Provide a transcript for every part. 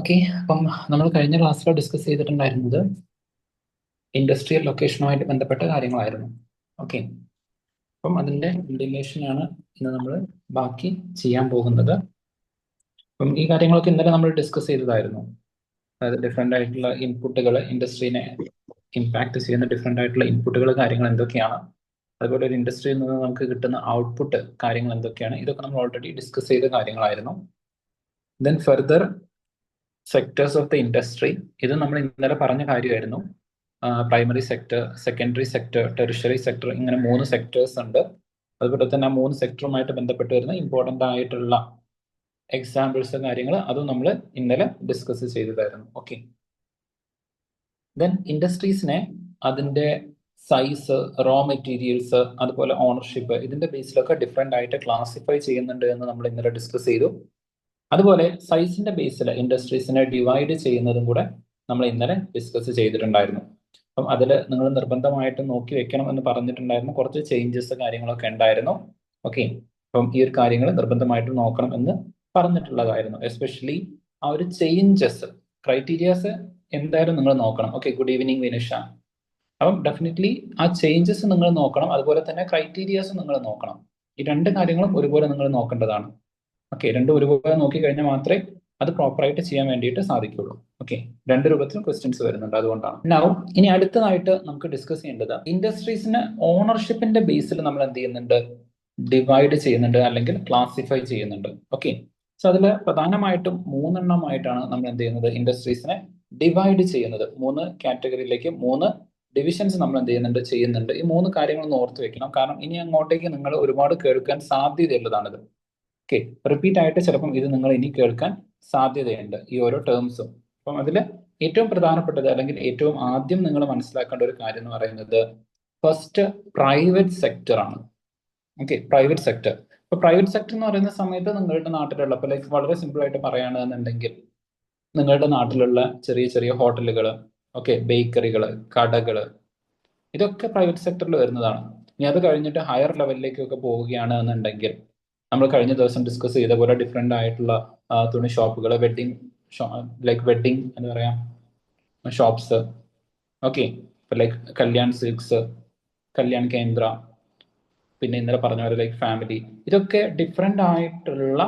Okay, അപ്പം നമ്മൾ കഴിഞ്ഞ ക്ലാസ്സിൽ ഡിസ്കസ് ചെയ്തിട്ടുണ്ടായിരുന്നത് ഇൻഡസ്ട്രിയൽ ലൊക്കേഷനുമായിട്ട് ബന്ധപ്പെട്ട കാര്യങ്ങളായിരുന്നു. ഓക്കെ, അപ്പം അതിൻ്റെ കണ്ടിന്യൂഷനാണ് ഇന്ന് നമ്മൾ ബാക്കി ചെയ്യാൻ പോകുന്നത്. അപ്പം ഈ കാര്യങ്ങളൊക്കെ ഇന്നലെ നമ്മൾ ഡിസ്കസ് ചെയ്തതായിരുന്നു. അതായത് ഡിഫറെൻ്റ് ആയിട്ടുള്ള ഇൻപുട്ടുകൾ, ഇൻഡസ്ട്രീനെ ഇമ്പാക്ട് ചെയ്യുന്ന ഡിഫറെൻ്റ് ആയിട്ടുള്ള ഇൻപുട്ടുകൾ, കാര്യങ്ങൾ എന്തൊക്കെയാണ്, അതുപോലെ ഒരു ഇൻഡസ്ട്രിയിൽ നിന്ന് നമുക്ക് കിട്ടുന്ന ഔട്ട്പുട്ട് കാര്യങ്ങൾ എന്തൊക്കെയാണ്, ഇതൊക്കെ നമ്മൾ ഓൾറെഡി ഡിസ്കസ് ചെയ്ത കാര്യങ്ങളായിരുന്നു. Then further sectors of the industry, ഇത് നമ്മൾ ഇന്നലെ പറഞ്ഞ കാര്യമായിരുന്നു. Primary sector, secondary sector, tertiary sector, ഇങ്ങനെ 3 സെക്ടേഴ്സ് ഉണ്ട്. അതുപോലെ തന്നെ ആ 3 സെക്ടറുമായിട്ട് ബന്ധപ്പെട്ട് വരുന്ന ഇമ്പോർട്ടൻ്റ് ആയിട്ടുള്ള എക്സാമ്പിൾസ് കാര്യങ്ങൾ അതും നമ്മൾ ഇന്നലെ ഡിസ്കസ് ചെയ്തതായിരുന്നു. ഓക്കെ, ദെൻ ഇൻഡസ്ട്രീസിനെ അതിൻ്റെ സൈസ്, റോ മെറ്റീരിയൽസ്, അതുപോലെ ഓണർഷിപ്പ്, ഇതിന്റെ ബേസിലൊക്കെ ഡിഫറെൻ്റ് ആയിട്ട് ക്ലാസിഫൈ ചെയ്യുന്നുണ്ട് എന്ന് നമ്മൾ ഇന്നലെ ഡിസ്കസ് ചെയ്തു. അതുപോലെ സൈസിന്റെ ബേസിൽ ഇൻഡസ്ട്രീസിനെ ഡിവൈഡ് ചെയ്യുന്നതും കൂടെ നമ്മൾ ഇന്നലെ ഡിസ്കസ് ചെയ്തിട്ടുണ്ടായിരുന്നു. അപ്പം അതിൽ നിങ്ങൾ നിർബന്ധമായിട്ടും നോക്കി വെക്കണം എന്ന് പറഞ്ഞിട്ടുണ്ടായിരുന്നു. കുറച്ച് ചേഞ്ചസ് കാര്യങ്ങളൊക്കെ ഉണ്ടായിരുന്നു. ഓക്കെ, അപ്പം ഈ ഒരു കാര്യങ്ങൾ നിർബന്ധമായിട്ടും നോക്കണം എന്ന് പറഞ്ഞിട്ടുള്ളതായിരുന്നു. എസ്പെഷ്യലി ആ ഒരു ചേഞ്ചസ്, ക്രൈറ്റീരിയാസ് എന്തായാലും നിങ്ങൾ നോക്കണം. Okay, good evening Vinusha. അപ്പം ഡെഫിനറ്റ്ലി ആ ചേഞ്ചസ് നിങ്ങൾ നോക്കണം, അതുപോലെ തന്നെ ക്രൈറ്റീരിയാസ് നിങ്ങൾ നോക്കണം. ഈ 2 കാര്യങ്ങളും ഒരുപോലെ നിങ്ങൾ നോക്കേണ്ടതാണ്. ഓക്കെ, രണ്ടും ഒരുപോലെ നോക്കി കഴിഞ്ഞാൽ മാത്രമേ അത് പ്രോപ്പറായിട്ട് ചെയ്യാൻ വേണ്ടിയിട്ട് സാധിക്കുള്ളൂ. ഓക്കെ, 2 രൂപത്തിലും ക്വസ്റ്റ്യൻസ് വരുന്നുണ്ട്, അതുകൊണ്ടാണ്. നൗ ഇനി അടുത്തതായിട്ട് നമുക്ക് ഡിസ്കസ് ചെയ്യേണ്ടത് ഇൻഡസ്ട്രീസിന് ഓണർഷിപ്പിന്റെ ബേസിൽ നമ്മൾ എന്ത് ചെയ്യുന്നുണ്ട്, ഡിവൈഡ് ചെയ്യുന്നുണ്ട് അല്ലെങ്കിൽ ക്ലാസിഫൈ ചെയ്യുന്നുണ്ട്. ഓക്കെ, സോ അതിൽ പ്രധാനമായിട്ടും 3 എണ്ണമായിട്ടാണ് നമ്മൾ എന്ത് ചെയ്യുന്നത്, ഇൻഡസ്ട്രീസിനെ ഡിവൈഡ് ചെയ്യുന്നത്. 3 കാറ്റഗറിയിലേക്ക് 3 ഡിവിഷൻസ് നമ്മൾ എന്ത് ചെയ്യുന്നുണ്ട്. ഈ 3 കാര്യങ്ങൾ ഒന്ന് ഓർത്ത് വെക്കണം, കാരണം ഇനി അങ്ങോട്ടേക്ക് നിങ്ങൾ ഒരുപാട് കേൾക്കാൻ സാധ്യതയുള്ളതാണിത്. ഓക്കെ, റിപ്പീറ്റ് ആയിട്ട് ചിലപ്പം ഇത് നിങ്ങൾ ഇനി കേൾക്കാൻ സാധ്യതയുണ്ട്, ഈ ഓരോ ടേംസും. അപ്പം അതിൽ ഏറ്റവും പ്രധാനപ്പെട്ടത് അല്ലെങ്കിൽ ഏറ്റവും ആദ്യം നിങ്ങൾ മനസ്സിലാക്കേണ്ട ഒരു കാര്യം എന്ന് പറയുന്നത് ഫസ്റ്റ് പ്രൈവറ്റ് സെക്ടർ ആണ്. Okay, private sector. ഇപ്പൊ പ്രൈവറ്റ് സെക്ടർ എന്ന് പറയുന്ന സമയത്ത് നിങ്ങളുടെ നാട്ടിലുള്ള, ഇപ്പൊ ലൈക്ക് വളരെ സിമ്പിൾ ആയിട്ട് പറയുകയാണെന്നുണ്ടെങ്കിൽ നിങ്ങളുടെ നാട്ടിലുള്ള ചെറിയ ചെറിയ ഹോട്ടലുകൾ, ഓക്കെ, ബേക്കറികൾ, കടകൾ, ഇതൊക്കെ പ്രൈവറ്റ് സെക്ടറിൽ വരുന്നതാണ്. ഇനി അത് കഴിഞ്ഞിട്ട് ഹയർ ലെവലിലേക്കൊക്കെ പോവുകയാണ് എന്നുണ്ടെങ്കിൽ നമ്മൾ കഴിഞ്ഞ ദിവസം ഡിസ്കസ് ചെയ്ത പോലെ ഡിഫറെൻ്റ് ആയിട്ടുള്ള തുണി ഷോപ്പുകൾ, വെഡിങ് ലൈക്ക് വെഡിങ് എന്ന് പറയാം shops, okay, like Kalyan Silks, Kalyan Kendra, പിന്നെ ഇന്നലെ പറഞ്ഞ പോലെ ലൈക്ക് ഫാമിലി, ഇതൊക്കെ ഡിഫറെൻ്റ് ആയിട്ടുള്ള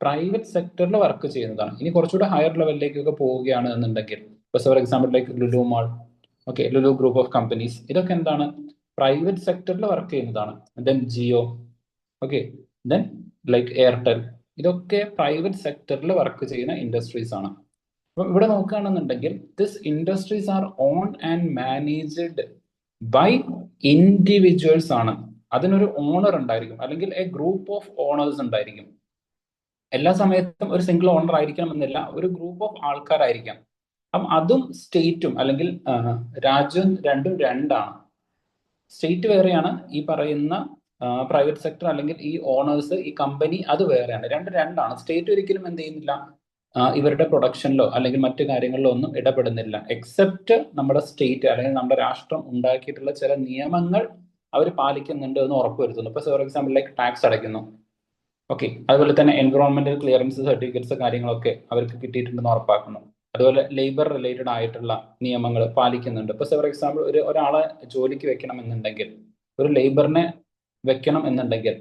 പ്രൈവറ്റ് സെക്ടറിൽ വർക്ക് ചെയ്യുന്നതാണ്. ഇനി കുറച്ചുകൂടെ ഹയർ ലെവലിലേക്കൊക്കെ പോവുകയാണ് എന്നുണ്ടെങ്കിൽ, for example like Lulu mall, okay, Lulu group of companies, ഇതൊക്കെ എന്താണ്, പ്രൈവറ്റ് സെക്ടറിൽ വർക്ക് ചെയ്യുന്നതാണ്. Then Jio, okay, then like Airtel, ഇതൊക്കെ പ്രൈവറ്റ് സെക്ടറിൽ വർക്ക് ചെയ്യുന്ന ഇൻഡസ്ട്രീസ് ആണ്. അപ്പൊ ഇവിടെ നോക്കുകയാണെന്നുണ്ടെങ്കിൽ this industries are own and managed by individuals ആണ്. അതിനൊരു ഓണർ ഉണ്ടായിരിക്കും, അല്ലെങ്കിൽ എ ഗ്രൂപ്പ് ഓഫ് ഓണേഴ്സ് ഉണ്ടായിരിക്കും. എല്ലാ സമയത്തും ഒരു സിംഗിൾ ഓണർ ആയിരിക്കണം എന്നില്ല, ഒരു ഗ്രൂപ്പ് ഓഫ് ആൾക്കാരായിരിക്കാം. അപ്പം അതും സ്റ്റേറ്റും അല്ലെങ്കിൽ രാജ്യവും രണ്ടും രണ്ടാണ്. സ്റ്റേറ്റ് വേറെയാണ്, ഈ പറയുന്ന പ്രൈവറ്റ് സെക്ടർ അല്ലെങ്കിൽ ഈ ഓണേഴ്സ്, ഈ കമ്പനി, അത് വേറെയാണ്. രണ്ടാണ്. സ്റ്റേറ്റ് ഒരിക്കലും എന്ത് ചെയ്യുന്നില്ല, ഇവരുടെ പ്രൊഡക്ഷനിലോ അല്ലെങ്കിൽ മറ്റു കാര്യങ്ങളിലോ ഒന്നും ഇടപെടുന്നില്ല, എക്സെപ്റ്റ് നമ്മുടെ സ്റ്റേറ്റ് അല്ലെങ്കിൽ നമ്മുടെ രാഷ്ട്രം ഉണ്ടാക്കിയിട്ടുള്ള ചില നിയമങ്ങൾ അവർ പാലിക്കുന്നുണ്ട് എന്ന് ഉറപ്പുവരുത്തുന്നു. ഇപ്പൊ ഫോർ എക്സാമ്പിൾ ലൈക്ക് ടാക്സ് അടയ്ക്കുന്നു, ഓക്കെ, അതുപോലെ തന്നെ എൻവറോൺമെന്റൽ ക്ലിയറൻസ് സർട്ടിഫിക്കറ്റ്സ് കാര്യങ്ങളൊക്കെ അവർക്ക് കിട്ടിയിട്ടുണ്ടെന്ന് ഉറപ്പാക്കുന്നു. അതുപോലെ ലേബർ റിലേറ്റഡ് ആയിട്ടുള്ള നിയമങ്ങൾ പാലിക്കുന്നുണ്ട്. ഇപ്പൊ ഫോർ എക്സാമ്പിൾ ഒരാളെ ജോലിക്ക് വെക്കണം എന്നുണ്ടെങ്കിൽ, ഒരു ലേബറിനെ വെക്കണം എന്നുണ്ടെങ്കിൽ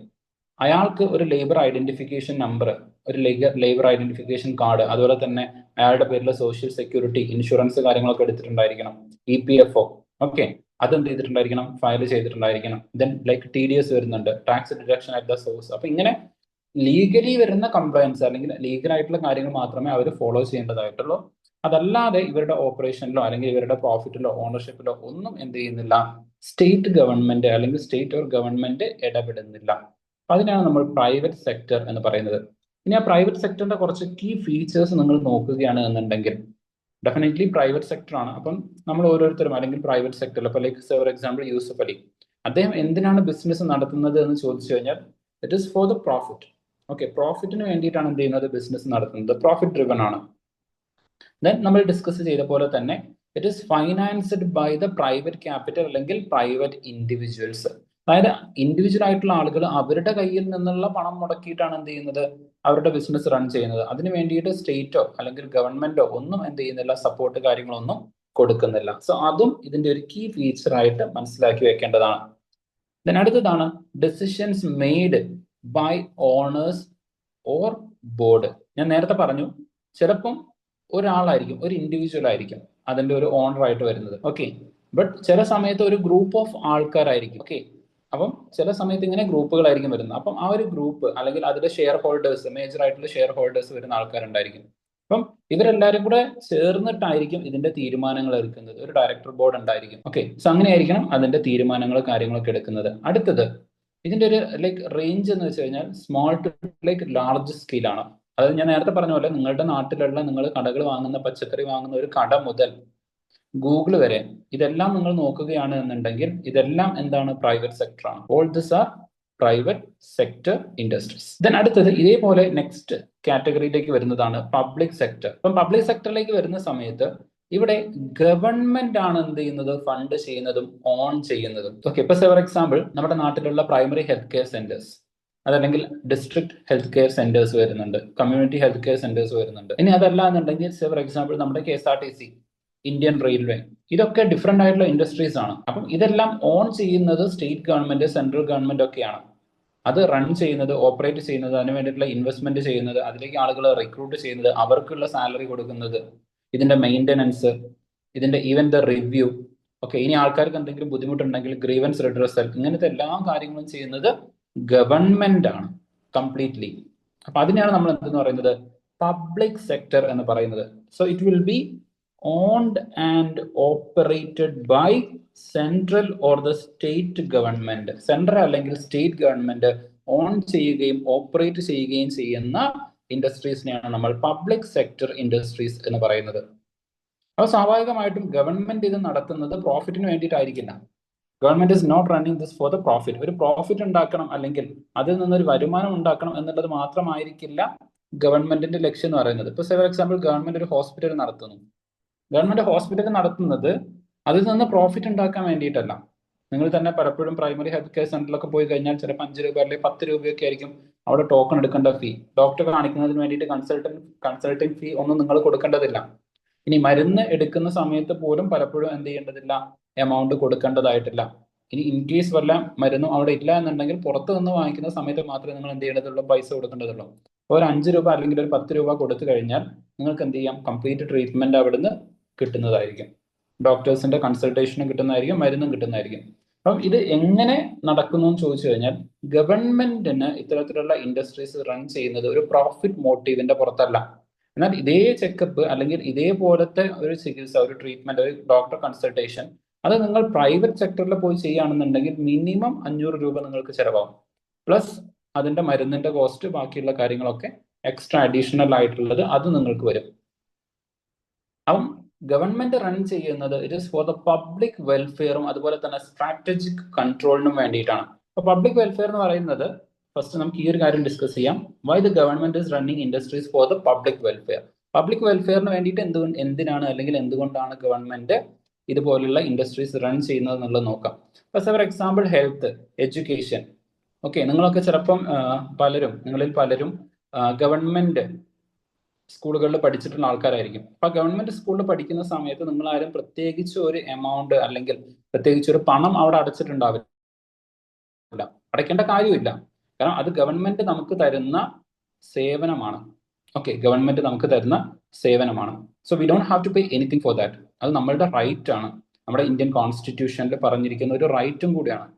അയാൾക്ക് ഒരു ലേബർ ഐഡന്റിഫിക്കേഷൻ നമ്പർ, ഒരു ലേബർ ഐഡന്റിഫിക്കേഷൻ കാർഡ്, അതുപോലെ തന്നെ അയാളുടെ പേരിൽ സോഷ്യൽ സെക്യൂരിറ്റി ഇൻഷുറൻസ് കാര്യങ്ങളൊക്കെ എടുത്തിട്ടുണ്ടായിരിക്കണം, EPFO, ഓക്കെ, അതെന്ത് ചെയ്തിട്ടുണ്ടായിരിക്കണം, ഫയൽ ചെയ്തിട്ടുണ്ടായിരിക്കണം. ദെൻ ലൈക്ക് TDS വരുന്നുണ്ട്, tax deduction at the source. അപ്പൊ ഇങ്ങനെ ലീഗലി വരുന്ന കംപ്ലയൻസ് അല്ലെങ്കിൽ ലീഗൽ ആയിട്ടുള്ള കാര്യങ്ങൾ മാത്രമേ അവർ ഫോളോ ചെയ്യേണ്ടതായിട്ടുള്ളൂ. അതല്ലാതെ ഇവരുടെ ഓപ്പറേഷനിലോ അല്ലെങ്കിൽ ഇവരുടെ പ്രോഫിറ്റിലോ ഓണർഷിപ്പിലോ ഒന്നും എന്ത് ചെയ്യുന്നില്ല, സ്റ്റേറ്റ് ഗവൺമെന്റ് അല്ലെങ്കിൽ സ്റ്റേറ്റ് ഓർ ഗവൺമെന്റ് ഇടപെടുന്നില്ല. അതിനാണ് നമ്മൾ പ്രൈവറ്റ് സെക്ടർ എന്ന് പറയുന്നത്. ഇനി ആ പ്രൈവറ്റ് സെക്ടറിന്റെ കുറച്ച് കീ ഫീച്ചേഴ്സ് നിങ്ങൾ നോക്കുകയാണ് എന്നുണ്ടെങ്കിൽ ഡെഫിനറ്റ്ലി പ്രൈവറ്റ് സെക്ടർ ആണ്. അപ്പം നമ്മൾ ഓരോരുത്തരും അല്ലെങ്കിൽ പ്രൈവറ്റ് സെക്ടറിൽ, ഇപ്പോൾ like for example Yusuf Ali, അദ്ദേഹം എന്തിനാണ് ബിസിനസ് നടത്തുന്നത് എന്ന് ചോദിച്ചു കഴിഞ്ഞാൽ it is for the profit. Okay, പ്രോഫിറ്റിന് വേണ്ടിയിട്ടാണ് എന്ത് ചെയ്യുന്നത്, ബിസിനസ് നടത്തുന്നത്, പ്രോഫിറ്റ് ഡ്രിവൺ ആണ്. ദെൻ നമ്മൾ ഡിസ്കസ് ചെയ്ത പോലെ തന്നെ it is financed by the private capital അല്ലെങ്കിൽ പ്രൈവറ്റ് ഇൻഡിവിജ്വൽസ്. അതായത് ഇൻഡിവിജ്വൽ ആയിട്ടുള്ള ആളുകൾ അവരുടെ കയ്യിൽ നിന്നുള്ള പണം മുടക്കിയിട്ടാണ് എന്ത് ചെയ്യുന്നത്, അവരുടെ ബിസിനസ് റൺ ചെയ്യുന്നത്. അതിന് വേണ്ടിയിട്ട് സ്റ്റേറ്റോ അല്ലെങ്കിൽ ഗവൺമെന്റോ ഒന്നും എന്ത് ചെയ്യുന്നില്ല, സപ്പോർട്ട് കാര്യങ്ങളൊന്നും കൊടുക്കുന്നില്ല. സോ അതും ഇതിന്റെ ഒരു കീ ഫീച്ചർ ആയിട്ട് മനസ്സിലാക്കി വെക്കേണ്ടതാണ്. ദെൻ അടുത്തതാണ് decisions made by owners or board. ഞാൻ നേരത്തെ പറഞ്ഞു, ചിലപ്പം ഒരാളായിരിക്കും, ഒരു ഇൻഡിവിജ്വൽ ആയിരിക്കും അതിന്റെ ഒരു ഓണർ ആയിട്ട് വരുന്നത്. ഓക്കെ, ബട്ട് ചില സമയത്ത് ഒരു ഗ്രൂപ്പ് ഓഫ് ആൾക്കാരായിരിക്കും. ഓക്കെ, അപ്പം ചില സമയത്ത് ഇങ്ങനെ ഗ്രൂപ്പുകളായിരിക്കും വരുന്നത്. അപ്പം ആ ഒരു ഗ്രൂപ്പ് അല്ലെങ്കിൽ അതിന്റെ ഷെയർ ഹോൾഡേഴ്സ്, മേജർ ആയിട്ടുള്ള ഷെയർ ഹോൾഡേഴ്സ് വരുന്ന ആൾക്കാരുണ്ടായിരിക്കും. അപ്പം ഇവരെല്ലാവരും കൂടെ ചേർന്നിട്ടായിരിക്കും ഇതിന്റെ തീരുമാനങ്ങൾ എടുക്കുന്നത്. ഒരു ഡയറക്ടർ ബോർഡ് ഉണ്ടായിരിക്കും. ഓക്കെ, സോ അങ്ങനെയായിരിക്കണം അതിന്റെ തീരുമാനങ്ങൾ കാര്യങ്ങളൊക്കെ എടുക്കുന്നത്. അടുത്തത് ഇതിന്റെ ഒരു ലൈക്ക് റേഞ്ച് എന്ന് വെച്ച് കഴിഞ്ഞാൽ സ്മോൾ ടു ലൈക്ക് ലാർജ് സ്കെയിലാണ്. അതായത് ഞാൻ നേരത്തെ പറഞ്ഞ പോലെ നിങ്ങളുടെ നാട്ടിലുള്ള നിങ്ങൾ കടകൾ വാങ്ങുന്ന, പച്ചക്കറി വാങ്ങുന്ന ഒരു കട മുതൽ ഗൂഗിൾ വരെ ഇതെല്ലാം നിങ്ങൾ നോക്കുകയാണ് എന്നുണ്ടെങ്കിൽ ഇതെല്ലാം എന്താണ്, പ്രൈവറ്റ് സെക്ടർ ആണ്. All this are private sector industries. Then അടുത്തത് ഇതേപോലെ നെക്സ്റ്റ് കാറ്റഗറിയിലേക്ക് വരുന്നതാണ് പബ്ലിക് സെക്ടർ. അപ്പം പബ്ലിക് സെക്ടറിലേക്ക് വരുന്ന സമയത്ത് ഇവിടെ ഗവൺമെന്റ് ആണ് എന്ത് ചെയ്യുന്നത്, ഫണ്ട് ചെയ്യുന്നതും ഓൺ ചെയ്യുന്നതും. ഓക്കെ, ഇപ്പൊ ഫോർ എക്സാമ്പിൾ നമ്മുടെ നാട്ടിലുള്ള പ്രൈമറി ഹെൽത്ത് കെയർ സെന്റേഴ്സ്, അതല്ലെങ്കിൽ ഡിസ്ട്രിക്ട് ഹെൽത്ത് കെയർ സെന്റേഴ്സ് വരുന്നുണ്ട്, കമ്മ്യൂണിറ്റി ഹെൽത്ത് കെയർ സെന്റേഴ്സ് വരുന്നുണ്ട്. ഇനി അതല്ല എന്നുണ്ടെങ്കിൽ ഫോർ എക്സാമ്പിൾ നമ്മുടെ KSRTC, ഇന്ത്യൻ റെയിൽവേ, ഇതൊക്കെ ഡിഫറെന്റ് ആയിട്ടുള്ള ഇൻഡസ്ട്രീസ് ആണ്. അപ്പം ഇതെല്ലാം ഓൺ ചെയ്യുന്നത് സ്റ്റേറ്റ് ഗവൺമെന്റ്, സെൻട്രൽ ഗവൺമെന്റ് ഒക്കെയാണ്. അത് റൺ ചെയ്യുന്നത്, ഓപ്പറേറ്റ് ചെയ്യുന്നത്, അതിന് വേണ്ടിയിട്ടുള്ള ഇൻവെസ്റ്റ്മെന്റ് ചെയ്യുന്നത്, അതിലേക്ക് ആളുകളെ റിക്രൂട്ട് ചെയ്യുന്നത്, അവർക്കുള്ള സാലറി കൊടുക്കുന്നത്, ഇതിന്റെ മെയിൻ്റെനൻസ്, ഇതിന്റെ ഈവൻ ദ റിവ്യൂ. ഓക്കെ, ഇനി ആൾക്കാർക്ക് എന്തെങ്കിലും ബുദ്ധിമുട്ടുണ്ടെങ്കിൽ ഗ്രീവൻസ് റിഡ്രസൽ, ഇങ്ങനത്തെ എല്ലാ കാര്യങ്ങളും ചെയ്യുന്നത് ഗവൺമെന്റ് ആണ് കംപ്ലീറ്റ്ലി. അപ്പൊ അതിനെയാണ് നമ്മൾ എന്തെന്ന് പറയുന്നത്, പബ്ലിക് സെക്ടർ എന്ന് പറയുന്നത്. So it will B owned and operated by central or the state government. Central അല്ലെങ്കിൽ സ്റ്റേറ്റ് ഗവൺമെന്റ് ഓൺ ചെയ്യുകയും ഓപ്പറേറ്റ് ചെയ്യുകയും ചെയ്യുന്ന ഇൻഡസ്ട്രീസിനെയാണ് നമ്മൾ പബ്ലിക് സെക്ടർ ഇൻഡസ്ട്രീസ് എന്ന് പറയുന്നത്. അപ്പോൾ സ്വാഭാവികമായിട്ടും ഗവൺമെന്റ് ഇത് നടത്തുന്നത് പ്രോഫിറ്റിന് വേണ്ടിയിട്ടായിരിക്കില്ല. Government is not running this for the profit. ഒരു പ്രോഫിറ്റ് ഉണ്ടാക്കണം അല്ലെങ്കിൽ അതിൽ നിന്നൊരു വരുമാനം ഉണ്ടാക്കണം എന്നുള്ളത് മാത്രമായിരിക്കില്ല ഗവൺമെന്റിന്റെ ലക്ഷ്യം എന്ന് പറയുന്നത്. ഇപ്പൊ ഫോർ എക്സാമ്പിൾ ഗവൺമെന്റ് ഒരു ഹോസ്പിറ്റൽ നടത്തുന്നു. ഗവൺമെന്റ് ഹോസ്പിറ്റൽ നടത്തുന്നത് അതിൽ നിന്ന് പ്രോഫിറ്റ് ഉണ്ടാക്കാൻ വേണ്ടിയിട്ടല്ല. നിങ്ങൾ തന്നെ പലപ്പോഴും പ്രൈമറി ഹെൽത്ത് കെയർ സെന്ററിലൊക്കെ പോയി കഴിഞ്ഞാൽ ചിലപ്പോൾ 5 രൂപ അല്ലെങ്കിൽ 10 രൂപയൊക്കെ ആയിരിക്കും അവിടെ ടോക്കൺ എടുക്കേണ്ട ഫീ. ഡോക്ടറെ കാണിക്കുന്നതിന് വേണ്ടിയിട്ട് കൺസൾട്ടിങ് ഫീ ഒന്നും നിങ്ങൾ കൊടുക്കേണ്ടതില്ല. ഇനി മരുന്ന് എടുക്കുന്ന സമയത്ത് പോലും പലപ്പോഴും എന്ത് ചെയ്യേണ്ടതില്ല, എമൗണ്ട് കൊടുക്കേണ്ടതായിട്ടില്ല. ഇനി ഇൻ കേസ് വല്ല മരുന്നും അവിടെ ഇല്ല എന്നുണ്ടെങ്കിൽ പുറത്ത് നിന്ന് വാങ്ങിക്കുന്ന സമയത്ത് മാത്രമേ നിങ്ങൾ എന്ത് ചെയ്യേണ്ടതുള്ളൂ, പൈസ കൊടുക്കേണ്ടതുള്ളൂ. ഒരു 5 രൂപ അല്ലെങ്കിൽ ഒരു 10 രൂപ കൊടുത്തു കഴിഞ്ഞാൽ നിങ്ങൾക്ക് എന്ത് ചെയ്യാം, കംപ്ലീറ്റ് ട്രീറ്റ്മെന്റ് അവിടുന്ന് കിട്ടുന്നതായിരിക്കും. ഡോക്ടേഴ്സിന്റെ കൺസൾട്ടേഷനും കിട്ടുന്നതായിരിക്കും, മരുന്നും കിട്ടുന്നതായിരിക്കും. അപ്പം ഇത് എങ്ങനെ നടക്കുന്നു എന്ന് ചോദിച്ചു കഴിഞ്ഞാൽ ഗവൺമെന്റിന് ഇത്തരത്തിലുള്ള ഇൻഡസ്ട്രീസ് റൺ ചെയ്യുന്നത് ഒരു പ്രോഫിറ്റ് മോട്ടീവിന്റെ പുറത്തല്ല. എന്നാൽ ഇതേ ചെക്കപ്പ് അല്ലെങ്കിൽ ഇതേപോലത്തെ ഒരു ചികിത്സ, ഒരു ട്രീറ്റ്മെന്റ്, ഒരു ഡോക്ടർ കൺസൾട്ടേഷൻ അത് നിങ്ങൾ പ്രൈവറ്റ് സെക്ടറിൽ പോയി ചെയ്യുകയാണെന്നുണ്ടെങ്കിൽ മിനിമം 500 രൂപ നിങ്ങൾക്ക് ചിലവാകും. പ്ലസ് അതിന്റെ മരുന്നിന്റെ കോസ്റ്റ്, ബാക്കിയുള്ള കാര്യങ്ങളൊക്കെ എക്സ്ട്രാ അഡീഷണൽ ആയിട്ടുള്ളത് അത് നിങ്ങൾക്ക് വരും. അപ്പം ഗവൺമെന്റ് റൺ ചെയ്യുന്നത് it is for the public വെൽഫെയറും അതുപോലെ തന്നെ സ്ട്രാറ്റജിക് കൺട്രോളിനും വേണ്ടിയിട്ടാണ്. അപ്പൊ പബ്ലിക് വെൽഫെയർ എന്ന് പറയുന്നത്, ഫസ്റ്റ് നമുക്ക് ഈ ഒരു കാര്യം ഡിസ്കസ് ചെയ്യാം. Why the government is running industries for the public welfare. Public വെൽഫെയറിന് വേണ്ടിയിട്ട് എന്തിനാണ് അല്ലെങ്കിൽ എന്തുകൊണ്ടാണ് ഗവൺമെന്റ് ഇതുപോലുള്ള ഇൻഡസ്ട്രീസ് റൺ ചെയ്യുന്നത് എന്നുള്ളത് നോക്കാം. For example health, education. Okay, നിങ്ങളൊക്കെ ചിലപ്പം നിങ്ങളിൽ പലരും ഗവൺമെന്റ് സ്കൂളുകളിൽ പഠിച്ചിട്ടുള്ള ആൾക്കാരായിരിക്കും. അപ്പൊ ഗവൺമെന്റ് സ്കൂളിൽ പഠിക്കുന്ന സമയത്ത് നിങ്ങൾ ആരും പ്രത്യേകിച്ച് ഒരു എമൗണ്ട് അല്ലെങ്കിൽ പ്രത്യേകിച്ച് ഒരു പണം അവിടെ അടച്ചിട്ടുണ്ടാവില്ല, അടയ്ക്കേണ്ട കാര്യമില്ല. കാരണം അത് ഗവൺമെന്റ് നമുക്ക് തരുന്ന സേവനമാണ്. ഓക്കെ, ഗവൺമെന്റ് നമുക്ക് തരുന്ന സേവനമാണ്. So we don't have to pay anything for that. അത് നമ്മളുടെ റൈറ്റ് ആണ്, നമ്മുടെ ഇന്ത്യൻ കോൺസ്റ്റിറ്റ്യൂഷനിൽ പറഞ്ഞിരിക്കുന്ന ഒരു റൈറ്റും കൂടിയാണ്.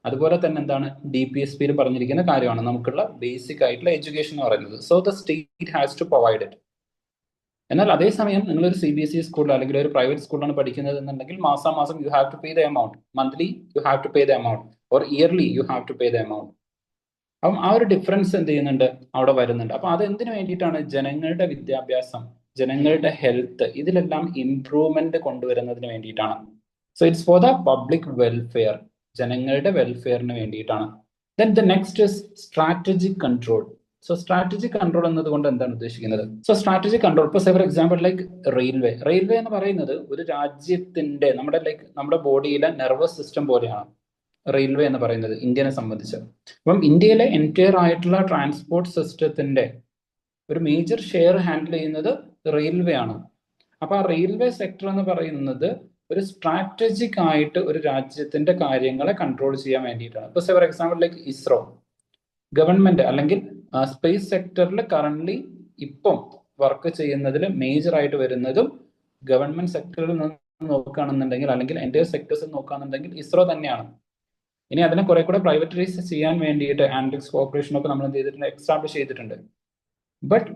അതുപോലെ തന്നെ എന്താണ്, DPSPയിൽ പറഞ്ഞിരിക്കുന്ന കാര്യമാണ് നമുക്കുള്ള ബേസിക് ആയിട്ടുള്ള എഡ്യൂക്കേഷൻ എന്ന് പറയുന്നത്. So the state has to provide it. എന്നാൽ അതേസമയം നിങ്ങളൊരു CBSE സ്കൂളിൽ അല്ലെങ്കിൽ ഒരു പ്രൈവറ്റ് സ്കൂളിലാണ് പഠിക്കുന്നത് എന്നുണ്ടെങ്കിൽ മാസം you have to pay the amount, monthly you have to pay the amount, or yearly you have to pay the amount. അപ്പം ആ ഒരു ഡിഫറൻസ് എന്ത് ചെയ്യുന്നുണ്ട്, അവിടെ വരുന്നുണ്ട്. അപ്പൊ അത് എന്തിനു വേണ്ടിയിട്ടാണ്, ജനങ്ങളുടെ വിദ്യാഭ്യാസം, ജനങ്ങളുടെ ഹെൽത്ത്, ഇതിലെല്ലാം ഇംപ്രൂവ്മെന്റ് കൊണ്ടുവരുന്നതിന് വേണ്ടിയിട്ടാണ്. So it's four the public welfare, ജനങ്ങളുടെ വെൽഫെയറിന് വേണ്ടിയിട്ടാണ്. Then the next is strategic control. So strategic control എന്നതുകൊണ്ട് എന്താണ് ഉദ്ദേശിക്കുന്നത്? സോ സ്ട്രാറ്റജിക് കൺട്രോൾ, ഇപ്പോൾ ഫോർ എക്സാമ്പിൾ ലൈക്ക് റെയിൽവേ എന്ന് പറയുന്നത് ഒരു രാജ്യത്തിന്റെ നമ്മുടെ ബോഡിയിലെ നെർവസ് സിസ്റ്റം പോലെയാണ്. റെയിൽവേ എന്ന് പറയുന്നത് ഇന്ത്യനെ സംബന്ധിച്ച്. അപ്പം ഇന്ത്യയിലെ എൻറ്റയർ ആയിട്ടുള്ള ട്രാൻസ്പോർട്ട് സിസ്റ്റത്തിന്റെ ഒരു മേജർ ഷെയർ ഹാൻഡിൽ ചെയ്യുന്നത് റെയിൽവേ ആണ്. അപ്പൊ ആ റെയിൽവേ സെക്ടർ എന്ന് പറയുന്നത് ഒരു സ്ട്രാറ്റജിക് ആയിട്ട് ഒരു രാജ്യത്തിന്റെ കാര്യങ്ങളെ കൺട്രോൾ ചെയ്യാൻ വേണ്ടിയിട്ടാണ്. ഇപ്പൊ for example like ISRO, government അല്ലെങ്കിൽ സ്പേസ് സെക്ടറിൽ കറന്റ് ഇപ്പം വർക്ക് ചെയ്യുന്നതിൽ മേജർ ആയിട്ട് വരുന്നതും ഗവൺമെന്റ് സെക്ടറിൽ നിന്ന് നോക്കുകയാണെന്നുണ്ടെങ്കിൽ അല്ലെങ്കിൽ എൻ്റെ സെക്ടേഴ്സ് നോക്കുകയാണെന്നുണ്ടെങ്കിൽ ഇസ്രോ തന്നെയാണ്. ഇനി അതിനെ കുറെ കൂടെ പ്രൈവറ്റൈസ് ചെയ്യാൻ വേണ്ടിയിട്ട് ആൻഡ്രിക്സ് കോർപ്പറേഷൻ ഒക്കെ നമ്മൾ എന്ത് ചെയ്തിട്ടുണ്ട്, എക്സ്റ്റാബ്ലിഷ് ചെയ്തിട്ടുണ്ട്. ബട്ട്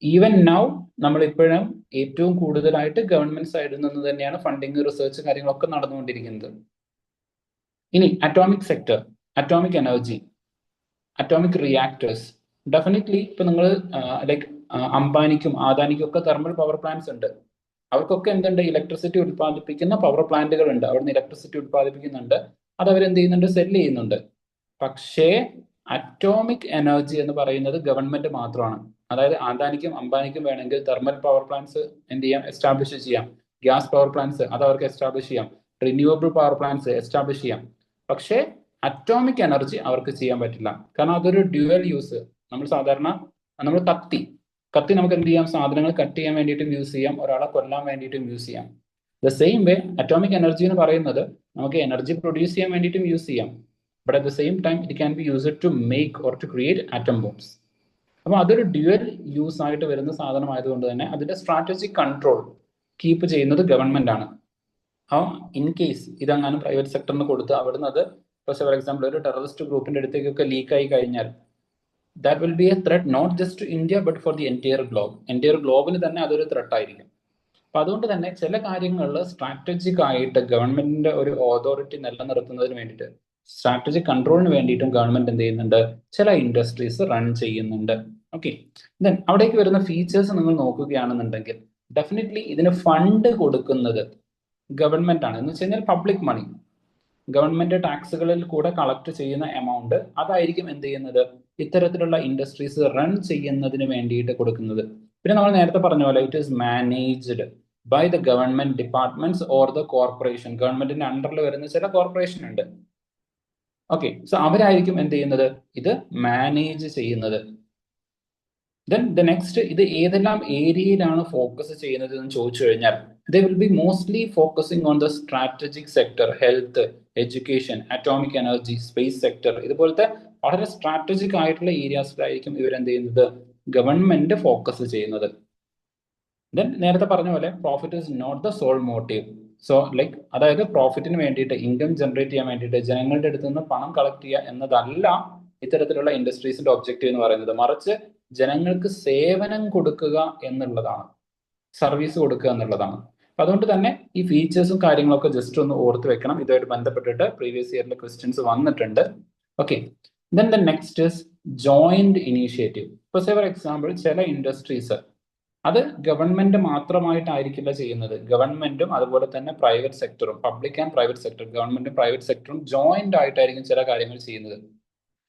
ഈവൻ നൗ നമ്മൾ ഇപ്പോഴും ഏറ്റവും കൂടുതലായിട്ട് ഗവൺമെന്റ് സൈഡിൽ നിന്ന് തന്നെയാണ് ഫണ്ടിങ്, റിസർച്ച് കാര്യങ്ങളൊക്കെ നടന്നുകൊണ്ടിരിക്കുന്നത്. ഇനി atomic sector, atomic energy, atomic reactors, definitely ഇപ്പൊ നിങ്ങൾ ലൈക്ക് അംബാനിക്കും ആദാനിക്കും ഒക്കെ തെർമൽ പവർ പ്ലാന്റ്സ് ഉണ്ട്. അവർക്കൊക്കെ എന്തുണ്ട്, ഇലക്ട്രിസിറ്റി ഉത്പാദിപ്പിക്കുന്ന പവർ പ്ലാന്റുകൾ ഉണ്ട്. അവിടുന്ന് ഇലക്ട്രിസിറ്റി ഉത്പാദിപ്പിക്കുന്നുണ്ട്, അത് അവരെന്ത് ചെയ്യുന്നുണ്ട്, സെല്ല് ചെയ്യുന്നുണ്ട്. പക്ഷേ അറ്റോമിക് എനർജി എന്ന് പറയുന്നത് ഗവൺമെന്റ് മാത്രമാണ്. അതായത് ആദാനിക്കും അംബാനിക്കും വേണമെങ്കിൽ തെർമൽ പവർ പ്ലാന്റ്സ് എന്ത് ചെയ്യാം, എസ്റ്റാബ്ലിഷ് ചെയ്യാം. ഗ്യാസ് പവർ പ്ലാന്റ്സ് അത് അവർക്ക് എസ്റ്റാബ്ലിഷ് ചെയ്യാം. റിന്യൂവബിൾ പവർ പ്ലാന്റ്സ് എസ്റ്റാബ്ലിഷ് ചെയ്യാം. പക്ഷേ അറ്റോമിക് എനർജി അവർക്ക് ചെയ്യാൻ പറ്റില്ല. കാരണം അതൊരു ഡ്യുവൽ യൂസ്. നമ്മൾ സാധാരണ നമ്മൾ കത്തി നമുക്ക് എന്ത് ചെയ്യാം, സാധനങ്ങൾ കട്ട് ചെയ്യാൻ വേണ്ടിയിട്ടും യൂസ് ചെയ്യാം, ഒരാളെ കൊല്ലാൻ വേണ്ടിയിട്ടും യൂസ് ചെയ്യാം. The same way atomic energy എന്ന് പറയുന്നത് നമുക്ക് എനർജി പ്രൊഡ്യൂസ് ചെയ്യാൻ വേണ്ടിയിട്ടും യൂസ് ചെയ്യാം. But at the same time it can be used to make or to create atom bombs. അപ്പൊ അതൊരു ഡ്യുവൽ യൂസ് ആയിട്ട് വരുന്ന സാധനമായതുകൊണ്ട് തന്നെ അതിന്റെ സ്ട്രാറ്റജിക് കൺട്രോൾ കീപ്പ് ചെയ്യുന്നത് ഗവൺമെന്റ് ആണ്. ഇൻ കേസ് ഇതങ്ങാനും പ്രൈവറ്റ് സെക്ടറിന് കൊടുത്ത് അവിടുന്ന് അത് ഫോർ എക്സാമ്പിൾ ഒരു ടെററിസ്റ്റ് ഗ്രൂപ്പിന്റെ അടുത്തേക്കൊക്കെ ലീക്ക് ആയി കഴിഞ്ഞാൽ that will be a threat not just to India but for the entire globe. entire ഗ്ലോബിന് തന്നെ അതൊരു ത്രെട്ട് ആയിരിക്കും. അപ്പൊ അതുകൊണ്ട് തന്നെ ചില കാര്യങ്ങളിൽ സ്ട്രാറ്റജിക് ആയിട്ട് ഗവൺമെന്റിന്റെ ഒരു അതോറിറ്റി നിലനിർത്തുന്നതിന് വേണ്ടിയിട്ട്, സ്ട്രാറ്റജിക് കൺട്രോളിന് വേണ്ടിയിട്ടും ഗവൺമെന്റ് എന്ത് ചെയ്യുന്നുണ്ട്, ചില ഇൻഡസ്ട്രീസ് റൺ ചെയ്യുന്നുണ്ട്. ഓക്കെ, ദെൻ അവിടേക്ക് വരുന്ന ഫീച്ചേഴ്സ് നിങ്ങൾ നോക്കുകയാണെന്നുണ്ടെങ്കിൽ ഡെഫിനറ്റ്ലി ഇതിന് ഫണ്ട് കൊടുക്കുന്നത് ഗവൺമെന്റ് ആണ്. എന്ന് വെച്ച് കഴിഞ്ഞാൽ പബ്ലിക് മണി, ഗവൺമെന്റ് ടാക്സുകളിൽ കൂടെ കളക്ട് ചെയ്യുന്ന എമൗണ്ട് അതായിരിക്കും എന്ത് ചെയ്യുന്നത്, ഇത്തരത്തിലുള്ള ഇൻഡസ്ട്രീസ് റൺ ചെയ്യുന്നതിന് വേണ്ടിയിട്ട് കൊടുക്കുന്നത്. പിന്നെ നമ്മൾ നേരത്തെ പറഞ്ഞ പോലെ it is managed by the government departments or the corporation. ഗവൺമെന്റിന്റെ അണ്ടറിൽ വരുന്ന ചില കോർപ്പറേഷൻ ഉണ്ട്. ഓക്കെ, സോ അവരായിരിക്കും എന്ത് ചെയ്യുന്നത്, ഇത് മാനേജ് ചെയ്യുന്നത്. ദെൻ ദ നെക്സ്റ്റ്, ഇത് ഏതെല്ലാം ഏരിയയിലാണ് ഫോക്കസ് ചെയ്യുന്നത് എന്ന് ചോദിച്ചു കഴിഞ്ഞാൽ they will be mostly focusing on the strategic sector, health, education, atomic energy, space sector. ഇതുപോലത്തെ വളരെ സ്ട്രാറ്റജിക് ആയിട്ടുള്ള ഏരിയാസിലായിരിക്കും ഇവരെന്ത് ചെയ്യുന്നത്, ഗവൺമെന്റ് ഫോക്കസ് ചെയ്യുന്നത്. ദെൻ നേരത്തെ പറഞ്ഞ പോലെ profit is not the sole motive. So like അതായത് പ്രോഫിറ്റിന് വേണ്ടിയിട്ട്, ഇൻകം ജനറേറ്റ് ചെയ്യാൻ വേണ്ടിയിട്ട് ജനങ്ങളുടെ അടുത്ത് നിന്ന് പണം കളക്ട് ചെയ്യുക എന്നതല്ല ഇത്തരത്തിലുള്ള ഇൻഡസ്ട്രീസിന്റെ ഒബ്ജക്റ്റീവ് എന്ന് പറയുന്നത്. മറിച്ച് ജനങ്ങൾക്ക് സേവനം കൊടുക്കുക എന്നുള്ളതാണ്, സർവീസ് കൊടുക്കുക എന്നുള്ളതാണ്. അപ്പൊ അതുകൊണ്ട് തന്നെ ഈ ഫീച്ചേഴ്സും കാര്യങ്ങളൊക്കെ ജസ്റ്റ് ഒന്ന് ഓർത്ത് വെക്കണം. ഇതുമായിട്ട് ബന്ധപ്പെട്ടിട്ട് പ്രീവിയസ് ഇയറിലെ ക്വസ്റ്റ്യൻസ് വന്നിട്ടുണ്ട്. Okay, then the next is joint initiative. ഇപ്പൊ ഫോർ എക്സാമ്പിൾ ചില ഇൻഡസ്ട്രീസ് അത് ഗവൺമെന്റ് മാത്രമായിട്ടായിരിക്കില്ല ചെയ്യുന്നത്. ഗവൺമെന്റും അതുപോലെ തന്നെ പ്രൈവറ്റ് സെക്ടറും, പബ്ലിക് ആൻഡ് പ്രൈവറ്റ് സെക്ടർ, ഗവൺമെന്റും പ്രൈവറ്റ് സെക്ടറും ജോയിന്റ് ആയിട്ടായിരിക്കും ചില കാര്യങ്ങൾ ചെയ്യുന്നത്.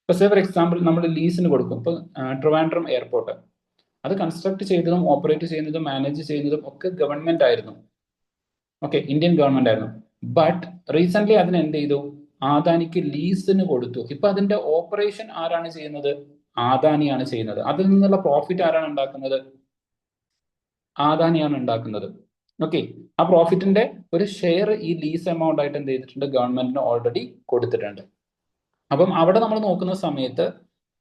ഇപ്പൊ ഫോർ എക്സാമ്പിൾ നമ്മൾ ലീസിന് കൊടുക്കും. ഇപ്പൊ ട്രിവാൻഡ്രം എയർപോർട്ട് അത് കൺസ്ട്രക്ട് ചെയ്തതും ഓപ്പറേറ്റ് ചെയ്യുന്നതും മാനേജ് ചെയ്യുന്നതും ഒക്കെ ഗവൺമെന്റ് ആയിരുന്നു. ഓക്കെ, ഇന്ത്യൻ ഗവൺമെന്റ് ആയിരുന്നു. ബട്ട് റീസെന്റ് അതിന് എന്ത് ചെയ്തു, ആദാനിക്ക് ലീസിന് കൊടുത്തു. ഇപ്പൊ അതിന്റെ ഓപ്പറേഷൻ ആരാണ് ചെയ്യുന്നത്, ആദാനിയാണ് ചെയ്യുന്നത്. അതിൽ നിന്നുള്ള പ്രോഫിറ്റ് ആരാണ് ഉണ്ടാക്കുന്നത്, ആദാനിയാണ് ഉണ്ടാക്കുന്നത്. ഓക്കെ, ആ പ്രോഫിറ്റിന്റെ ഒരു ഷെയർ ഈ ലീസ് എമൗണ്ട് ആയിട്ട് എന്ത് ചെയ്തിട്ടുണ്ട്, ഗവൺമെന്റിന് ഓൾറെഡി കൊടുത്തിട്ടുണ്ട്. അപ്പം അവിടെ നമ്മൾ നോക്കുന്ന സമയത്ത്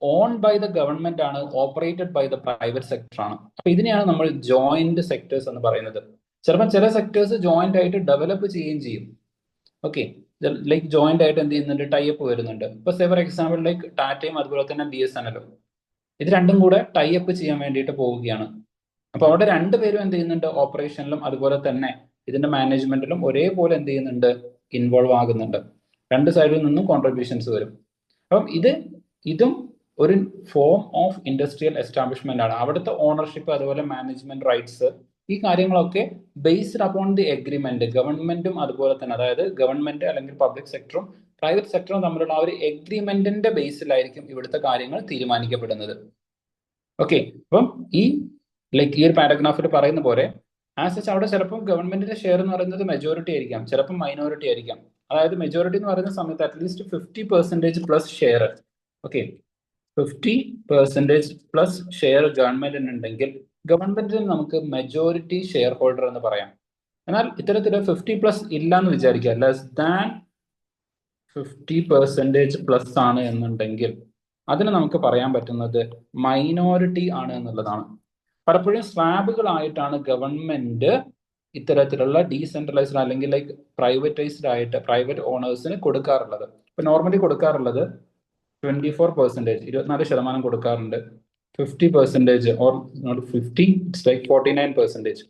ഓൺ ബൈ ദ ഗവൺമെന്റ് ആണ്, operated by the private sector ആണ്. അപ്പൊ ഇതിനെയാണ് നമ്മൾ ജോയിന്റ് സെക്ടേഴ്സ് എന്ന് പറയുന്നത്. ചിലപ്പോൾ ചില സെക്ടേഴ്സ് ജോയിന്റ് ആയിട്ട് ഡെവലപ്പ് ചെയ്യുകയും ചെയ്യും. ഓക്കെ, ലൈക്ക് ജോയിന്റ് ആയിട്ട് എന്ത് ചെയ്യുന്നുണ്ട്, ടൈപ്പ് വരുന്നുണ്ട്. ഇപ്പൊ ഫോർ എക്സാമ്പിൾ ലൈക്ക് ടാറ്റയും അതുപോലെ തന്നെ BSNL ഇത് രണ്ടും കൂടെ ടൈപ്പ് ചെയ്യാൻ വേണ്ടിയിട്ട് പോവുകയാണ്. അപ്പൊ അവിടെ രണ്ടുപേരും എന്ത് ചെയ്യുന്നുണ്ട്, ഓപ്പറേഷനിലും അതുപോലെ തന്നെ ഇതിന്റെ മാനേജ്മെന്റിലും ഒരേപോലെ എന്ത് ചെയ്യുന്നുണ്ട്, ഇൻവോൾവ് ആകുന്നുണ്ട്. രണ്ട് സൈഡിൽ നിന്നും കോൺട്രിബ്യൂഷൻസ് വരും. അപ്പം ഇതും ഒരു ഫോം ഓഫ് ഇൻഡസ്ട്രിയൽ എസ്റ്റാബ്ലിഷ്മെന്റ് ആണ്. അവിടുത്തെ ഓണർഷിപ്പ് അതുപോലെ മാനേജ്മെന്റ് റൈറ്റ്സ് ഈ കാര്യങ്ങളൊക്കെ ബേസ്ഡ് അപ്പോൺ ദി എഗ്രിമെന്റ്, ഗവൺമെന്റും അതുപോലെ തന്നെ, അതായത് ഗവൺമെന്റ് അല്ലെങ്കിൽ പബ്ലിക് സെക്ടറും പ്രൈവറ്റ് സെക്ടറും തമ്മിലുള്ള ആ ഒരു എഗ്രിമെന്റിന്റെ ബേസിലായിരിക്കും ഇവിടുത്തെ കാര്യങ്ങൾ തീരുമാനിക്കപ്പെടുന്നത്. ഓക്കെ, അപ്പം ഈ ഒരു പാരഗ്രാഫിൽ പറയുന്ന പോലെ ആസ് സച്ച് അവിടെ ചിലപ്പം ഗവൺമെന്റിന്റെ ഷെയർ എന്ന് പറയുന്നത് മെജോറിറ്റി ആയിരിക്കാം, ചിലപ്പം മൈനോറിറ്റി ആയിരിക്കാം. അതായത് മെജോറിറ്റി എന്ന് പറയുന്ന സമയത്ത് at least 50% plus share, okay, 50% plus share ഗവൺമെന്റിന് ഉണ്ടെങ്കിൽ ഗവൺമെന്റിന് നമുക്ക് മെജോറിറ്റി ഷെയർ ഹോൾഡർ എന്ന് പറയാം. എന്നാൽ ഇത്തരത്തിൽ 50+ ഇല്ല എന്ന് വിചാരിക്കുക, ലെസ് ദാൻ 50% പ്ലസ് ആണ് എന്നുണ്ടെങ്കിൽ അതിന് നമുക്ക് പറയാൻ പറ്റുന്നത് മൈനോറിറ്റി ആണ് എന്നുള്ളതാണ്. പലപ്പോഴും സ്ലാബുകളായിട്ടാണ് ഗവൺമെന്റ് ഇത്തരത്തിലുള്ള ഡീസെൻട്രലൈസ്ഡ് അല്ലെങ്കിൽ ലൈക്ക് പ്രൈവറ്റൈസ്ഡ് ആയിട്ട് പ്രൈവറ്റ് ഓണേഴ്സിന് കൊടുക്കാറുള്ളത്. ഇപ്പൊ നോർമലി കൊടുക്കാറുള്ളത് 24%, 24% കൊടുക്കാറുണ്ട്. 50% or not 50, it's like 49%.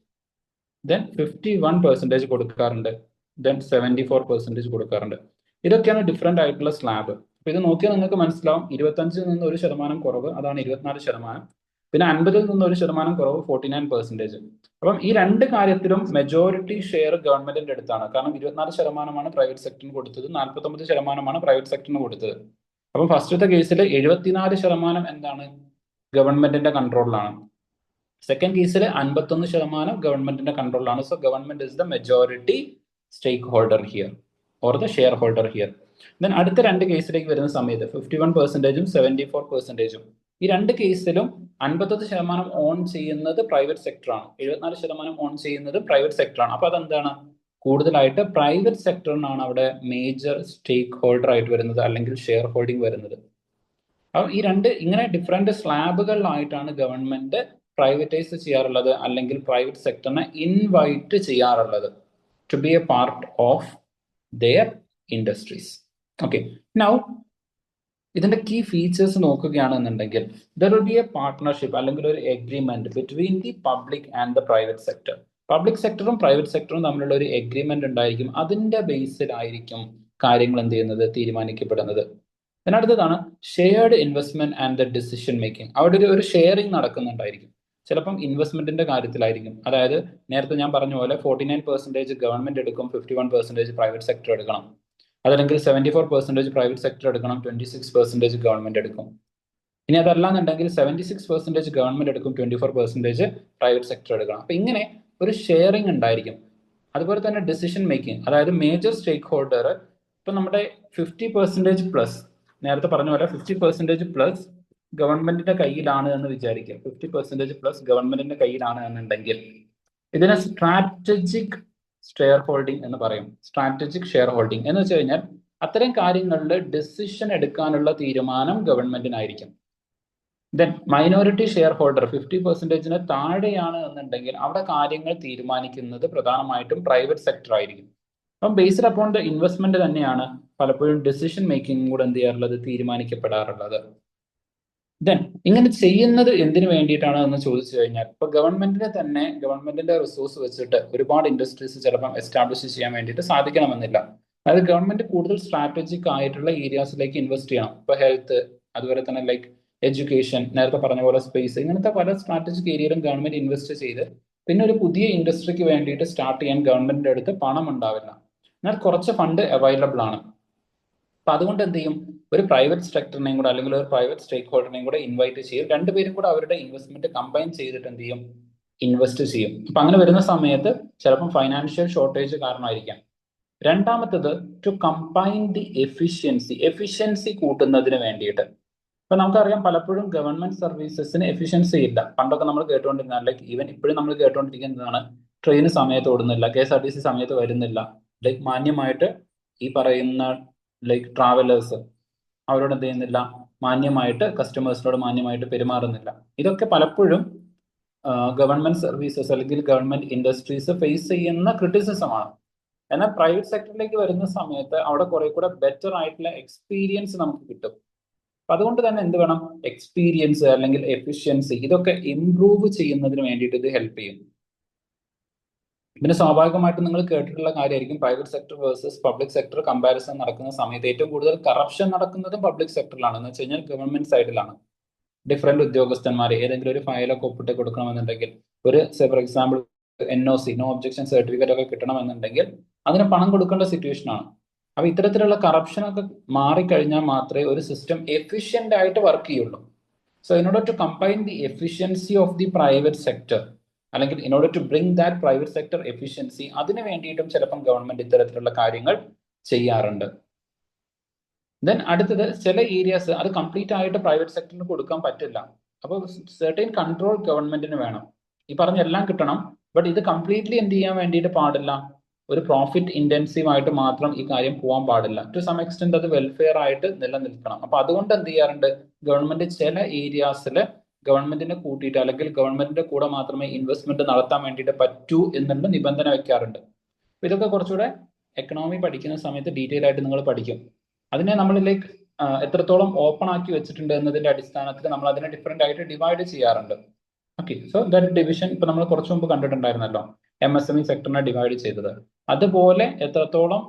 Then 51% കൊടുക്കാറുണ്ട്. ദെൻ 74% കൊടുക്കാറുണ്ട്. ഇതൊക്കെയാണ് ഡിഫറെന്റ് ആയിട്ടുള്ള സ്ലാബ്. അപ്പൊ ഇത് നോക്കിയാൽ നിങ്ങൾക്ക് മനസ്സിലാവും 25-ൽ നിന്ന് 1% കുറവ്, അതാണ് 24%. പിന്നെ 50-ൽ നിന്ന് 1% കുറവ് 49%. അപ്പം ഈ രണ്ട് കാര്യത്തിലും മെജോറിറ്റി ഷെയർ ഗവൺമെന്റിന്റെ അടുത്താണ്. കാരണം 24%ആണ് പ്രൈവറ്റ് സെക്ടറിന് കൊടുത്തത്, 49% പ്രൈവറ്റ് സെക്ടറിന് കൊടുത്തത്. അപ്പം ഫസ്റ്റത്തെ കേസിൽ 74% എന്താണ് ഗവൺമെന്റിന്റെ കൺട്രോളിലാണ്. സെക്കൻഡ് കേസിൽ 51% ഗവൺമെന്റിന്റെ കൺട്രോളിലാണ്. So government is the majority stake holder here or the share holder here. Then അടുത്ത രണ്ട് കേസിലേക്ക് വരുന്ന സമയത്ത് 51%-ഉം 74%-ഉം ഈ രണ്ട് കേസിലും 51% ഓൺ ചെയ്യുന്നത് പ്രൈവറ്റ് സെക്ടറാണ്, 74% ഓൺ ചെയ്യുന്നത് പ്രൈവറ്റ് സെക്ടറാണ്. അപ്പൊ അതെന്താണ്, കൂടുതലായിട്ട് പ്രൈവറ്റ് സെക്ടറിനാണ് അവിടെ മേജർ സ്റ്റേക്ക് ഹോൾഡർ ആയിട്ട് വരുന്നത് അല്ലെങ്കിൽ ഷെയർ ഹോൾഡിംഗ് വരുന്നത്. അപ്പം ഈ രണ്ട് ഇങ്ങനെ ഡിഫറെന്റ് സ്ലാബുകളിലായിട്ടാണ് ഗവൺമെന്റ് പ്രൈവറ്റൈസ് ചെയ്യാറുള്ളത് അല്ലെങ്കിൽ പ്രൈവറ്റ് സെക്ടറിനെ ഇൻവൈറ്റ് ചെയ്യാറുള്ളത് to be a part of their industries. Okay, now ഇതിന്റെ കീ ഫീച്ചേഴ്സ് നോക്കുകയാണെന്നുണ്ടെങ്കിൽ there will be a partnership അല്ലെങ്കിൽ ഒരു agreement between the public and the private sector. Public സെക്ടറും പ്രൈവറ്റ് സെക്ടറും തമ്മിലുള്ള ഒരു എഗ്രിമെന്റ് ഉണ്ടായിരിക്കും. അതിന്റെ ബേസിലായിരിക്കും കാര്യങ്ങൾ എന്ത് ചെയ്യുന്നത്, തീരുമാനിക്കപ്പെടുന്നത്. അതിനടുത്തതാണ് shared investment and the decision making. അവിടെ ഒരു ഷെയറിംഗ് നടക്കുന്നുണ്ടായിരിക്കും. ചിലപ്പം ഇൻവെസ്റ്റ്മെന്റിന്റെ കാര്യത്തിലായിരിക്കും. അതായത് നേരത്തെ ഞാൻ പറഞ്ഞ പോലെ 49% ഗവൺമെന്റ് എടുക്കും, 51% പ്രൈവറ്റ് സെക്ടർ എടുക്കണം. അതല്ലെങ്കിൽ 74% പ്രൈവറ്റ് സെക്ടർ എടുക്കണം, 26% ഗവൺമെന്റ് എടുക്കും. ഇനി അതല്ലാന്നുണ്ടെങ്കിൽ 76% ഗവൺമെന്റ് എടുക്കും, 24% പ്രൈവറ്റ് സെക്ടർ എടുക്കണം. അപ്പൊ ഇങ്ങനെ ഒരു ഷെയറിംഗ് ഉണ്ടായിരിക്കും. അതുപോലെ തന്നെ ഡിസിഷൻ മേക്കിംഗ്, അതായത് മേജർ സ്റ്റേക്ക് ഹോൾഡർ ഇപ്പൊ നമ്മുടെ 50% പ്ലസ്, നേരത്തെ പറഞ്ഞ പോലെ 50% പ്ലസ് ഗവൺമെന്റിന്റെ കയ്യിലാണ് എന്ന് വിചാരിക്കുക. 50% പ്ലസ് ഗവൺമെന്റിന്റെ കയ്യിലാണ് എന്നുണ്ടെങ്കിൽ ഇതിനെ സ്ട്രാറ്റജിക് ഷെയർ ഹോൾഡിംഗ് എന്ന് പറയും. സ്ട്രാറ്റജിക് ഷെയർ ഹോൾഡിംഗ് എന്ന് വെച്ച് കഴിഞ്ഞാൽ അത്തരം കാര്യങ്ങളിൽ ഡിസിഷൻ എടുക്കാനുള്ള തീരുമാനം ഗവൺമെന്റിനായിരിക്കും. ദെൻ മൈനോറിറ്റി ഷെയർ ഹോൾഡർ 50%-ന് താഴെയാണ് എന്നുണ്ടെങ്കിൽ അവിടെ കാര്യങ്ങൾ തീരുമാനിക്കുന്നത് പ്രധാനമായിട്ടും പ്രൈവറ്റ് സെക്ടർ ആയിരിക്കും. അപ്പം ബേസ്ഡ് അപ്പോൺ ദ ഇൻവെസ്റ്റ്മെന്റ് തന്നെയാണ് പലപ്പോഴും ഡിസിഷൻ മേക്കിംഗ് കൂടെ എന്ത് ചെയ്യാറുള്ളത്, തീരുമാനിക്കപ്പെടാറുള്ളത്. ദെൻ ഇങ്ങനെ ചെയ്യുന്നത് എന്തിനു വേണ്ടിയിട്ടാണ് എന്ന് ചോദിച്ചു കഴിഞ്ഞാൽ ഇപ്പൊ ഗവൺമെന്റിന്റെ റിസോഴ്സ് വെച്ചിട്ട് ഒരുപാട് ഇൻഡസ്ട്രീസ് ചിലപ്പം എസ്റ്റാബ്ലിഷ് ചെയ്യാൻ വേണ്ടിയിട്ട് സാധിക്കണമെന്നില്ല. അതായത് ഗവൺമെന്റ് കൂടുതൽ സ്ട്രാറ്റജിക് ആയിട്ടുള്ള ഏരിയാസിലേക്ക് ഇൻവെസ്റ്റ് ചെയ്യണം. ഇപ്പൊ ഹെൽത്ത്, അതുപോലെ തന്നെ ലൈക്ക് എഡ്യൂക്കേഷൻ, നേരത്തെ പറഞ്ഞ പോലെ സ്പേസ്, ഇങ്ങനത്തെ പല സ്ട്രാറ്റജിക് ഏരിയയിലും ഗവൺമെന്റ് ഇൻവെസ്റ്റ് ചെയ്ത് പിന്നെ ഒരു പുതിയ ഇൻഡസ്ട്രിക്ക് വേണ്ടിയിട്ട് സ്റ്റാർട്ട് ചെയ്യാൻ ഗവൺമെന്റിന്റെ അടുത്ത് പണം ഉണ്ടാവില്ല. എന്നാൽ കുറച്ച് ഫണ്ട് അവൈലബിൾ ആണ്. അപ്പൊ അതുകൊണ്ട് എന്ത് ചെയ്യും, ഒരു പ്രൈവറ്റ് സെക്ടറിനെയും കൂടെ അല്ലെങ്കിൽ ഒരു പ്രൈവറ്റ് സ്റ്റേക്ക് ഹോൾഡറിനെയും കൂടെ ഇൻവൈറ്റ് ചെയ്യും. രണ്ടുപേരും കൂടെ അവരുടെ ഇൻവെസ്റ്റ്മെന്റ് കമ്പൈൻ ചെയ്തിട്ട് എന്ത് ചെയ്യും, ഇൻവെസ്റ്റ് ചെയ്യും. അപ്പൊ അങ്ങനെ വരുന്ന സമയത്ത് ചിലപ്പം ഫൈനാൻഷ്യൽ ഷോർട്ടേജ് കാരണമായിരിക്കാം. രണ്ടാമത്തത് ടു കമ്പൈൻ ദി എഫിഷ്യൻസി കൂട്ടുന്നതിന് വേണ്ടിയിട്ട്. ഇപ്പൊ നമുക്കറിയാം പലപ്പോഴും ഗവൺമെന്റ് സർവീസസിന് എഫിഷ്യൻസി ഇല്ല. പണ്ടൊക്കെ നമ്മൾ കേട്ടുകൊണ്ടിരുന്ന, ലൈക്ക് ഈവൻ ഇപ്പോഴും നമ്മൾ കേട്ടുകൊണ്ടിരിക്കുന്നതാണ്, ട്രെയിന് സമയത്ത് ഓടുന്നില്ല, KSRTC സമയത്ത് വരുന്നില്ല, ലൈക്ക് മാന്യമായിട്ട് ഈ പറയുന്ന ലൈക്ക് ട്രാവലേഴ്സ് അവരോട് എന്ത് ചെയ്യുന്നില്ല, മാന്യമായിട്ട് കസ്റ്റമേഴ്സിനോട് മാന്യമായിട്ട് പെരുമാറുന്നില്ല. ഇതൊക്കെ പലപ്പോഴും ഗവൺമെന്റ് സർവീസസ് അല്ലെങ്കിൽ ഗവൺമെന്റ് ഇൻഡസ്ട്രീസ് ഫേസ് ചെയ്യുന്ന ക്രിറ്റിസിസമാണ്. എന്നാൽ പ്രൈവറ്റ് സെക്ടറിലേക്ക് വരുന്ന സമയത്ത് അവിടെ കുറെ കൂടെ ബെറ്റർ ആയിട്ടുള്ള എക്സ്പീരിയൻസ് നമുക്ക് കിട്ടും. അപ്പൊ അതുകൊണ്ട് തന്നെ എന്ത് വേണം, എക്സ്പീരിയൻസ് അല്ലെങ്കിൽ എഫിഷ്യൻസി ഇതൊക്കെ ഇംപ്രൂവ് ചെയ്യുന്നതിന് വേണ്ടിയിട്ട് ഇത് ഹെൽപ്പ് ചെയ്യും. പിന്നെ സ്വാഭാവികമായിട്ടും നിങ്ങൾ കേട്ടിട്ടുള്ള കാര്യമായിരിക്കും, private sector versus public sector comparison നടക്കുന്ന സമയത്ത് ഏറ്റവും കൂടുതൽ കറപ്ഷൻ നടക്കുന്നതും പബ്ലിക് സെക്ടറിലാണ്. എന്ന് വെച്ച് കഴിഞ്ഞാൽ ഗവൺമെന്റ് സൈഡിലാണ്. ഡിഫറെന്റ് ഉദ്യോഗസ്ഥന്മാർ ഏതെങ്കിലും ഒരു ഫയലൊക്കെ ഒപ്പിട്ട് കൊടുക്കണമെന്നുണ്ടെങ്കിൽ, ഒരു for example NOC, no objection certificate ഒക്കെ കിട്ടണമെന്നുണ്ടെങ്കിൽ അതിന് പണം കൊടുക്കേണ്ട സിറ്റുവേഷൻ ആണ്. അപ്പൊ ഇത്തരത്തിലുള്ള കറപ്ഷൻ ഒക്കെ മാറിക്കഴിഞ്ഞാൽ മാത്രമേ ഒരു സിസ്റ്റം എഫിഷ്യന്റ് ആയിട്ട് വർക്ക് ചെയ്യുള്ളൂ. So in order to combine the efficiency of the private sector, അല്ലെങ്കിൽ in order to bring that private sector efficiency, അതിന് വേണ്ടിയിട്ടും ചിലപ്പം ഗവൺമെന്റ് ഇത്തരത്തിലുള്ള കാര്യങ്ങൾ ചെയ്യാറുണ്ട്. ദെൻ അടുത്തത് ചില ഏരിയാസ് അത് കംപ്ലീറ്റ് ആയിട്ട് പ്രൈവറ്റ് സെക്ടറിന് കൊടുക്കാൻ പറ്റില്ല. അപ്പോൾ സെർട്ടൈൻ കൺട്രോൾ ഗവൺമെന്റിന് വേണം. ഈ പറഞ്ഞ എല്ലാം കിട്ടണം, ബട്ട് ഇത് കംപ്ലീറ്റ്ലി എന്ത് ചെയ്യാൻ വേണ്ടിയിട്ട് പാടില്ല, ഒരു പ്രോഫിറ്റ് ഇന്റൻസീവ് ആയിട്ട് മാത്രം ഈ കാര്യം പോകാൻ പാടില്ല. ടു സം എക്സ്റ്റെന്റ് അത് വെൽഫെയർ ആയിട്ട് നിലനിൽക്കണം. അപ്പൊ അതുകൊണ്ട് എന്ത് ചെയ്യാറുണ്ട്, ഗവൺമെന്റ് ചില ഏരിയാസിൽ ഗവൺമെന്റിനെ കൂട്ടിയിട്ട് അല്ലെങ്കിൽ ഗവൺമെന്റിന്റെ കൂടെ മാത്രമേ ഇൻവെസ്റ്റ്മെന്റ് നടത്താൻ വേണ്ടിയിട്ട് പറ്റൂ എന്നുള്ള നിബന്ധന വെക്കാറുണ്ട്. അപ്പൊ ഇതൊക്കെ കുറച്ചുകൂടെ എക്കണോമി പഠിക്കുന്ന സമയത്ത് ഡീറ്റെയിൽ ആയിട്ട് നിങ്ങൾ പഠിക്കും. അതിനെ നമ്മൾ ലൈക്ക് എത്രത്തോളം ഓപ്പൺ ആക്കി വെച്ചിട്ടുണ്ട് എന്നതിന്റെ അടിസ്ഥാനത്തിൽ നമ്മൾ അതിനെ ഡിഫറെന്റ് ആയിട്ട് ഡിവൈഡ് ചെയ്യാറുണ്ട്. ഓക്കെ, സോ ദാറ്റ് ഡിവിഷൻ ഇപ്പൊ നമ്മൾ കുറച്ചു മുമ്പ് കണ്ടിട്ടുണ്ടായിരുന്നല്ലോ, MSME സെക്ടറിനെ ഡിവൈഡ് ചെയ്തത്. അതുപോലെ എത്രത്തോളം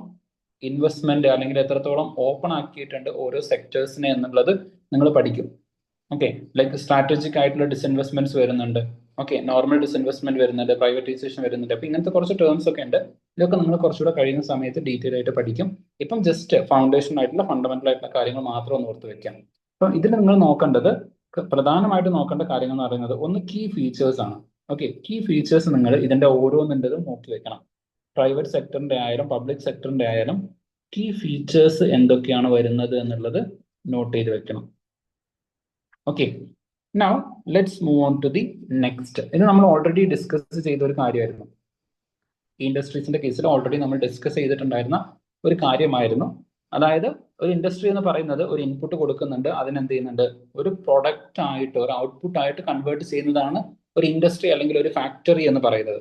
ഇൻവെസ്റ്റ്മെന്റ് അല്ലെങ്കിൽ എത്രത്തോളം ഓപ്പൺ ആക്കിയിട്ടുണ്ട് ഓരോ സെക്ടേഴ്സിനെ എന്നുള്ളത് നിങ്ങൾ പഠിക്കും. ഓക്കെ, ലൈക്ക് സ്ട്രാറ്റജിക് ആയിട്ടുള്ള ഡിസ്ഇൻവെസ്റ്റ്മെന്റ്സ് വരുന്നുണ്ട്, ഓക്കെ, നോർമൽ ഡിസ്ഇൻവെസ്റ്റ്മെന്റ് വരുന്നുണ്ട്, പ്രൈവറ്റൈസേഷൻ വരുന്നുണ്ട്. അപ്പൊ ഇങ്ങനത്തെ കുറച്ച് ടേംസ് ഒക്കെ ഉണ്ട്. ഇതൊക്കെ നിങ്ങൾ കുറച്ചുകൂടെ കഴിയുന്ന സമയത്ത് ഡീറ്റെയിൽ ആയിട്ട് പഠിക്കും. ഇപ്പം ജസ്റ്റ് ഫൗണ്ടേഷൻ ആയിട്ടുള്ള ഫണ്ടമെന്റൽ ആയിട്ടുള്ള കാര്യങ്ങൾ മാത്രം ഒന്ന് ഓർത്ത് വെക്കാം. അപ്പൊ ഇതിൽ നിങ്ങൾ നോക്കേണ്ടത്, പ്രധാനമായിട്ട് നോക്കേണ്ട കാര്യങ്ങൾ എന്ന് പറയുന്നത് ഒന്ന് കീ ഫീച്ചേഴ്സ് ആണ്. ഓക്കെ, കീ ഫീച്ചേഴ്സ് നിങ്ങൾ ഇതിന്റെ ഓരോന്നിൻ്റെതും നോക്കി വെക്കണം. പ്രൈവറ്റ് സെക്ടറിന്റെ ആയാലും പബ്ലിക് സെക്ടറിന്റെ ആയാലും കീ ഫീച്ചേഴ്സ് എന്തൊക്കെയാണ് വരുന്നത് എന്നുള്ളത് നോട്ട് ചെയ്ത് വെക്കണം. Okay, now let's move on to the next. ഇത് നമ്മൾ ഓൾറെഡി ഡിസ്കസ് ചെയ്ത ഒരു കാര്യമായിരുന്നു. ഇൻഡസ്ട്രീസിന്റെ കേസിൽ ഓൾറെഡി നമ്മൾ ഡിസ്കസ് ചെയ്തിട്ടുണ്ടായിരുന്ന ഒരു കാര്യമായിരുന്നു. അതായത് ഒരു ഇൻഡസ്ട്രി എന്ന് പറയുന്നത് ഒരു ഇൻപുട്ട് കൊടുക്കുന്നുണ്ട്, അതിനെന്ത് ചെയ്യുന്നുണ്ട്, ഒരു പ്രൊഡക്റ്റ് ആയിട്ട് ഒരു ഔട്ട്പുട്ട് ആയിട്ട് കൺവേർട്ട് ചെയ്യുന്നതാണ് ഒരു ഇൻഡസ്ട്രി അല്ലെങ്കിൽ ഒരു ഫാക്ടറി എന്ന് പറയുന്നത്.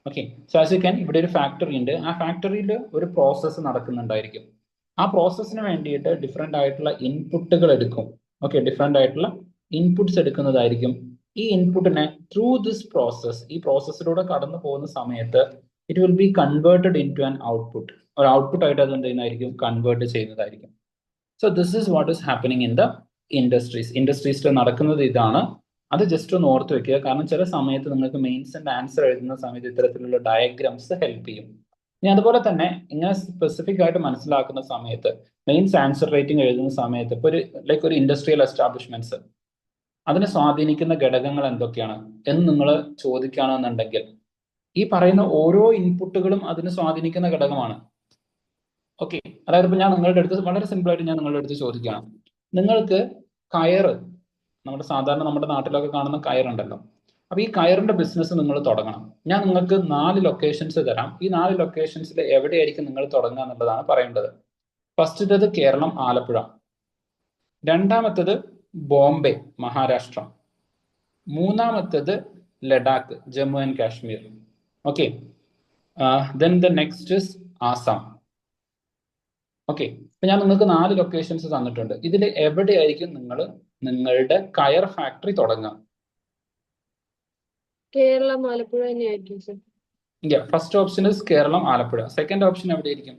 Okay, so as you can, ഇവിടെ ഒരു ഫാക്ടറി ഉണ്ട്. ആ ഫാക്ടറിയിൽ ഒരു പ്രോസസ്സ് നടക്കുന്നുണ്ടായിരിക്കും. ആ പ്രോസസ്സിന് വേണ്ടിയിട്ട് ഡിഫറെന്റ് ആയിട്ടുള്ള ഇൻപുട്ടുകൾ എടുക്കും. ഓക്കെ, ഡിഫറെന്റ് ആയിട്ടുള്ള ഇൻപുട്സ് എടുക്കുന്നതായിരിക്കും. ഈ ഇൻപുട്ടിനെ ത്രൂ ദിസ് പ്രോസസ്, ഈ പ്രോസസ്സിലൂടെ കടന്നു പോകുന്ന സമയത്ത് it will be converted into an output. ഒരു ഔട്ട്പുട്ട് ആയിട്ട് അത് എന്ത് ചെയ്യുന്നതായിരിക്കും, കൺവേർട്ട് ചെയ്യുന്നതായിരിക്കും. So this is what is happening in the industries. ഇൻഡസ്ട്രീസിൽ നടക്കുന്നത് ഇതാണ്. അത് ജസ്റ്റ് ഒന്ന് ഓർത്ത് വെക്കുക, കാരണം ചില സമയത്ത് നിങ്ങൾക്ക് മെയിൻസ് ആൻഡ് ആൻസർ എഴുതുന്ന സമയത്ത് ഇത്തരത്തിലുള്ള ഡയഗ്രാംസ് ഹെൽപ്പ് ചെയ്യും. ഇനി അതുപോലെ തന്നെ ഇങ്ങനെ സ്പെസിഫിക് ആയിട്ട് മനസ്സിലാക്കുന്ന സമയത്ത് മെയിൻസ് ആൻസർ റൈറ്റിംഗ് എഴുതുന്ന സമയത്ത് ഇപ്പൊ ഒരു ലൈക്ക് ഒരു ഇൻഡസ്ട്രിയൽ എസ്റ്റാബ്ലിഷ്മെന്റ്സ്, അതിനെ സ്വാധീനിക്കുന്ന ഘടകങ്ങൾ എന്തൊക്കെയാണ് എന്ന് നിങ്ങൾ ചോദിക്കുകയാണെന്നുണ്ടെങ്കിൽ ഈ പറയുന്ന ഓരോ ഇൻപുട്ടുകളും അതിനെ സ്വാധീനിക്കുന്ന ഘടകമാണ്. ഓക്കെ, അതായത് ഇപ്പൊ ഞാൻ നിങ്ങളുടെ അടുത്ത് വളരെ സിമ്പിൾ ആയിട്ട് ഞാൻ നിങ്ങളുടെ അടുത്ത് ചോദിക്കുകയാണ്, നിങ്ങൾക്ക് കയറ്, നമ്മുടെ നാട്ടിലൊക്കെ കാണുന്ന കയറുണ്ടല്ലോ, അപ്പൊ ഈ കയറിന്റെ ബിസിനസ് നിങ്ങൾ തുടങ്ങണം. ഞാൻ നിങ്ങൾക്ക് 4 ലൊക്കേഷൻസ് തരാം. ഈ 4 ലൊക്കേഷൻസിൽ എവിടെയായിരിക്കും നിങ്ങൾ തുടങ്ങുക എന്നുള്ളതാണ് പറയേണ്ടത്. ഫസ്റ്റത്തേത് കേരളം, ആലപ്പുഴ. രണ്ടാമത്തേത് ബോംബെ, മഹാരാഷ്ട്ര. മൂന്നാമത്തേത് Ladakh, Jammu and Kashmir. Okay, then the next is Assam. Okay, ഇപ്പൊ ഞാൻ നിങ്ങൾക്ക് 4 ലൊക്കേഷൻസ് തന്നിട്ടുണ്ട്. ഇതിൽ എവിടെയായിരിക്കും നിങ്ങൾ നിങ്ങളുടെ കയർ ഫാക്ടറി തുടങ്ങുക? കേരളം, ആലപ്പുഴ തന്നെയായിരിക്കും sir. First option is Kerala, Alappuzha. Second option എവിടെയായിരിക്കും?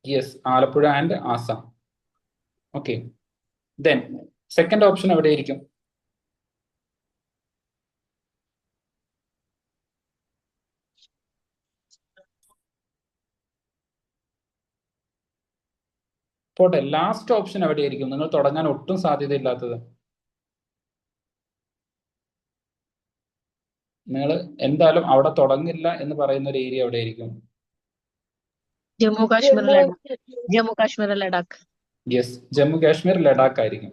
Yes, Alappuzha and Assam. Okay, then second option എവിടെയായിരിക്കും? പോട്ടെ, ലാസ്റ്റ് ഓപ്ഷൻ എവിടെയായിരിക്കും നിങ്ങൾ തുടങ്ങാൻ ഒട്ടും സാധ്യതയില്ലാത്തത്? നിങ്ങൾ എന്തായാലും അവിടെ തുടങ്ങില്ല എന്ന് പറയുന്ന ഒരു ഏരിയ എവിടെയായിരിക്കും? ജമ്മു കാശ്മീർ, ജമ്മു കാശ്മീർ, ലഡാക്ക്. യെസ്, ജമ്മു കാശ്മീർ, ലഡാക്ക് ആയിരിക്കും.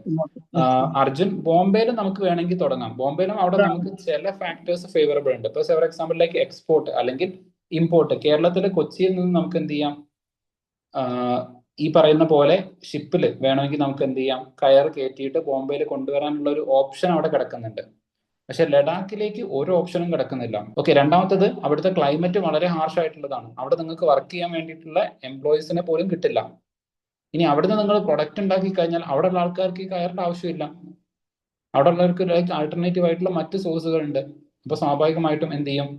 അർജുൻ, ബോംബെയിൽ നമുക്ക് വേണമെങ്കിൽ തുടങ്ങാം. ബോംബെയിലും അവിടെ നമുക്ക് ചില ഫാക്ടേഴ്സ് ഫേവറബിൾ ഉണ്ട്. ഇപ്പൊ ഫോർ എക്സാമ്പിൾ ലൈക്ക് എക്സ്പോർട്ട് അല്ലെങ്കിൽ ഇമ്പോർട്ട്. കേരളത്തിലെ കൊച്ചിയിൽ നിന്ന് നമുക്ക് എന്ത് ചെയ്യാം, ഈ പറയുന്ന പോലെ ഷിപ്പിൽ വേണമെങ്കിൽ നമുക്ക് എന്ത് ചെയ്യാം, കയർ കയറ്റിയിട്ട് ബോംബെയിൽ കൊണ്ടുവരാനുള്ള ഒരു ഓപ്ഷൻ അവിടെ കിടക്കുന്നുണ്ട്. പക്ഷെ ലഡാക്കിലേക്ക് ഒരു ഓപ്ഷനും കിടക്കുന്നില്ല. ഓക്കെ, രണ്ടാമത്തത് അവിടുത്തെ ക്ലൈമറ്റ് വളരെ ഹാർഷ് ആയിട്ടുള്ളതാണ്. അവിടെ നിങ്ങൾക്ക് വർക്ക് ചെയ്യാൻ വേണ്ടിയിട്ടുള്ള എംപ്ലോയീസിനെ പോലും കിട്ടില്ല. ഇനി അവിടുന്ന് നിങ്ങൾ പ്രൊഡക്റ്റ് ഉണ്ടാക്കി കഴിഞ്ഞാൽ അവിടെയുള്ള ആൾക്കാർക്ക് ഈ കയറിന്റെ ആവശ്യമില്ല. അവിടെ ഉള്ളവർക്ക് ലൈക്ക് ആൾട്ടർനേറ്റീവ് ആയിട്ടുള്ള മറ്റ് സോഴ്സുകൾ ഉണ്ട്. അപ്പൊ സ്വാഭാവികമായിട്ടും എന്ത് ചെയ്യും,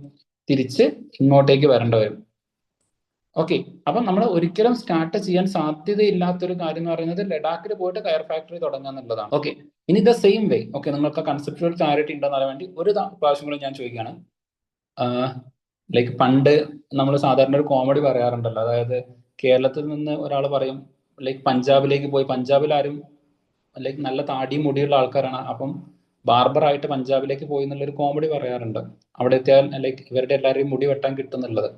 തിരിച്ച് ഇങ്ങോട്ടേക്ക് വരേണ്ടി വരും. ഓക്കെ, അപ്പൊ നമ്മൾ ഒരിക്കലും സ്റ്റാർട്ട് ചെയ്യാൻ സാധ്യതയില്ലാത്തൊരു കാര്യം എന്ന് പറയുന്നത് ലഡാക്കിൽ പോയിട്ട് കയർ ഫാക്ടറി തുടങ്ങുക എന്നുള്ളതാണ്. ഓക്കെ, ഇനി ദ സെയിം വേ, ഓക്കെ, നിങ്ങൾക്ക് കൺസെപ്റ്റുവൽ ക്ലാരിറ്റി ഉണ്ടെന്ന് അറിയാൻ വേണ്ടി ഒരു പ്രാവശ്യം കൂടി ഞാൻ ചോദിക്കുകയാണ്. ലൈക്ക് പണ്ട് നമ്മൾ സാധാരണ ഒരു കോമഡി പറയാറുണ്ടല്ലോ, അതായത് കേരളത്തിൽ നിന്ന് ഒരാൾ പറയും ലൈക്ക് പഞ്ചാബിലേക്ക് പോയി, പഞ്ചാബിൽ ആരും ലൈക്ക് നല്ല താടിയും മുടിയുള്ള ആൾക്കാരാണ്, അപ്പം ബാർബറായിട്ട് പഞ്ചാബിലേക്ക് പോയി എന്നുള്ളൊരു കോമഡി പറയാറുണ്ട്. അവിടെ എത്തിയാൽ ലൈക്ക് ഇവരുടെ എല്ലാവരെയും മുടി വെട്ടാൻ കിട്ടുന്നുള്ളത്.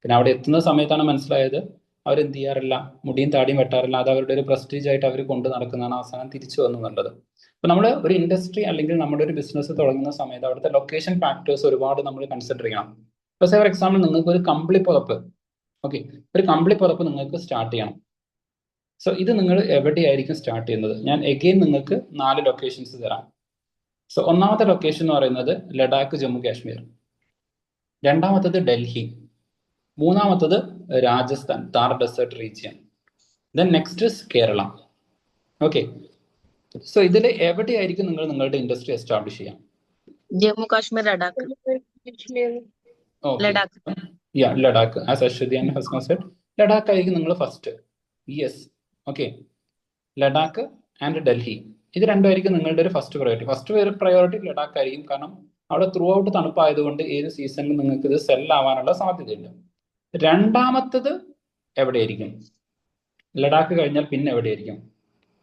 പിന്നെ അവിടെ എത്തുന്ന സമയത്താണ് മനസ്സിലായത് അവരെന്ത് ചെയ്യാറില്ല, മുടിയും താടിയും വെട്ടാറില്ല. അത് അവരുടെ ഒരു പ്രസ്റ്റീജ് ആയിട്ട് അവർ കൊണ്ട് നടക്കുന്നതാണ് അവസാനം തിരിച്ചു വന്നുള്ളത്. അപ്പൊ നമ്മൾ ഒരു ഇൻഡസ്ട്രി അല്ലെങ്കിൽ നമ്മുടെ ഒരു ബിസിനസ് തുടങ്ങുന്ന സമയത്ത് അവിടുത്തെ ലൊക്കേഷൻ ഫാക്ടേഴ്സ് ഒരുപാട് നമ്മൾ കൺസിഡർ ചെയ്യണം. ഇപ്പൊ ഫോർ എക്സാമ്പിൾ നിങ്ങൾക്ക് ഒരു കമ്പിളിപ്പുതപ്പ്, ഓക്കെ, ഒരു കമ്പിളിപ്പുതപ്പ് നിങ്ങൾക്ക് സ്റ്റാർട്ട് ചെയ്യണം. സോ ഇത് നിങ്ങൾ എവിടെയായിരിക്കും സ്റ്റാർട്ട് ചെയ്യുന്നത്? ഞാൻ എഗെയിൻ നിങ്ങൾക്ക് 4 ലൊക്കേഷൻസ് തരാം. സോ ഒന്നാമത്തെ ലൊക്കേഷൻ എന്ന് പറയുന്നത് ലഡാക്ക്, ജമ്മു കാശ്മീർ. രണ്ടാമത്തത് ഡൽഹി. മൂന്നാമത്തത് Rajasthan, Thar desert region. Then next Kerala. Okay, so ഇതിൽ എവിടെയായിരിക്കും നിങ്ങൾ നിങ്ങളുടെ ഇൻഡസ്ട്രി എസ്റ്റാബ്ലിഷ് ചെയ്യാം? Jammu Kashmir Ladakh Ladakh Ladakh. As Ashwathi and Hasna said, Ladakh ആയിരിക്കും നിങ്ങൾ first. Yes, okay, Ladakh and Delhi, ഇത് രണ്ടുമായിരിക്കും നിങ്ങളുടെ ഒരു first priority. First priority Ladakh ആയിരിക്കും, കാരണം അവിടെ ത്രൂ ഔട്ട് തണുപ്പായതുകൊണ്ട് ഏത് സീസണിലും നിങ്ങൾക്ക് ഇത് സെൽ ആവാനുള്ള സാധ്യതയുണ്ട്. രണ്ടാമത്തത് എവിടെയായിരിക്കും? ലഡാക്ക് കഴിഞ്ഞാൽ പിന്നെ എവിടെയായിരിക്കും?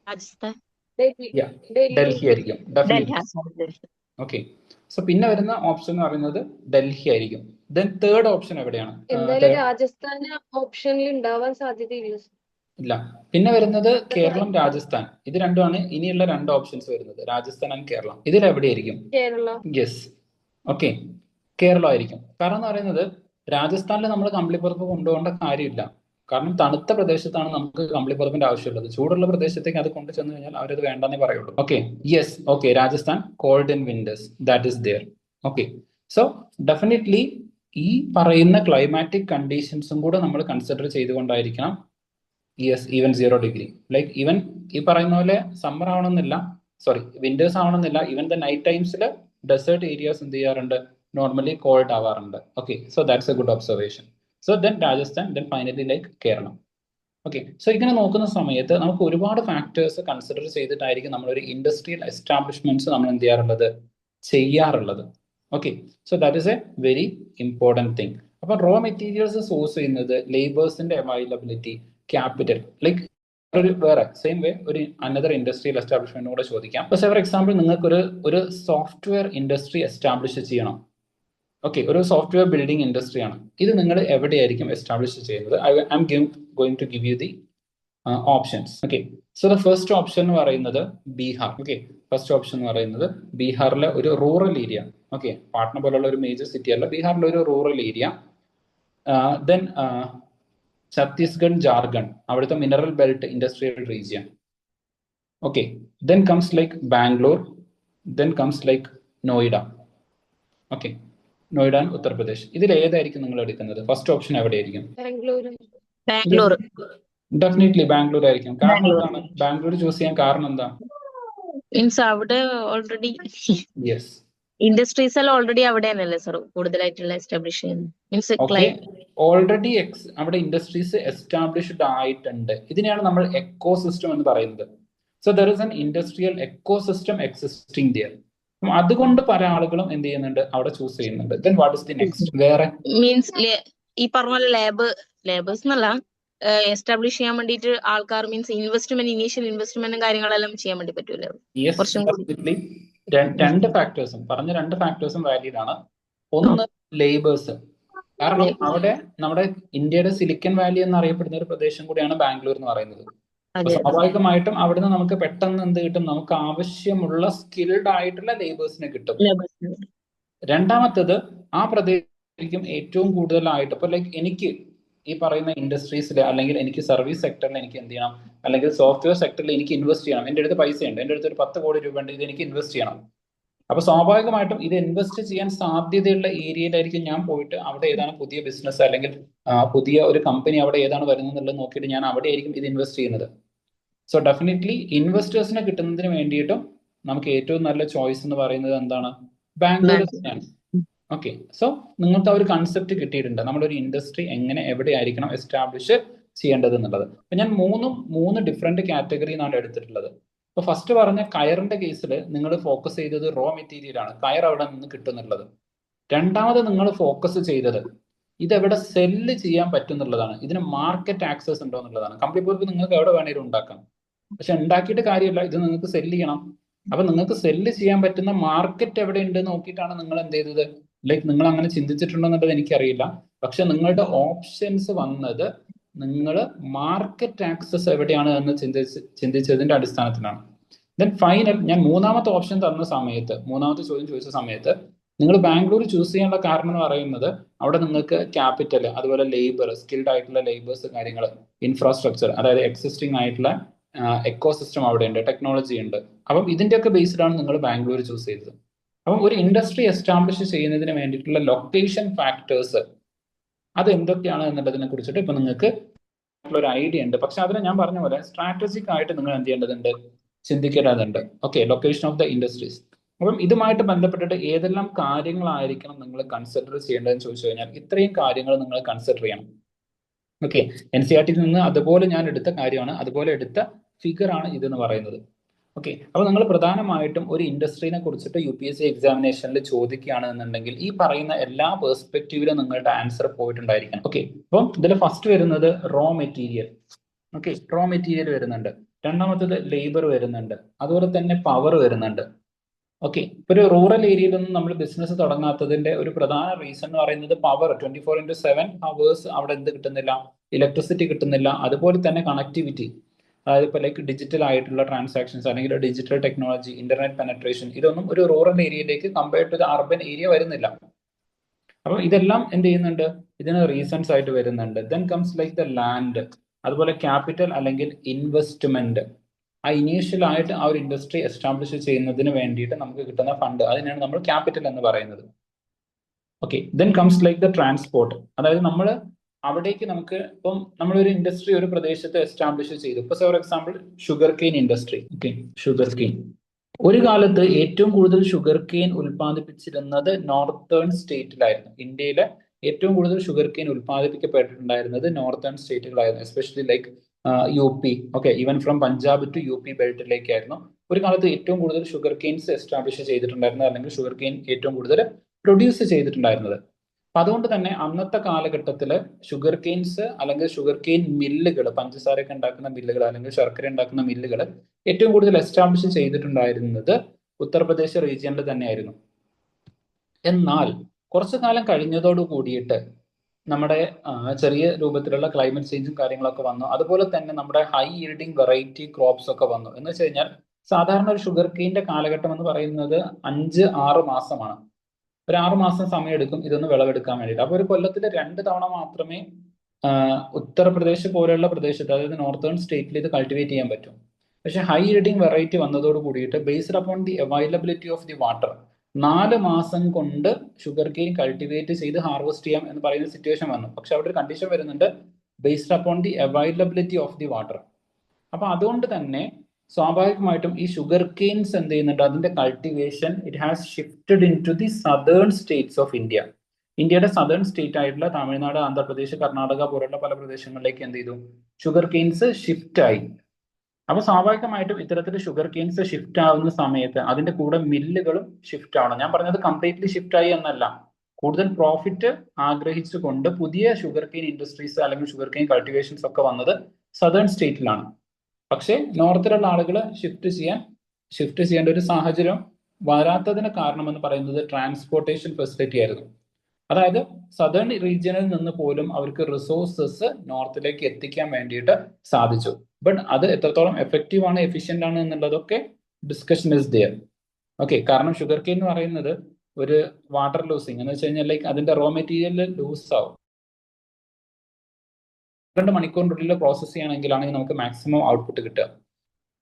രാജസ്ഥാൻ ഡൽഹി ആയിരിക്കും ഡെഫിനറ്റ്ലി. ഓക്കെ, സോ പിന്നെ വരുന്ന ഓപ്ഷൻ എന്ന് പറയുന്നത് ഡൽഹി ആയിരിക്കും. ദെൻ തേർഡ് ഓപ്ഷൻ എവിടെയാണ്? എന്തായാലും രാജസ്ഥാൻ ഓപ്ഷനിൽ ഉണ്ടാവാൻ സാധ്യതയില്ല. ഇല്ല. പിന്നെ വരുന്നത് കേരളം, രാജസ്ഥാൻ. ഇത് രണ്ടുമാണ് ഇനിയുള്ള 2 ഓപ്ഷൻസ് വരുന്നത്, രാജസ്ഥാൻ ആൻഡ് കേരളം. ഇതിൽ എവിടെയായിരിക്കും? കേരള. യെസ്, ഓക്കെ, കേരളം ആയിരിക്കും. കാരണം എന്ന് പറയുന്നത് രാജസ്ഥാനിൽ നമ്മൾ കമ്പിളിപ്പുതപ്പ് കൊണ്ടുപോകേണ്ട കാര്യമില്ല. കാരണം തണുത്ത പ്രദേശത്താണ് നമുക്ക് കമ്പിളിപ്പുതപ്പിന്റെ ആവശ്യമുള്ളത്. ചൂടുള്ള പ്രദേശത്തേക്ക് അത് കൊണ്ടു ചെന്ന് കഴിഞ്ഞാൽ അവരത് വേണ്ടെന്നേ പറയുള്ളൂ. Okay, yes, okay, Rajasthan cold in winters, that is there. Okay, so definitely ഈ പറയുന്ന ക്ലൈമാറ്റിക് കണ്ടീഷൻസും കൂടെ നമ്മൾ കൺസിഡർ ചെയ്തുകൊണ്ടായിരിക്കണം. Yes, even 0 degree, like even ഈ പറയുന്ന പോലെ സമ്മർ ആവണമെന്നില്ല, സോറി വിന്റേഴ്സ് ആവണമെന്നില്ല. ഈവൻ ദ നൈറ്റ് ടൈംസിൽ ഡെസേർട്ട് ഏരിയാസ് എന്ത് ചെയ്യാറുണ്ട്? നോർമലി കോൾഡ് ആവാറുണ്ട്. Okay, so that's a good observation. So then Rajasthan, then finally like Kerala. Okay, so ഇങ്ങനെ നോക്കുന്ന സമയത്ത് നമുക്ക് ഒരുപാട് ഫാക്ടേഴ്സ് കൺസിഡർ ചെയ്തിട്ടായിരിക്കും നമ്മളൊരു ഇൻഡസ്ട്രിയൽ എസ്റ്റാബ്ലിഷ്മെന്റ്സ് നമ്മൾ എന്ത് ചെയ്യാറുള്ളത്. Okay, so that is A very important thing. അപ്പൊ റോ മെറ്റീരിയൽസ് സോഴ്സ് ചെയ്യുന്നത്, ലേബേഴ്സിന്റെ അവൈലബിലിറ്റി, ക്യാപിറ്റൽ, ലൈക്ക് ഒരു വേറെ സെയിം വേ ഒരു അനദർ ഇൻഡസ്ട്രിയൽ എസ്റ്റാബ്ലിഷ്മെന്റ് കൂടെ ചോദിക്കാം. പക്ഷേ ഫോർ എക്സാമ്പിൾ നിങ്ങൾക്ക് ഒരു സോഫ്റ്റ്വെയർ ഇൻഡസ്ട്രി എസ്റ്റാബ്ലിഷ് ചെയ്യണം. ഓക്കെ, ഒരു സോഫ്റ്റ്വെയർ ബിൽഡിംഗ് ഇൻഡസ്ട്രി ആണ്. ഇത് നിങ്ങൾ എവിടെയായിരിക്കും എസ്റ്റാബ്ലിഷ് ചെയ്യുന്നത്? I am going to give you the options. Okay, so the first option എന്ന് പറയുന്നത് ബീഹാർ. ഓക്കെ, ഫസ്റ്റ് ഓപ്ഷൻ എന്ന് പറയുന്നത് ബീഹാറിലെ ഒരു റൂറൽ ഏരിയ. ഓക്കെ, പാട്ന പോലുള്ള ഒരു മേജർ സിറ്റി അല്ല, ബീഹാറിലെ ഒരു rural area. Then Chhattisgarh, Jharkhand, അവിടുത്തെ mineral belt industrial region. Okay, then comes like Bangalore, then comes like Noida. Okay, Noida and Uttar Pradesh. ഇതിൽ ഏതായിരിക്കും നിങ്ങൾ എടുക്കുന്നത്? ഫസ്റ്റ് ഓപ്ഷൻ എവിടെയായിരിക്കും? ബാംഗ്ലൂർ. ഡെഫിനറ്റ്ലി ബാംഗ്ലൂർ ആയിരിക്കും. കാരണം എന്താണ് ബാംഗ്ലൂർ ചൂസ് ചെയ്യാൻ കാരണം എന്താ? മീൻസ് അവിടെ ഓൾറെഡി യെസ്, ഇൻഡസ്ട്രീസ് എല്ലാം ഓൾറെഡി അവിടെയാണല്ലേ സർ കൂടുതലായിട്ടുള്ള എസ്റ്റാബ്ലിഷ് ചെയ്യുന്നത്. മീൻസ് ഓൾറെഡി അവിടെ ഇൻഡസ്ട്രീസ് എസ്റ്റാബ്ലിഷ്ഡ് ആയിട്ടുണ്ട്. ഇതിനെയാണ് നമ്മൾ എക്കോ സിസ്റ്റം എന്ന് പറയുന്നത്. So there is an industrial eco system existing there. അതുകൊണ്ട് പല ആളുകളും എന്ത് ചെയ്യുന്നുണ്ട്? അവിടെ ചൂസ് ചെയ്യുന്നുണ്ട്. Then what is the next? വേറെ മീൻസ് ഈ പറഞ്ഞ പോലെ ലേബേഴ്സ് എന്നല്ല എസ്റ്റാബ്ലിഷ് ചെയ്യാൻ വേണ്ടിയിട്ട് ആൾക്കാർ മീൻസ് ഇൻവെസ്റ്റ്മെന്റ്, ഇനീഷ്യൽ ഇൻവെസ്റ്റ്മെന്റും കാര്യങ്ങളെല്ലാം ചെയ്യാൻ വേണ്ടി പറ്റൂലോ? രണ്ട് ഫാക്ടേഴ്സും വാലിഡ് ആണ്. ഒന്ന് ലേബേഴ്സ്, കാരണം അവിടെ നമ്മുടെ ഇന്ത്യയുടെ സിലിക്കൺ വാലി എന്നറിയപ്പെടുന്ന ഒരു പ്രദേശം കൂടിയാണ് ബാംഗ്ലൂർ എന്ന് പറയുന്നത്. സ്വാഭാവികമായിട്ടും അവിടുന്ന് നമുക്ക് പെട്ടെന്ന് എന്ത് കിട്ടും? നമുക്ക് ആവശ്യമുള്ള സ്കിൽഡ് ആയിട്ടുള്ള ലേബേഴ്സിനെ കിട്ടും. രണ്ടാമത്തത് ആ പ്രദേശം ഏറ്റവും കൂടുതലായിട്ട് ഇപ്പൊ ലൈക്ക് എനിക്ക് ഈ പറയുന്ന ഇൻഡസ്ട്രീസിൽ അല്ലെങ്കിൽ എനിക്ക് സർവീസ് സെക്ടറിൽ എനിക്ക് എന്ത് ചെയ്യണം, അല്ലെങ്കിൽ സോഫ്റ്റ്വെയർ സെക്ടറിൽ എനിക്ക് ഇൻവെസ്റ്റ് ചെയ്യണം. എൻ്റെ അടുത്ത് പൈസ ഉണ്ട്, എൻ്റെ അടുത്ത് ഒരു 10 കോടി രൂപ ഉണ്ട്, ഇത് എനിക്ക് ഇൻവെസ്റ്റ് ചെയ്യണം. അപ്പൊ സ്വാഭാവികമായിട്ടും ഇത് ഇൻവെസ്റ്റ് ചെയ്യാൻ സാധ്യതയുള്ള ഏരിയയിലായിരിക്കും ഞാൻ പോയിട്ട് അവിടെ ഏതാണ് പുതിയ ബിസിനസ് അല്ലെങ്കിൽ പുതിയ ഒരു കമ്പനി അവിടെ ഏതാണ് വരുന്നത് എന്നുള്ളത് നോക്കിയിട്ട് ഞാൻ അവിടെ ആയിരിക്കും ഇത് ഇൻവെസ്റ്റ് ചെയ്യുന്നത്. സോ ഡെഫിനറ്റ്ലി ഇൻവെസ്റ്റേഴ്സിനെ കിട്ടുന്നതിന് വേണ്ടിയിട്ടും നമുക്ക് ഏറ്റവും നല്ല ചോയ്സ് എന്ന് പറയുന്നത് എന്താണ്? ബാംഗ്ലൂർ തന്നെയാണ്. ഓക്കെ, സോ നിങ്ങൾക്ക് ആ ഒരു കൺസെപ്റ്റ് കിട്ടിയിട്ടുണ്ട് നമ്മളൊരു ഇൻഡസ്ട്രി എങ്ങനെ എവിടെ ആയിരിക്കണം എസ്റ്റാബ്ലിഷ് ചെയ്യേണ്ടത് എന്നുള്ളത്. അപ്പൊ ഞാൻ മൂന്ന് ഡിഫറെന്റ് കാറ്റഗറി എന്നാണ് എടുത്തിട്ടുള്ളത്. ഇപ്പൊ ഫസ്റ്റ് പറഞ്ഞ കയറിന്റെ കേസിൽ നിങ്ങൾ ഫോക്കസ് ചെയ്തത് റോ മെറ്റീരിയൽ ആണ്, കയർ അവിടെ നിന്ന് കിട്ടുന്നുള്ളത്. രണ്ടാമത് നിങ്ങൾ ഫോക്കസ് ചെയ്തത് ഇതെവിടെ സെല്ല് ചെയ്യാൻ പറ്റുന്നുള്ളതാണ്, ഇതിന് മാർക്കറ്റ് ആക്സസ് ഉണ്ടോ എന്നുള്ളതാണ്. കമ്പിളിപ്പുതപ്പ് നിങ്ങൾക്ക് എവിടെ വേണേലും ഉണ്ടാക്കാം, പക്ഷെ ഉണ്ടാക്കിയിട്ട് കാര്യമില്ല, ഇത് നിങ്ങൾക്ക് സെല്ല് ചെയ്യണം. അപ്പൊ നിങ്ങൾക്ക് സെല്ല് ചെയ്യാൻ പറ്റുന്ന മാർക്കറ്റ് എവിടെ ഉണ്ട് നോക്കിയിട്ടാണ് നിങ്ങൾ എന്ത് ചെയ്തത്. ലൈക്ക് നിങ്ങൾ അങ്ങനെ ചിന്തിച്ചിട്ടുണ്ടോ എന്നുള്ളത് എനിക്കറിയില്ല, പക്ഷെ നിങ്ങളുടെ ഓപ്ഷൻസ് വന്നത് നിങ്ങൾ മാർക്കറ്റ് ആക്സസ് എവിടെയാണ് എന്ന് ചിന്തിച്ചതിന്റെ അടിസ്ഥാനത്തിലാണ്. ദെൻ ഫൈനൽ ഞാൻ മൂന്നാമത്തെ ഓപ്ഷൻ തന്ന സമയത്ത്, മൂന്നാമത്തെ ചോദ്യം ചോദിച്ച സമയത്ത് നിങ്ങൾ ബാംഗ്ലൂർ ചൂസ് ചെയ്യാനുള്ള കാരണം എന്ന് പറയുന്നത് അവിടെ നിങ്ങൾക്ക് ക്യാപിറ്റൽ, അതുപോലെ ലേബർ, സ്കിൽഡ് ആയിട്ടുള്ള ലേബേഴ്സ്, കാര്യങ്ങൾ, ഇൻഫ്രാസ്ട്രക്ചർ, അതായത് എക്സിസ്റ്റിംഗ് ആയിട്ടുള്ള എക്കോ സിസ്റ്റം അവിടെ ഉണ്ട്, ടെക്നോളജി ഉണ്ട്. അപ്പം ഇതിന്റെയൊക്കെ ബേസ്ഡാണ് നിങ്ങൾ ബാംഗ്ലൂർ ചൂസ് ചെയ്തത്. അപ്പം ഒരു ഇൻഡസ്ട്രി എസ്റ്റാബ്ലിഷ് ചെയ്യുന്നതിന് വേണ്ടിയിട്ടുള്ള ലൊക്കേഷൻ ഫാക്ടേഴ്സ് അത് എന്തൊക്കെയാണ് എന്നുള്ളതിനെ കുറിച്ചിട്ട് ഇപ്പൊ നിങ്ങൾക്ക് ഒരു ഐഡിയ ഉണ്ട്. പക്ഷെ അതിന് ഞാൻ പറഞ്ഞ പോലെ സ്ട്രാറ്റജിക് ആയിട്ട് നിങ്ങൾ എന്ത് ചെയ്യേണ്ടതുണ്ട്, ചിന്തിക്കേണ്ടതുണ്ട്. Okay, location of the industries. അപ്പം ഇതുമായിട്ട് ബന്ധപ്പെട്ടിട്ട് ഏതെല്ലാം കാര്യങ്ങളായിരിക്കണം നിങ്ങൾ കൺസിഡർ ചെയ്യേണ്ടതെന്ന് ചോദിച്ചു കഴിഞ്ഞാൽ ഇത്രയും കാര്യങ്ങൾ നിങ്ങൾ കൺസിഡർ ചെയ്യണം. ഓക്കെ, NCERT നിന്ന് അതുപോലെ ഞാൻ എടുത്ത കാര്യമാണ്, അതുപോലെ എടുത്ത ഫിഗർ ആണ് ഇതെന്ന് പറയുന്നത്. ഓക്കെ, അപ്പോൾ നിങ്ങൾ പ്രധാനമായിട്ടും ഒരു ഇൻഡസ്ട്രീനെ കുറിച്ചിട്ട് UPSC എക്സാമിനേഷനിൽ ചോദിക്കുകയാണ് എന്നുണ്ടെങ്കിൽ ഈ പറയുന്ന എല്ലാ പെർസ്പെക്റ്റീവിലും നിങ്ങളുടെ ആൻസർ പോയിട്ടുണ്ടായിരിക്കണം. ഓക്കെ, അപ്പം ഇതിൽ ഫസ്റ്റ് വരുന്നത് raw material. Okay, raw material വരുന്നുണ്ട്. രണ്ടാമത്തത് ലേബർ വരുന്നുണ്ട്, അതുപോലെ തന്നെ പവർ വരുന്നുണ്ട്. ഓക്കെ, ഒരു റൂറൽ ഏരിയയിലൊന്നും നമ്മൾ ബിസിനസ് തുടങ്ങാത്തതിന്റെ ഒരു പ്രധാന റീസൺ എന്ന് പറയുന്നത് പവർ 24/7 അവേഴ്സ് അവിടെ എന്ത് കിട്ടുന്നില്ല, ഇലക്ട്രിസിറ്റി കിട്ടുന്നില്ല. അതുപോലെ തന്നെ കണക്ടിവിറ്റി, അതായത് ഇപ്പോൾ ലൈക്ക് ഡിജിറ്റൽ ആയിട്ടുള്ള ട്രാൻസാക്ഷൻസ് അല്ലെങ്കിൽ ഡിജിറ്റൽ ടെക്നോളജി, ഇന്റർനെറ്റ് പെനട്രേഷൻ, ഇതൊന്നും ഒരു റൂറൽ ഏരിയയിലേക്ക് compare to the urban area വരുന്നില്ല. അപ്പൊ ഇതെല്ലാം എന്ത് ചെയ്യുന്നുണ്ട്, ഇതിന് റീസൺസ് ആയിട്ട് വരുന്നുണ്ട്. Then comes like the land, അതുപോലെ ക്യാപിറ്റൽ അല്ലെങ്കിൽ ഇൻവെസ്റ്റ്മെന്റ്. ആ ഇനീഷ്യൽ ആയിട്ട് ആ ഒരു ഇൻഡസ്ട്രി എസ്റ്റാബ്ലിഷ് ചെയ്യുന്നതിന് വേണ്ടിയിട്ട് നമുക്ക് കിട്ടുന്ന ഫണ്ട്, അതിനാണ് നമ്മൾ ക്യാപിറ്റൽ എന്ന് പറയുന്നത്. Okay, then comes like the transport, അതായത് നമ്മൾ അവിടേക്ക് നമുക്ക് ഇപ്പം നമ്മളൊരു ഇൻഡസ്ട്രി ഒരു പ്രദേശത്ത് എസ്റ്റാബ്ലിഷ് ചെയ്തു. ഇപ്പൊ for example sugar cane industry. Okay, sugar cane ഒരു കാലത്ത് ഏറ്റവും കൂടുതൽ ഷുഗർ കെയിൻ ഉൽപ്പാദിപ്പിച്ചിരുന്നത് നോർത്തേൺ സ്റ്റേറ്റിലായിരുന്നു. ഇന്ത്യയിലെ ഏറ്റവും കൂടുതൽ ഷുഗർ കെയിൻ ഉൽപ്പാദിപ്പിക്കപ്പെട്ടിട്ടുണ്ടായിരുന്നത് നോർത്തേൺ സ്റ്റേറ്റുകളായിരുന്നു, especially like UP. Okay, even from Punjab to UP ബെൽറ്റിലേക്കായിരുന്നു ഒരു കാലത്ത് ഏറ്റവും കൂടുതൽ ഷുഗർ കെയിൻസ് എസ്റ്റാബ്ലിഷ് ചെയ്തിട്ടുണ്ടായിരുന്നത്, അല്ലെങ്കിൽ ഷുഗർ കെയിൻ ഏറ്റവും കൂടുതൽ പ്രൊഡ്യൂസ് ചെയ്തിട്ടുണ്ടായിരുന്നത്. അപ്പൊ അതുകൊണ്ട് തന്നെ അന്നത്തെ കാലഘട്ടത്തിൽ ഷുഗർ കെയിൻസ് അല്ലെങ്കിൽ ഷുഗർ കെയിൻ മില്ലുകൾ, പഞ്ചസാരയൊക്കെ ഉണ്ടാക്കുന്ന മില്ലുകൾ അല്ലെങ്കിൽ ശർക്കര ഉണ്ടാക്കുന്ന മില്ലുകൾ ഏറ്റവും കൂടുതൽ എസ്റ്റാബ്ലിഷ് ചെയ്തിട്ടുണ്ടായിരുന്നത് ഉത്തർപ്രദേശ് റീജിയനിൽ തന്നെയായിരുന്നു. എന്നാൽ കുറച്ചു കാലം കഴിഞ്ഞതോട് കൂടിയിട്ട് നമ്മുടെ ചെറിയ രൂപത്തിലുള്ള ക്ലൈമറ്റ് ചേഞ്ചും കാര്യങ്ങളൊക്കെ വന്നു. അതുപോലെ തന്നെ നമ്മുടെ ഹൈ ഈൽഡിങ് വെറൈറ്റി ക്രോപ്സ് ഒക്കെ വന്നു. എന്ന് വെച്ച് കഴിഞ്ഞാൽ സാധാരണ ഒരു ഷുഗർ കെയിന്റെ കാലഘട്ടം എന്ന് പറയുന്നത് 5-6 മാസമാണ്. ഒരു 6 മാസം സമയം എടുക്കും ഇതൊന്ന് വിളവെടുക്കാൻ വേണ്ടിയിട്ട്. അപ്പൊ ഒരു കൊല്ലത്തിൽ 2 തവണ മാത്രമേ ഉത്തർപ്രദേശ് പോലെയുള്ള പ്രദേശത്ത്, അതായത് നോർത്തേൺ സ്റ്റേറ്റിൽ ഇത് കൾട്ടിവേറ്റ് ചെയ്യാൻ പറ്റും. പക്ഷെ ഹൈ ഈൽഡിങ് വെറൈറ്റി വന്നതോട് കൂടിയിട്ട് based upon the availability of the water 4 മാസം കൊണ്ട് ഷുഗർ കെയിൻ കൾട്ടിവേറ്റ് ചെയ്ത് ഹാർവെസ്റ്റ് ചെയ്യാം എന്ന് പറയുന്ന സിറ്റുവേഷൻ വന്നു. പക്ഷെ അവിടെ ഒരു കണ്ടീഷൻ വരുന്നുണ്ട്, based upon the availability of the water. അപ്പൊ അതുകൊണ്ട് തന്നെ സ്വാഭാവികമായിട്ടും ഈ ഷുഗർ കെയിൻസ് എന്ത് ചെയ്യുന്നുണ്ട്, അതിന്റെ cultivation it has shifted into the southern states of India. ഇന്ത്യയുടെ സദേൺ സ്റ്റേറ്റ് ആയിട്ടുള്ള തമിഴ്നാട്, ആന്ധ്രാപ്രദേശ്, കർണാടക പോലുള്ള പല പ്രദേശങ്ങളിലേക്ക് എന്ത് ചെയ്തു, ഷുഗർ കെയിൻസ് ഷിഫ്റ്റ് ആയി. അപ്പൊ സ്വാഭാവികമായിട്ടും ഇത്തരത്തിൽ ഷുഗർ കെയിൻസ് ഷിഫ്റ്റ് ആവുന്ന സമയത്ത് അതിന്റെ കൂടെ മില്ലുകളും ഷിഫ്റ്റ് ആവണം. ഞാൻ പറഞ്ഞത് കംപ്ലീറ്റ്ലി ഷിഫ്റ്റ് ആയി എന്നല്ല, കൂടുതൽ പ്രോഫിറ്റ് ആഗ്രഹിച്ചുകൊണ്ട് പുതിയ ഷുഗർ കെയിൻ ഇൻഡസ്ട്രീസ് അല്ലെങ്കിൽ ഷുഗർ കെയിൻ കൾട്ടിവേഷൻസ് ഒക്കെ വന്നത് സദേൺ സ്റ്റേറ്റിലാണ്. പക്ഷേ നോർത്തിലുള്ള ആളുകൾ ഷിഫ്റ്റ് ചെയ്യേണ്ട ഒരു സാഹചര്യം വരാത്തതിന് കാരണമെന്ന് പറയുന്നത് ട്രാൻസ്പോർട്ടേഷൻ ഫെസിലിറ്റി ആയിരുന്നു. അതായത് സദേൺ റീജിയനിൽ നിന്ന് പോലും അവർക്ക് റിസോഴ്സസ് നോർത്തിലേക്ക് എത്തിക്കാൻ വേണ്ടിയിട്ട് സാധിച്ചു. ബട്ട് അത് എത്രത്തോളം എഫക്റ്റീവ് ആണ്, എഫിഷ്യന്റ് ആണ് എന്നുള്ളതൊക്കെ ഡിസ്കഷൻ ഇസ് ദിയർ. ഓക്കെ, കാരണം ഷുഗർ കെയിൻ എന്ന് പറയുന്നത് ഒരു വാട്ടർ ലൂസിങ് എന്ന് വെച്ച് കഴിഞ്ഞാൽ ലൈക്ക് അതിന്റെ റോ മെറ്റീരിയൽ ലൂസ് ആവും. 2 മണിക്കൂറിനുള്ളിൽ പ്രോസസ് ചെയ്യണമെങ്കിലാണ് നമുക്ക് മാക്സിമം ഔട്ട്പുട്ട് കിട്ടുക.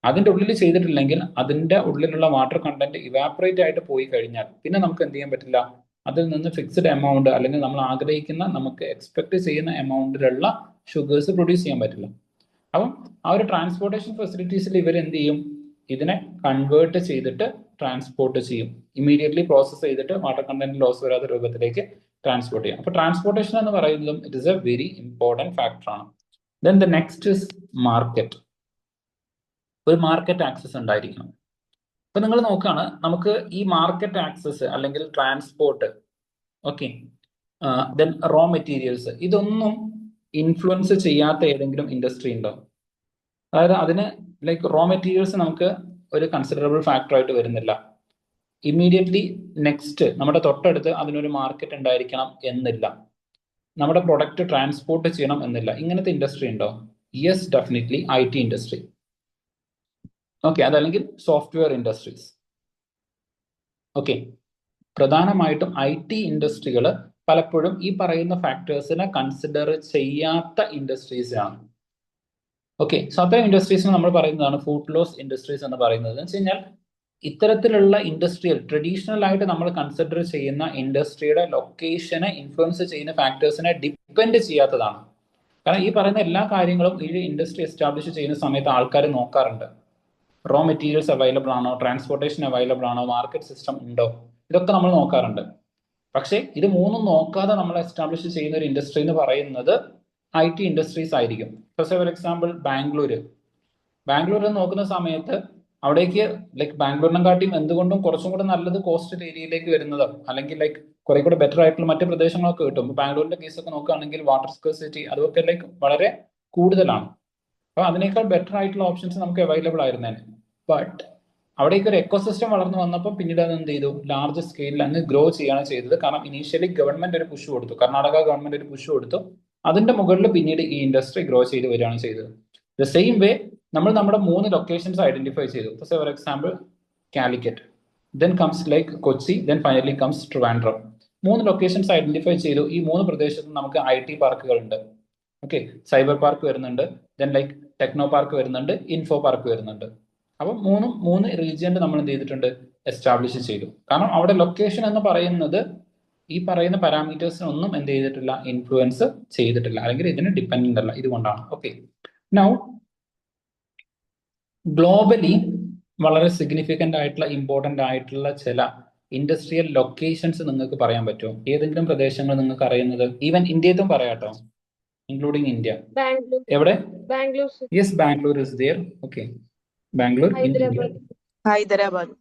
അതിന്റെ ഉള്ളിൽ ചെയ്തിട്ടില്ലെങ്കിൽ അതിന്റെ ഉള്ളിലുള്ള വാട്ടർ കണ്ടന്റ് ഇവാപറേറ്റ് ആയിട്ട് പോയി കഴിഞ്ഞാൽ പിന്നെ നമുക്ക് എന്ത് ചെയ്യാൻ പറ്റില്ല, അതിൽ നിന്ന് ഫിക്സ്ഡ് എമൗണ്ട് അല്ലെങ്കിൽ നമ്മൾ ആഗ്രഹിക്കുന്ന നമുക്ക് എക്സ്പെക്ട് ചെയ്യുന്ന എമൗണ്ടിലുള്ള ഷുഗേഴ്സ് പ്രൊഡ്യൂസ് ചെയ്യാൻ പറ്റില്ല. അപ്പം ആ ഒരു ട്രാൻസ്പോർട്ടേഷൻ ഫെസിലിറ്റീസിൽ ഇവർ എന്ത് ചെയ്യും, ഇതിനെ കൺവേർട്ട് ചെയ്തിട്ട് ട്രാൻസ്പോർട്ട് ചെയ്യും. ഇമീഡിയറ്റ്ലി പ്രോസസ് ചെയ്തിട്ട് വാട്ടർ കണ്ടന്റ് ലോസ് വരാത്ത രൂപത്തിലേക്ക് ട്രാൻസ്പോർട്ട് ചെയ്യാം. അപ്പൊ ട്രാൻസ്പോർട്ടേഷൻ എന്ന് പറയുന്നതും it is a very important ഫാക്ടറാണ്. Then the next is market. ഒരു മാർക്കറ്റ് ആക്സസ് ഉണ്ടായിരിക്കണം. അപ്പൊ നിങ്ങൾ നോക്കുകയാണ്, നമുക്ക് ഈ മാർക്കറ്റ് ആക്സസ് അല്ലെങ്കിൽ transport, okay, then raw materials, ഇതൊന്നും ഇൻഫ്ലുവൻസ് ചെയ്യാത്ത ഏതെങ്കിലും ഇൻഡസ്ട്രി ഉണ്ടോ? അതായത് അതിന് ലൈക്ക് റോ മെറ്റീരിയൽസ് നമുക്ക് ഒരു കൺസിഡറബിൾ ഫാക്ടർ ആയിട്ട് വരുന്നില്ല. ഇമ്മീഡിയറ്റ്ലി നെക്സ്റ്റ് നമ്മുടെ തൊട്ടടുത്ത് അതിനൊരു മാർക്കറ്റ് ഉണ്ടായിരിക്കണം എന്നില്ല. നമ്മുടെ പ്രൊഡക്റ്റ് ട്രാൻസ്പോർട്ട് ചെയ്യണം എന്നില്ല. ഇങ്ങനത്തെ ഇൻഡസ്ട്രി ഉണ്ടോ? Yes, definitely IT industry. Okay, അതല്ലെങ്കിൽ സോഫ്റ്റ്വെയർ ഇൻഡസ്ട്രീസ്. ഓക്കെ, പ്രധാനമായിട്ടും IT ഇൻഡസ്ട്രികൾ പലപ്പോഴും ഈ പറയുന്ന ഫാക്ടേഴ്സിനെ കൺസിഡർ ചെയ്യാത്ത ഇൻഡസ്ട്രീസ് ആണ്. ഓക്കെ, സോ അത്തരം ഇൻഡസ്ട്രീസിന് നമ്മൾ പറയുന്നതാണ് ഫുഡ് ലോസ് ഇൻഡസ്ട്രീസ് എന്ന് പറയുന്നത്. എന്ന് വെച്ച് കഴിഞ്ഞാൽ ഇത്തരത്തിലുള്ള ഇൻഡസ്ട്രിയൽ ട്രഡീഷണൽ ആയിട്ട് നമ്മൾ കൺസിഡർ ചെയ്യുന്ന ഇൻഡസ്ട്രിയുടെ ലൊക്കേഷനെ ഇൻഫ്ലുവൻസ് ചെയ്യുന്ന ഫാക്ടേഴ്സിനെ ഡിപ്പെൻഡ് ചെയ്യാത്തതാണ്. കാരണം ഈ പറയുന്ന എല്ലാ കാര്യങ്ങളും ഈ ഇൻഡസ്ട്രി എസ്റ്റാബ്ലിഷ് ചെയ്യുന്ന സമയത്ത് ആൾക്കാർ നോക്കാറുണ്ട്. റോ മെറ്റീരിയൽസ് അവൈലബിൾ ആണോ, ട്രാൻസ്പോർട്ടേഷൻ അവൈലബിൾ ആണോ, മാർക്കറ്റ് സിസ്റ്റം ഉണ്ടോ, ഇതൊക്കെ നമ്മൾ നോക്കാറുണ്ട്. പക്ഷേ ഇത് മൂന്നും നോക്കാതെ നമ്മൾ എസ്റ്റാബ്ലിഷ് ചെയ്യുന്ന ഒരു ഇൻഡസ്ട്രി എന്ന് പറയുന്നത് IT ഇൻഡസ്ട്രീസ് ആയിരിക്കും. ഫോർ എക്സാമ്പിൾ ബാംഗ്ലൂർ നോക്കുന്ന സമയത്ത് അവിടേക്ക് ലൈക്ക് ബാംഗ്ലൂരിനെക്കാട്ടിയും എന്തുകൊണ്ടും കുറച്ചും കൂടെ നല്ലത് കോസ്റ്റൽ ഏരിയയിലേക്ക് വരുന്നത്, അല്ലെങ്കിൽ ലൈക്ക് കുറെ കൂടെ ബെറ്റർ ആയിട്ടുള്ള മറ്റു പ്രദേശങ്ങളൊക്കെ കിട്ടും. ബാംഗ്ലൂരിന്റെ കേസൊക്കെ നോക്കുകയാണെങ്കിൽ വാട്ടർ സ്കേഴ്സിറ്റി അതൊക്കെ ലൈക്ക് വളരെ കൂടുതലാണ്. അപ്പൊ അതിനേക്കാൾ ബെറ്റർ ആയിട്ടുള്ള ഓപ്ഷൻസ് നമുക്ക് അവൈലബിൾ ആയിരുന്നേനെ. ബട്ട് അവിടേക്ക് ഒരു എക്കോസിസ്റ്റം വളർന്നു വന്നപ്പോൾ പിന്നീട് അത് എന്ത് ചെയ്തു, ലാർജ് സ്കെയിലിൽ അങ്ങ് ഗ്രോ ചെയ്യാണ് ചെയ്തത്. കാരണം ഇനീഷ്യലി ഗവൺമെന്റ് ഒരു പുഷ് കൊടുത്തു, കർണാടക ഗവൺമെന്റ് ഒരു പുഷ് കൊടുത്തു. അതിന്റെ മുകളിൽ പിന്നീട് ഈ ഇൻഡസ്ട്രി ഗ്രോ ചെയ്ത് വരികയാണ് ചെയ്തത്. ദ സെയിം വേ നമ്മൾ നമ്മുടെ 3 ലൊക്കേഷൻസ് ഐഡന്റിഫൈ ചെയ്തു. For example Calicut, then comes like Kochi, then finally comes Trivandrum. 3 locations identify ചെയ്തു. ഈ 3 പ്രദേശത്തും നമുക്ക് IT പാർക്കുകൾ ഉണ്ട്. ഓക്കെ, സൈബർ പാർക്ക് വരുന്നുണ്ട്, ദെൻ ലൈക്ക് ടെക്നോ പാർക്ക് വരുന്നുണ്ട്, ഇൻഫോ പാർക്ക് വരുന്നുണ്ട്. അപ്പം 3 റീജിയനിൽ നമ്മൾ എന്ത് ചെയ്തിട്ടുണ്ട്, എസ്റ്റാബ്ലിഷ് ചെയ്തു. കാരണം അവിടെ ലൊക്കേഷൻ എന്ന് പറയുന്നത് ഈ പറയുന്ന പാരാമീറ്റേഴ്സിനൊന്നും എന്ത് ചെയ്തിട്ടില്ല, ഇൻഫ്ലുവൻസ് ചെയ്തിട്ടില്ല, അല്ലെങ്കിൽ ഇതിന് ഡിപ്പെൻഡന്റ് അല്ല. ഇതുകൊണ്ടാണ്. ഓക്കെ, നൗ ഗ്ലോബലി വളരെ സിഗ്നിഫിക്കന്റ് ആയിട്ടുള്ള ഇമ്പോർട്ടന്റ് ആയിട്ടുള്ള ചില ഇൻഡസ്ട്രിയൽ ലൊക്കേഷൻസ് നിങ്ങൾക്ക് പറയാൻ പറ്റുമോ? ഏതെങ്കിലും പ്രദേശങ്ങൾ നിങ്ങൾക്ക് അറിയുന്നത്? ഈവൻ ഇന്ത്യത്തും പറയാട്ടോ, ഇൻക്ലൂഡിങ് ഇന്ത്യ. ബാംഗ്ലൂർ. എവിടെ? Bangalore. Yes, Bangalore is there. Okay, Bangalore in India. Hyderabad.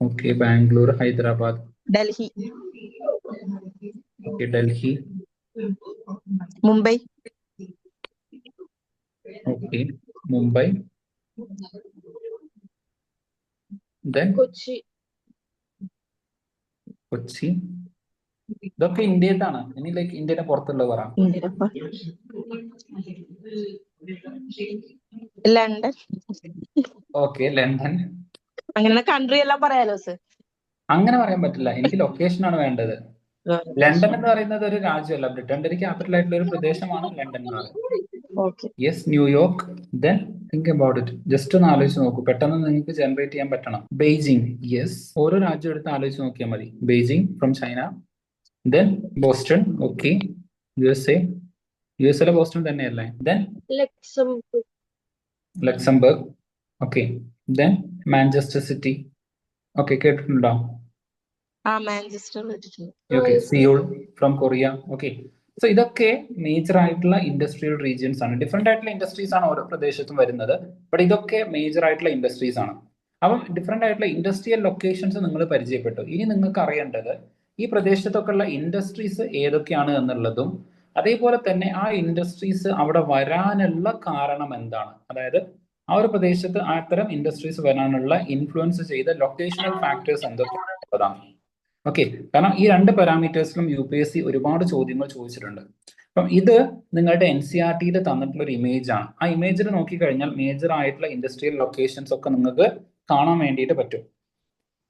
Okay, Bangalore, Hyderabad, Delhi, okay, Delhi, Mumbai, okay, Mumbai, then Kochi. Kochi. ഇതൊക്കെ ഇന്ത്യത്താണ്. ഇനി ലൈക്ക് ഇന്ത്യയുടെ പുറത്തുള്ളത് പറ. ലണ്ടൻ. Okay, London. അങ്ങനെ കൺട്രി എല്ലാം പറയാലോ സർ? അങ്ങനെ പറയാൻ പറ്റില്ല, എനിക്ക് ലൊക്കേഷൻ ആണ് വേണ്ടത്. ലണ്ടൻ എന്ന് പറയുന്നത് ഒരു രാജ്യമല്ല, ബ്രിട്ടന്റെ ഒരു ക്യാപിറ്റൽ ആയിട്ടുള്ള ഒരു പ്രദേശമാണ് ലണ്ടൻ എന്ന് പറയുന്നത്. Yes, New York. Then think about it, just ഒന്ന് ആലോചിച്ച് നോക്കൂ, പെട്ടെന്ന് നിങ്ങൾക്ക് ജനറേറ്റ് ചെയ്യാൻ പറ്റണം. ബെയ്ജിങ്. യെസ്, ഓരോ രാജ്യം എടുത്ത് ആലോചിച്ച് നോക്കിയാൽ മതി. Beijing from China. Then Boston. Okay, USA. യുഎസിലെ ബോസ്റ്റൺ തന്നെയല്ലേ? Then Luxembourg. Okay, then Manchester city. Okay, കേട്ടിട്ടുണ്ടോ? Manchester. Okay, Seoul from Korea. Okay, so ഇതൊക്കെ മേജർ ആയിട്ടുള്ള ഇൻഡസ്ട്രിയൽ റീജിയൻസ് ആണ്. ഡിഫറെന്റ് ആയിട്ടുള്ള ഇൻഡസ്ട്രീസ് ആണ് ഓരോ പ്രദേശത്തും വരുന്നത്, ബട്ട് ഇതൊക്കെ മേജർ ആയിട്ടുള്ള ഇൻഡസ്ട്രീസ് ആണ്. അപ്പം ഡിഫറെന്റ് ആയിട്ടുള്ള ഇൻഡസ്ട്രിയൽ ലൊക്കേഷൻസ് നിങ്ങൾ പരിചയപ്പെട്ടു. ഇനി നിങ്ങൾക്ക് അറിയേണ്ടത് ഈ പ്രദേശത്തൊക്കെ ഉള്ള ഇൻഡസ്ട്രീസ് ഏതൊക്കെയാണ് എന്നുള്ളതും, അതേപോലെ തന്നെ ആ ഇൻഡസ്ട്രീസ് അവിടെ വരാനുള്ള കാരണം എന്താണ്, അതായത് ആ ഒരു പ്രദേശത്ത് അത്തരം ഇൻഡസ്ട്രീസ് വരാനുള്ള ഇൻഫ്ലുവൻസ് ചെയ്ത ലൊക്കേഷണൽ ഫാക്ടേഴ്സ് എന്തൊക്കെയാണ്. ഓക്കെ, കാരണം ഈ 2 പാരാമീറ്റേഴ്സിലും UPSC ഒരുപാട് ചോദ്യങ്ങൾ ചോദിച്ചിട്ടുണ്ട്. അപ്പം ഇത് നിങ്ങളുടെ NCERT-യിൽ തന്നിട്ടുള്ള ഒരു ഇമേജ് ആണ്. ആ ഇമേജിൽ നോക്കിക്കഴിഞ്ഞാൽ മേജർ ആയിട്ടുള്ള ഇൻഡസ്ട്രിയൽ ലൊക്കേഷൻസ് ഒക്കെ നിങ്ങൾക്ക് കാണാൻ വേണ്ടിയിട്ട് പറ്റും.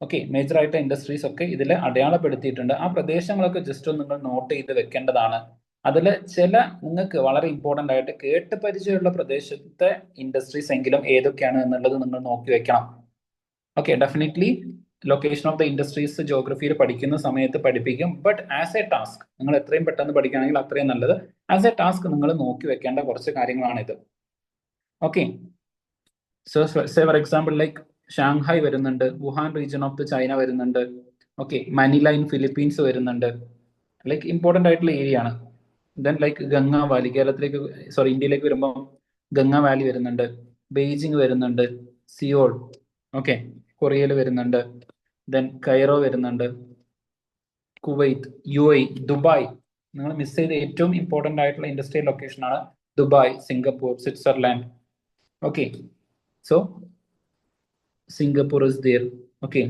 ഓക്കെ, മേജർ ആയിട്ടുള്ള ഇൻഡസ്ട്രീസ് ഒക്കെ ഇതിൽ അടയാളപ്പെടുത്തിയിട്ടുണ്ട്. ആ പ്രദേശങ്ങളൊക്കെ ജസ്റ്റ് ഒന്ന് നിങ്ങൾ നോട്ട് ചെയ്ത് വെക്കേണ്ടതാണ്. അതിൽ ചില നിങ്ങൾക്ക് വളരെ ഇമ്പോർട്ടന്റ് ആയിട്ട് കേട്ട് പരിചയമുള്ള പ്രദേശത്തെ ഇൻഡസ്ട്രീസ് എങ്കിലും ഏതൊക്കെയാണ് എന്നുള്ളത് നിങ്ങൾ നോക്കി വെക്കണം. Okay, definitely location of the industries ജോഗ്രഫിയിൽ പഠിക്കുന്ന സമയത്ത് പഠിപ്പിക്കും. ബട്ട് ആസ് എ ടാസ്ക് നിങ്ങൾ എത്രയും പെട്ടെന്ന് പഠിക്കുകയാണെങ്കിൽ അത്രയും നല്ലത്. ആസ് എ ടാസ്ക് നിങ്ങൾ നോക്കി വെക്കേണ്ട കുറച്ച് കാര്യങ്ങളാണിത്. Okay, so for example like Shanghai വരുന്നുണ്ട്, Wuhan region of the China വരുന്നുണ്ട്. ഓക്കെ, മനില ഇൻ ഫിലിപ്പീൻസ് വരുന്നുണ്ട്. ലൈക്ക് ഇമ്പോർട്ടന്റ് ആയിട്ടുള്ള ഏരിയ ആണ്. ദെൻ ലൈക്ക് ഗംഗാ വാലി, കേരളത്തിലേക്ക് ഇന്ത്യയിലേക്ക് വരുമ്പോൾ ഗംഗാ വാലി വരുന്നുണ്ട്. ബെയ്ജിങ് വരുന്നുണ്ട്, സിയോൾ, ഓക്കെ, കൊറിയയിൽ വരുന്നുണ്ട്. ദെൻ കൈറോ വരുന്നുണ്ട്, കുവൈത്ത്, UAE, ദുബായ്. നിങ്ങൾ മിസ് ചെയ്ത ഏറ്റവും ഇമ്പോർട്ടന്റ് ആയിട്ടുള്ള ഇൻഡസ്ട്രിയൽ ലൊക്കേഷൻ ആണ് Dubai, Singapore, Switzerland. Okay, so Singapore is there. Okay,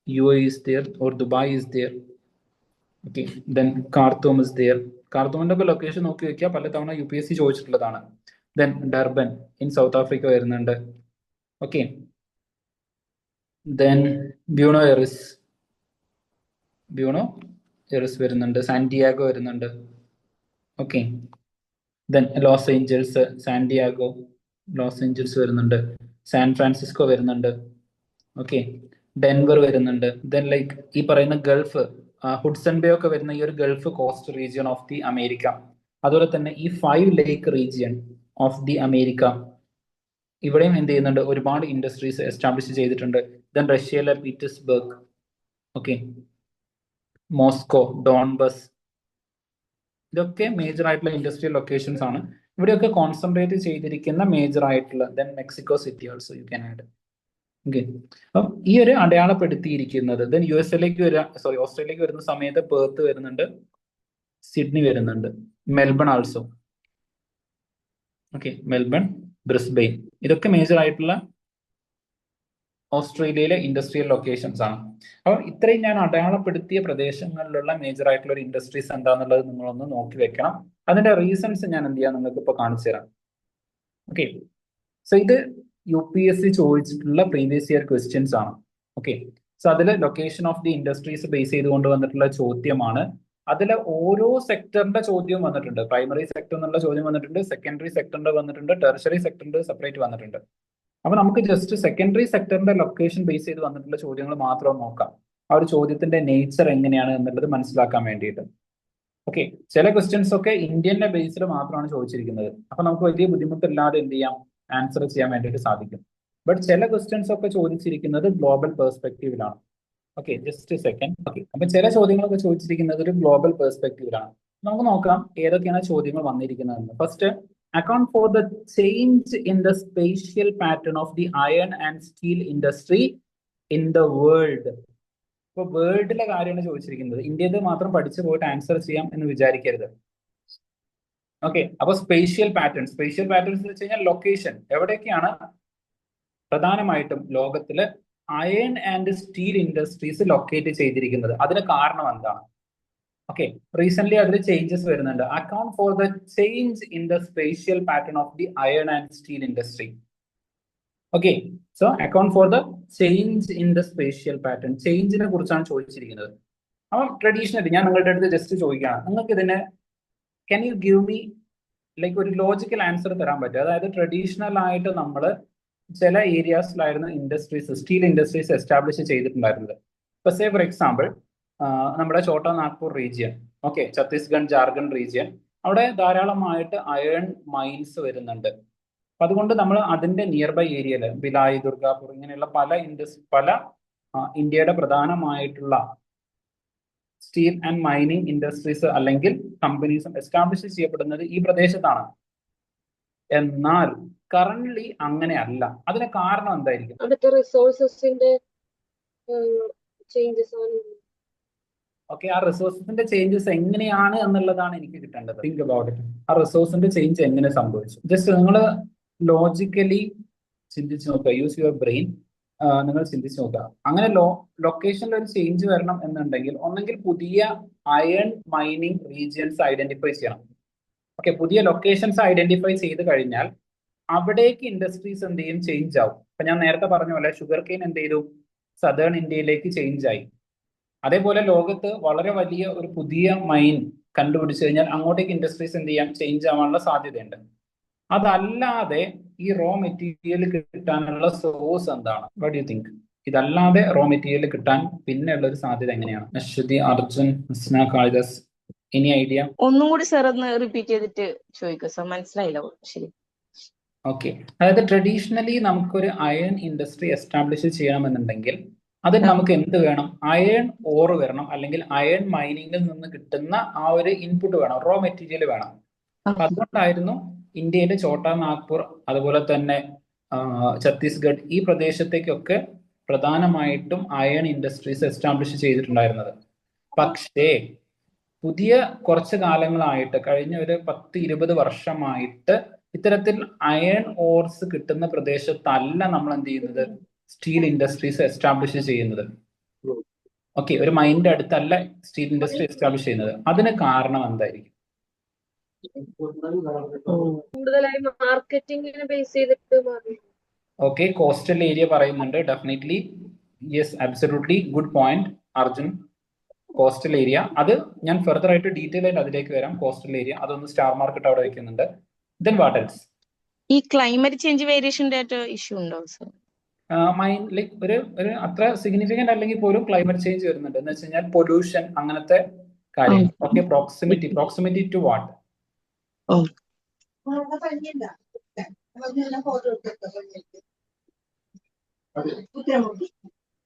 UAE is there or Dubai is there. Okay, then Khartoum is there. കാർത്തൂമിന്റെ ഒക്കെ ലൊക്കേഷൻ നോക്കി വെക്കുക, പലതവണ UPSC ചോദിച്ചിട്ടുള്ളതാണ്. Then Durban in South Africa വരുന്നുണ്ട്. Okay, then Buenos Aires വരുന്നുണ്ട്. Santiago വരുന്നുണ്ട്. Okay, then Los Angeles, Santiago, Los Angeles വരുന്നുണ്ട്. സാൻ ഫ്രാൻസിസ്കോ വരുന്നുണ്ട്. ഓക്കെ, ഡെൻവർ വരുന്നുണ്ട്. ദെൻ ലൈക്ക് ഈ പറയുന്ന ഗൾഫ്, ഹുഡ്സൺ ബേ ഒക്കെ വരുന്ന ഈ ഒരു gulf coast region of the America, അതുപോലെ തന്നെ ഈ 5 lake region of the America, ഇവിടെയും എന്ത് ചെയ്യുന്നുണ്ട്, ഒരുപാട് ഇൻഡസ്ട്രീസ് എസ്റ്റാബ്ലിഷ് ചെയ്തിട്ടുണ്ട്. ദെൻ റഷ്യയിലെ പീറ്റേഴ്സ്ബർഗ്, ഓക്കെ, മോസ്കോ, ഡോൺബസ്, ഇതൊക്കെ മേജർ ആയിട്ടുള്ള ഇൻഡസ്ട്രിയൽ ലൊക്കേഷൻസ് ആണ്. ഇവിടെയൊക്കെ കോൺസെൻട്രേറ്റ് ചെയ്തിരിക്കുന്ന മേജർ ആയിട്ടുള്ള. Then Mexico city also you can add. Okay, അപ്പം ഈ ഒരു അടയാളപ്പെടുത്തിയിരിക്കുന്നത്. ദെൻ ഓസ്ട്രേലിയക്ക് വരുന്ന സമയത്ത് പേർത്ത് വരുന്നുണ്ട്, സിഡ്നി വരുന്നുണ്ട്, Melbourne also. Okay, Melbourne, Brisbane, ഇതൊക്കെ മേജർ ആയിട്ടുള്ള ഓസ്ട്രേലിയയിലെ ഇൻഡസ്ട്രിയൽ ലൊക്കേഷൻസ് ആണ്. അപ്പോൾ ഇത്രയും ഞാൻ അടയാളപ്പെടുത്തിയ പ്രദേശങ്ങളിലുള്ള മേജർ ആയിട്ടുള്ള ഒരു ഇൻഡസ്ട്രീസ് എന്താണെന്നുള്ളത് നിങ്ങളൊന്ന് നോക്കി വെക്കണം. അതിന്റെ റീസൺസ് ഞാൻ എന്ത് ചെയ്യാം നിങ്ങൾക്ക് ഇപ്പൊ കാണിച്ചു തരാം. ഓക്കെ, സോ ഇത് UPSC ചോദിച്ചിട്ടുള്ള പ്രീവിയസ് ഇയർ ക്വസ്റ്റ്യൻസ് ആണ്. ഓക്കെ, സോ അതിൽ location of the industries base ചെയ്തുകൊണ്ട് വന്നിട്ടുള്ള ചോദ്യമാണ്. അതിൽ ഓരോ സെക്ടറിന്റെ ചോദ്യവും വന്നിട്ടുണ്ട്. പ്രൈമറി സെക്ടർ എന്നുള്ള ചോദ്യം വന്നിട്ടുണ്ട്, സെക്കൻഡറി സെക്ടറിന്റെ വന്നിട്ടുണ്ട്, ടെർഷറി സെക്ടറിന്റെ സെപ്പറേറ്റ് വന്നിട്ടുണ്ട്. അപ്പൊ നമുക്ക് ജസ്റ്റ് സെക്കൻഡറി സെക്ടറിന്റെ ലൊക്കേഷൻ ബേസ് ചെയ്ത് വന്നിട്ടുള്ള ചോദ്യങ്ങൾ മാത്രം നോക്കാം, ആ ഒരു ചോദ്യത്തിന്റെ നേച്ചർ എങ്ങനെയാണ് എന്നുള്ളത് മനസ്സിലാക്കാൻ വേണ്ടിയിട്ട്. ഓക്കെ, ചില ക്വസ്റ്റ്യൻസ് ഒക്കെ ഇന്ത്യന്റെ ബേസിൽ മാത്രമാണ് ചോദിച്ചിരിക്കുന്നത്. അപ്പൊ നമുക്ക് വലിയ ബുദ്ധിമുട്ടില്ലാതെ എന്ത് ചെയ്യാം, ആൻസർ ചെയ്യാൻ വേണ്ടിയിട്ട് സാധിക്കും. ബട്ട് ചില ക്വസ്റ്റ്യൻസ് ഒക്കെ ചോദിച്ചിരിക്കുന്നത് ഗ്ലോബൽ പെർസ്പെക്റ്റീവിലാണ്. Okay, just second. ഓക്കെ, അപ്പൊ ചില ചോദ്യങ്ങളൊക്കെ ചോദിച്ചിരിക്കുന്നത് ഒരു ഗ്ലോബൽ പെർസ്പെക്റ്റീവിലാണ്. നമുക്ക് നോക്കാം ഏതൊക്കെയാണ് ചോദ്യങ്ങൾ വന്നിരിക്കുന്നതെന്ന്. First, account for the change in the spatial pattern of the iron and steel industry in the world. ഇപ്പൊ വേൾഡിലെ കാര്യമാണ് ചോദിച്ചിരിക്കുന്നത്. ഇന്ത്യയിൽ മാത്രം പഠിച്ചു പോയിട്ട് ആൻസർ ചെയ്യാം എന്ന് വിചാരിക്കരുത്. ഓക്കെ, അപ്പൊ സ്പേഷ്യൽ പാറ്റേൺസ് എന്ന് വെച്ച് കഴിഞ്ഞാൽ ലൊക്കേഷൻ, എവിടെയൊക്കെയാണ് പ്രധാനമായിട്ടും ലോകത്തില് iron and steel industries locate ചെയ്തിരിക്കുന്നത്, അതിന് കാരണം എന്താണ്? ഓക്കെ, റീസെന്റ് അതിൽ ചേഞ്ചസ് വരുന്നുണ്ട്. Account for the change in the spatial pattern of the iron and steel industry. Okay, so account for the change in the spatial pattern, ചേഞ്ചിനെ കുറിച്ചാണ് ചോദിച്ചിരിക്കുന്നത്. അപ്പം ട്രഡീഷണലി ഞാൻ നിങ്ങളുടെ അടുത്ത് ജസ്റ്റ് ചോദിക്കുകയാണ്, നിങ്ങൾക്ക് ഇതിന് can you give me like ഒരു ലോജിക്കൽ ആൻസർ തരാൻ പറ്റും? അതായത് ട്രഡീഷണൽ ആയിട്ട് നമ്മൾ ചില ഏരിയാസിലായിരുന്നു ഇൻഡസ്ട്രീസ്, സ്റ്റീൽ ഇൻഡസ്ട്രീസ് എസ്റ്റാബ്ലിഷ് ചെയ്തിട്ടുണ്ടായിരുന്നത്. ഇപ്പൊ സേ ഫോർ എക്സാമ്പിൾ നമ്മുടെ Chota Nagpur region, okay, Chhattisgarh, Jharkhand region, അവിടെ ധാരാളമായിട്ട് അയൺ മൈൻസ് വരുന്നുണ്ട്. അപ്പൊ അതുകൊണ്ട് നമ്മൾ അതിന്റെ നിയർ ബൈ ഏരിയയിൽ ഭിലായ്, ദുർഗാപൂർ, ഇങ്ങനെയുള്ള പല ഇന്ത്യയുടെ പ്രധാനമായിട്ടുള്ള സ്റ്റീൽ ആൻഡ് മൈനിങ് ഇൻഡസ്ട്രീസ് അല്ലെങ്കിൽ കമ്പനീസും എസ്റ്റാബ്ലിഷ് ചെയ്യപ്പെടുന്നത് ഈ പ്രദേശത്താണ്. എന്നാൽ കറന്റ്ലി അങ്ങനെയല്ല. അതിന് കാരണം എന്തായിരിക്കും? അവിടുത്തെ റിസോഴ്സസിന്റെ ചേഞ്ചസ് ആണ്. ഓക്കെ, ആ റിസോഴ്സിന്റെ ചേഞ്ചസ് എങ്ങനെയാണ് എന്നുള്ളതാണ് എനിക്ക് കിട്ടേണ്ടത്. Think about it. ആ റിസോഴ്സിന്റെ ചേഞ്ച് എങ്ങനെ സംഭവിച്ചു? ജസ്റ്റ് നിങ്ങൾ ലോജിക്കലി ചിന്തിച്ച് നോക്കുക, യൂസ് യുവർ ബ്രെയിൻ. നിങ്ങൾ ചിന്തിച്ച് നോക്കുക. അങ്ങനെ ലൊക്കേഷനിൽ ഒരു ചേഞ്ച് വരണം എന്നുണ്ടെങ്കിൽ ഒന്നെങ്കിൽ പുതിയ അയൺ മൈനിങ് റീജിയൻസ് ഐഡന്റിഫൈ ചെയ്യണം. ഓക്കെ, പുതിയ ലൊക്കേഷൻസ് ഐഡന്റിഫൈ ചെയ്ത് കഴിഞ്ഞാൽ അവിടേക്ക് ഇൻഡസ്ട്രീസ് എന്ത് ചെയ്യും, ചേഞ്ച് ആവും. ഇപ്പൊ ഞാൻ നേരത്തെ പറഞ്ഞ പോലെ ഷുഗർ കെയിൻ എന്ത് ചെയ്തു, സദേൺ ഇന്ത്യയിലേക്ക് ചേഞ്ച് ആയി. അതേപോലെ ലോകത്ത് വളരെ വലിയ ഒരു പുതിയ മൈൻ കണ്ടുപിടിച്ചു കഴിഞ്ഞാൽ അങ്ങോട്ടേക്ക് ഇൻഡസ്ട്രീസ് എന്ത് ചെയ്യാൻ, ചേഞ്ച് ആവാനുള്ള സാധ്യതയുണ്ട്. അതല്ലാതെ ഈ റോ മെറ്റീരിയൽ കിട്ടാനുള്ള സോഴ്സ് എന്താണ്? What you think? ഇതല്ലാതെ റോ മെറ്റീരിയൽ കിട്ടാൻ പിന്നെ ഉള്ള ഒരു സാധ്യത എങ്ങനെയാണ്? Ashwathi, Arjun, Hasna, Kalidas, any idea? ഒന്നും കൂടി സാർ ഒന്ന് റിപ്പീറ്റ് ചെയ്തിട്ട് ചോദിക്കുക സാർ, മനസ്സിലായില്ല. ശരി. ഓക്കെ, അതായത് ട്രഡീഷണലി നമുക്കൊരു അയൺ ഇൻഡസ്ട്രി എസ്റ്റാബ്ലിഷ് ചെയ്യണമെന്നുണ്ടെങ്കിൽ അതിന് നമുക്ക് എന്ത് വേണം? അയൺ ഓർ വരണം, അല്ലെങ്കിൽ അയൺ മൈനിങ്ങിൽ നിന്ന് കിട്ടുന്ന ആ ഒരു ഇൻപുട്ട് വേണം, റോ മെറ്റീരിയൽ വേണം. അപ്പൊ അതുകൊണ്ടായിരുന്നു ഇന്ത്യയിലെ ഛോട്ടാ നാഗ്പൂർ, അതുപോലെ തന്നെ ഛത്തീസ്ഗഡ്, ഈ പ്രദേശത്തേക്കൊക്കെ പ്രധാനമായിട്ടും അയൺ ഇൻഡസ്ട്രീസ് എസ്റ്റാബ്ലിഷ് ചെയ്തിട്ടുണ്ടായിരുന്നത്. പക്ഷേ പുതിയ കുറച്ച് കാലങ്ങളായിട്ട്, കഴിഞ്ഞ ഒരു 10-20 വർഷമായിട്ട് ഇത്തരത്തിൽ അയൺ ഓർസ് കിട്ടുന്ന പ്രദേശത്തല്ല നമ്മൾ എന്ത് ചെയ്യുന്നത്, സ്റ്റീൽ ഇൻഡസ്ട്രീസ് എസ്റ്റാബ്ലിഷ് ചെയ്യുന്നത്. ഓക്കെ, ഒരു മൈനിന്റെ അടുത്തല്ല സ്റ്റീൽ ഇൻഡസ്ട്രി എസ്റ്റാബ്ലിഷ് ചെയ്യുന്നത്. അതിന് കാരണം എന്തായിരിക്കും? കൂടുതലായി മാർക്കറ്റിംഗിനെ ബേസ് ചെയ്തിട്ട് മാറി. ഓക്കെ, കോസ്റ്റൽ ഏരിയ പറയുന്നുണ്ട്. Definitely yes, absolutely good point Arjun. Coastal area, അത് ഞാൻ ഫെർദർ ആയിട്ട് ഡീറ്റെയിൽ ആയിട്ട് അതിലേക്ക് വരാം. കോസ്റ്റൽ ഏരിയ അതൊന്ന് സ്റ്റാർ മാർക്കറ്റ് അവിടെ വെക്കുന്നുണ്ട്. Then what else? ഈ ക്ലൈമറ്റ് ചേഞ്ച് വേരിയേഷൻ്റെ ആയിട്ട് ഇഷ്യൂ ഉണ്ടോ സർ? മൈൻ ലൈക്ക് ഒരു അത്ര സിഗ്നിഫിക്കന്റ് അല്ലെങ്കിൽ പോലും ക്ലൈമറ്റ് ചേഞ്ച് വരുന്നുണ്ട്. എന്ന് വെച്ച് കഴിഞ്ഞാൽ പൊല്യൂഷൻ, അങ്ങനത്തെ കാര്യങ്ങൾ. Okay, proximity to what?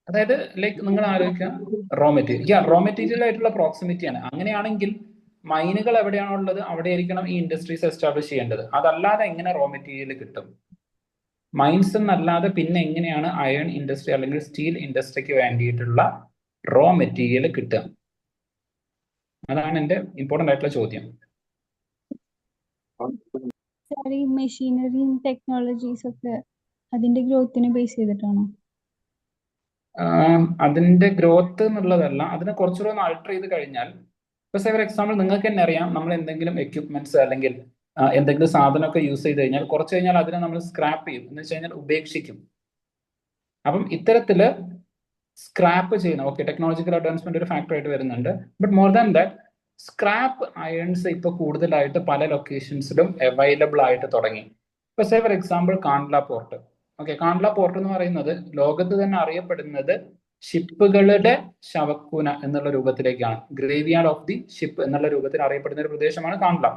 അതായത് ലൈക്ക് നിങ്ങൾ ആലോചിക്കുക, റോ മെറ്റീരിയൽ ആയിട്ടുള്ള പ്രോക്സിമിറ്റി ആണ്. അങ്ങനെയാണെങ്കിൽ മൈനുകൾ എവിടെയാണുള്ളത് അവിടെ ആയിരിക്കണം ഈ ഇൻഡസ്ട്രീസ് എസ്റ്റാബ്ലിഷ് ചെയ്യേണ്ടത്. അതല്ലാതെ എങ്ങനെ റോ മെറ്റീരിയൽ കിട്ടും? മൈൻസ് എന്നല്ലാതെ പിന്നെ എങ്ങനെയാണ് അയൺ ഇൻഡസ്ട്രി അല്ലെങ്കിൽ സ്റ്റീൽ ഇൻഡസ്ട്രിക്ക് വേണ്ടിയിട്ടുള്ള റോ മെറ്റീരിയൽ കിട്ടുക? അതാണ് എൻ്റെ ഇമ്പോർട്ടൻ്റ് ആയിട്ടുള്ള ചോദ്യം. ഈ മെഷീനറിയും ടെക്നോളജീസ് ഒക്കെ അതിന്റെ ഗ്രോത്തിനെ ബേസ് ചെയ്തിട്ടാണോ? അതിന്റെ ഗ്രോത്ത് എന്നുള്ളതല്ല, അതിനെ കുറച്ചുകൂടെ ഒന്ന് ആൾട്ടർ ചെയ്ത് കഴിഞ്ഞാൽ, ഇപ്പൊ ഫോർ എക്സാമ്പിൾ നിങ്ങൾക്ക് തന്നെ അറിയാം, നമ്മൾ എന്തെങ്കിലും എക്യുപ്മെന്റ്സ് അല്ലെങ്കിൽ എന്തെങ്കിലും സാധനമൊക്കെ യൂസ് ചെയ്ത് കഴിഞ്ഞാൽ കുറച്ച് കഴിഞ്ഞാൽ അതിനെ നമ്മൾ സ്ക്രാപ്പ് ചെയ്യും, എന്ന് വെച്ച് കഴിഞ്ഞാൽ ഉപേക്ഷിക്കും. അപ്പം ഇത്തരത്തില് സ്ക്രാപ്പ് ചെയ്യുന്ന, ഓക്കെ, ടെക്നോളജിക്കൽ അഡ്വാൻസ്മെന്റ് ഒരു ഫാക്ടർ ആയിട്ട് വരുന്നുണ്ട്. But more than that, scrap ions ഇപ്പൊ കൂടുതലായിട്ട് പല ലൊക്കേഷൻസിലും അവൈലബിൾ ആയിട്ട് തുടങ്ങി. ഇപ്പൊ for example Kandla port. Okay, Kandla port എന്ന് പറയുന്നത് ലോകത്ത് തന്നെ അറിയപ്പെടുന്നത് ഷിപ്പുകളുടെ ശവക്കൂന എന്നുള്ള രൂപത്തിലേക്കാണ്. ഗ്രേവിയാർഡ് ഓഫ് ദി ഷിപ്പ് എന്നുള്ള രൂപത്തിൽ അറിയപ്പെടുന്ന ഒരു പ്രദേശമാണ് കാണ്ട്ല.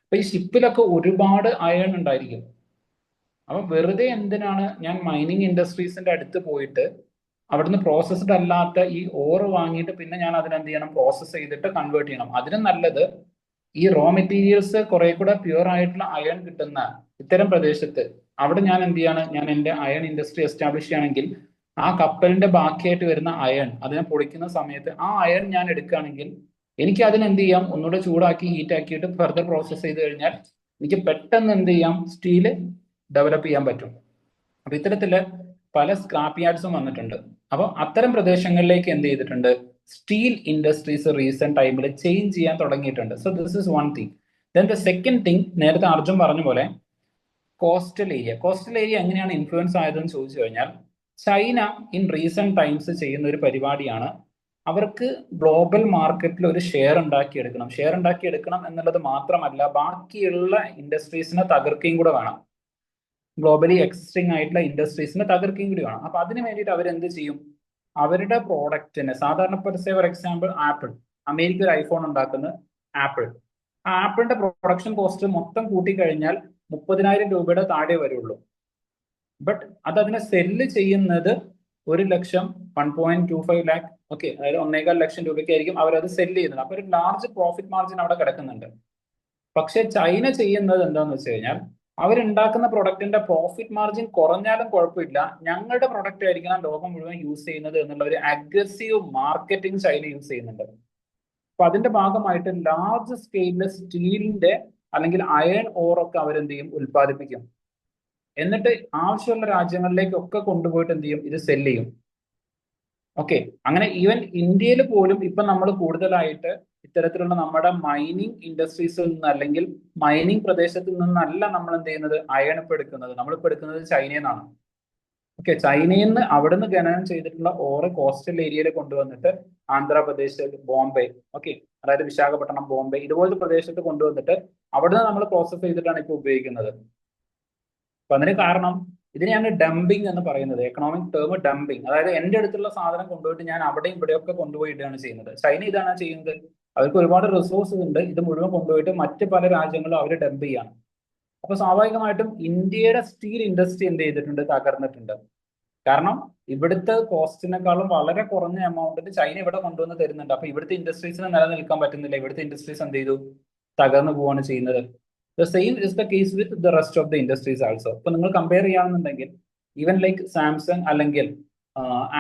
അപ്പൊ ഈ ഷിപ്പിലൊക്കെ ഒരുപാട് അയൺ ഉണ്ടായിരിക്കും. അപ്പൊ വെറുതെ എന്തിനാണ് ഞാൻ മൈനിങ് ഇൻഡസ്ട്രീസിന്റെ അടുത്ത് പോയിട്ട് അവിടുന്ന് പ്രോസസ്ഡ് അല്ലാത്ത ഈ ഓർ വാങ്ങിയിട്ട് പിന്നെ ഞാൻ അതിനെന്ത് ചെയ്യണം, പ്രോസസ്സ് ചെയ്തിട്ട് കൺവേർട്ട് ചെയ്യണം. അതിനും നല്ലത് ഈ റോ മെറ്റീരിയൽസ് കുറെ കൂടെ പ്യുവർ ആയിട്ടുള്ള അയൺ കിട്ടുന്ന ഇത്തരം പ്രദേശത്ത് അവിടെ ഞാൻ എന്ത് ചെയ്യാണ്, ഞാൻ എൻ്റെ അയൺ ഇൻഡസ്ട്രി എസ്റ്റാബ്ലിഷ് ചെയ്യുകയാണെങ്കിൽ ആ കപ്പലിന്റെ ബാക്കിയായിട്ട് വരുന്ന അയൺ, അതിനെ പൊളിക്കുന്ന സമയത്ത് ആ അയൺ ഞാൻ എടുക്കുകയാണെങ്കിൽ എനിക്ക് അതിനെന്ത് ചെയ്യാം, ഒന്നുകൂടെ ചൂടാക്കി ഹീറ്റ് ആക്കിയിട്ട് ഫർദർ പ്രോസസ്സ് ചെയ്ത് കഴിഞ്ഞാൽ എനിക്ക് പെട്ടെന്ന് എന്ത് ചെയ്യാം, സ്റ്റീല് ഡെവലപ്പ് ചെയ്യാൻ പറ്റും. അപ്പൊ ഇത്തരത്തില് പല സ്ക്രാപ്പ് യാർഡ്സും വന്നിട്ടുണ്ട്. അപ്പൊ അത്തരം പ്രദേശങ്ങളിലേക്ക് എന്ത് ചെയ്തിട്ടുണ്ട്, സ്റ്റീൽ ഇൻഡസ്ട്രീസ് റീസെന്റ് ടൈമിൽ ചേഞ്ച് ചെയ്യാൻ തുടങ്ങിയിട്ടുണ്ട്. So this is one thing. Then the second thing, നേരത്തെ അർജുൻ പറഞ്ഞ പോലെ കോസ്റ്റൽ ഏരിയ എങ്ങനെയാണ് ഇൻഫ്ലുവൻസ് ആയതെന്ന് ചോദിച്ചു കഴിഞ്ഞാൽ, ചൈന ഇൻ റീസെന്റ് ടൈംസ് ചെയ്യുന്ന ഒരു പരിപാടിയാണ്, അവർക്ക് ഗ്ലോബൽ മാർക്കറ്റിൽ ഒരു ഷെയർ ഉണ്ടാക്കിയെടുക്കണം എന്നുള്ളത് മാത്രമല്ല, ബാക്കിയുള്ള ഇൻഡസ്ട്രീസിനെ തകർക്കുകയും കൂടെ വേണം. ഗ്ലോബലി എക്സിസ്റ്റിംഗ് ആയിട്ടുള്ള ഇൻഡസ്ട്രീസിനെ തകർക്കുകയും കൂടി വേണം. അപ്പൊ അതിന് വേണ്ടിയിട്ട് അവരെന്ത് ചെയ്യും, അവരുടെ പ്രോഡക്റ്റിനെ, സാധാരണ ഫോർ എക്സാമ്പിൾ ആപ്പിൾ, അമേരിക്ക ഒരു ഐഫോൺ ഉണ്ടാക്കുന്ന ആപ്പിൾ, ആ ആപ്പിളിന്റെ പ്രൊഡക്ഷൻ കോസ്റ്റ് മൊത്തം കൂട്ടിക്കഴിഞ്ഞാൽ 30,000 രൂപയുടെ താഴെ വരുള്ളൂ. ബട്ട് അതിനെ സെല്ല് ചെയ്യുന്നത് 1,00,000, 1.25 lakh, ഓക്കെ, അതായത് 1.25 ലക്ഷം രൂപയ്ക്കായിരിക്കും അവരത് സെല്ല് ചെയ്യുന്നത്. അപ്പൊ ഒരു ലാർജ് പ്രോഫിറ്റ് മാർജിൻ അവിടെ കിടക്കുന്നുണ്ട്. പക്ഷെ ചൈന ചെയ്യുന്നത് എന്താന്ന് വെച്ച് കഴിഞ്ഞാൽ, അവരുണ്ടാക്കുന്ന പ്രൊഡക്റ്റിന്റെ പ്രോഫിറ്റ് മാർജിൻ കുറഞ്ഞാലും കുഴപ്പമില്ല, ഞങ്ങളുടെ പ്രൊഡക്റ്റ് ആയിരിക്കണം ലോകം മുഴുവൻ യൂസ് ചെയ്യുന്നത് എന്നുള്ള ഒരു അഗ്രസീവ് മാർക്കറ്റിംഗ് ചൈന യൂസ് ചെയ്യുന്നുണ്ട്. അപ്പൊ അതിന്റെ ഭാഗമായിട്ട് ലാർജ് സ്കെയിലിൽ സ്റ്റീലിന്റെ അല്ലെങ്കിൽ അയൺ ഓറൊക്കെ അവരെന്ത് ചെയ്യും, ഉൽപ്പാദിപ്പിക്കും. എന്നിട്ട് ആവശ്യമുള്ള രാജ്യങ്ങളിലേക്കൊക്കെ കൊണ്ടുപോയിട്ട് എന്ത് ചെയ്യും, ഇത് സെല് ചെയ്യും. ഓക്കെ, അങ്ങനെ ഈവൻ ഇന്ത്യയിൽ പോലും ഇപ്പൊ നമ്മൾ കൂടുതലായിട്ട് ഇത്തരത്തിലുള്ള നമ്മുടെ മൈനിങ് ഇൻഡസ്ട്രീസിൽ നിന്ന് അല്ലെങ്കിൽ മൈനിങ് പ്രദേശത്തിൽ നിന്നല്ല നമ്മൾ എന്ത് ചെയ്യുന്നത്, അയൺ ഇപ്പൊ എടുക്കുന്നത്. നമ്മളിപ്പോ എടുക്കുന്നത് ചൈനയിൽ നിന്നാണ്. ഓക്കെ, ചൈനയിൽ നിന്ന് അവിടെ നിന്ന് ഖനനം ചെയ്തിട്ടുള്ള ഓറ് കോസ്റ്റൽ ഏരിയയിൽ കൊണ്ടുവന്നിട്ട് ആന്ധ്രാപ്രദേശ്, ബോംബെ, ഓക്കെ, അതായത് വിശാഖപട്ടണം, ബോംബെ ഇതുപോലത്തെ പ്രദേശത്ത് കൊണ്ടുവന്നിട്ട് അവിടെ നിന്ന് നമ്മൾ പ്രോസസ് ചെയ്തിട്ടാണ് ഇപ്പൊ ഉപയോഗിക്കുന്നത്. അപ്പൊ അതിന് കാരണം ഇതിനെയാണ് ഡംപിങ് എന്ന് പറയുന്നത്. Economic term dumping. അതായത് എന്റെ അടുത്തുള്ള സാധനം കൊണ്ടുപോയിട്ട് ഞാൻ അവിടെയും ഇവിടെയൊക്കെ കൊണ്ടുപോയിട്ടാണ് ചെയ്യുന്നത്. ചൈന ഇതാണ് ചെയ്യുന്നത്. അവർക്ക് ഒരുപാട് റിസോഴ്സസ് ഉണ്ട്, ഇത് മുഴുവൻ കൊണ്ടുപോയിട്ട് മറ്റ് പല രാജ്യങ്ങളും അവർ ഡംപ് ചെയ്യാണ്. അപ്പൊ സ്വാഭാവികമായിട്ടും ഇന്ത്യയുടെ സ്റ്റീൽ ഇൻഡസ്ട്രി എന്ത് ചെയ്തിട്ടുണ്ട്, തകർന്നിട്ടുണ്ട്. കാരണം ഇവിടുത്തെ കോസ്റ്റിനേക്കാളും വളരെ കുറഞ്ഞ എമൗണ്ടിന് ചൈന ഇവിടെ കൊണ്ടുവന്ന് തരുന്നുണ്ട്. അപ്പൊ ഇവിടുത്തെ ഇൻഡസ്ട്രീസിന് നിലനിൽക്കാൻ പറ്റുന്നില്ല. ഇവിടുത്തെ ഇൻഡസ്ട്രീസ് എന്ത് ചെയ്തു, തകർന്നു പോവാണ് ചെയ്യുന്നത്. The same is the case with the rest of the industries also. ഇപ്പൊ നിങ്ങൾ കമ്പയർ ചെയ്യുകയാണെന്നുണ്ടെങ്കിൽ ഈവൻ ലൈക്ക് സാംസങ് അല്ലെങ്കിൽ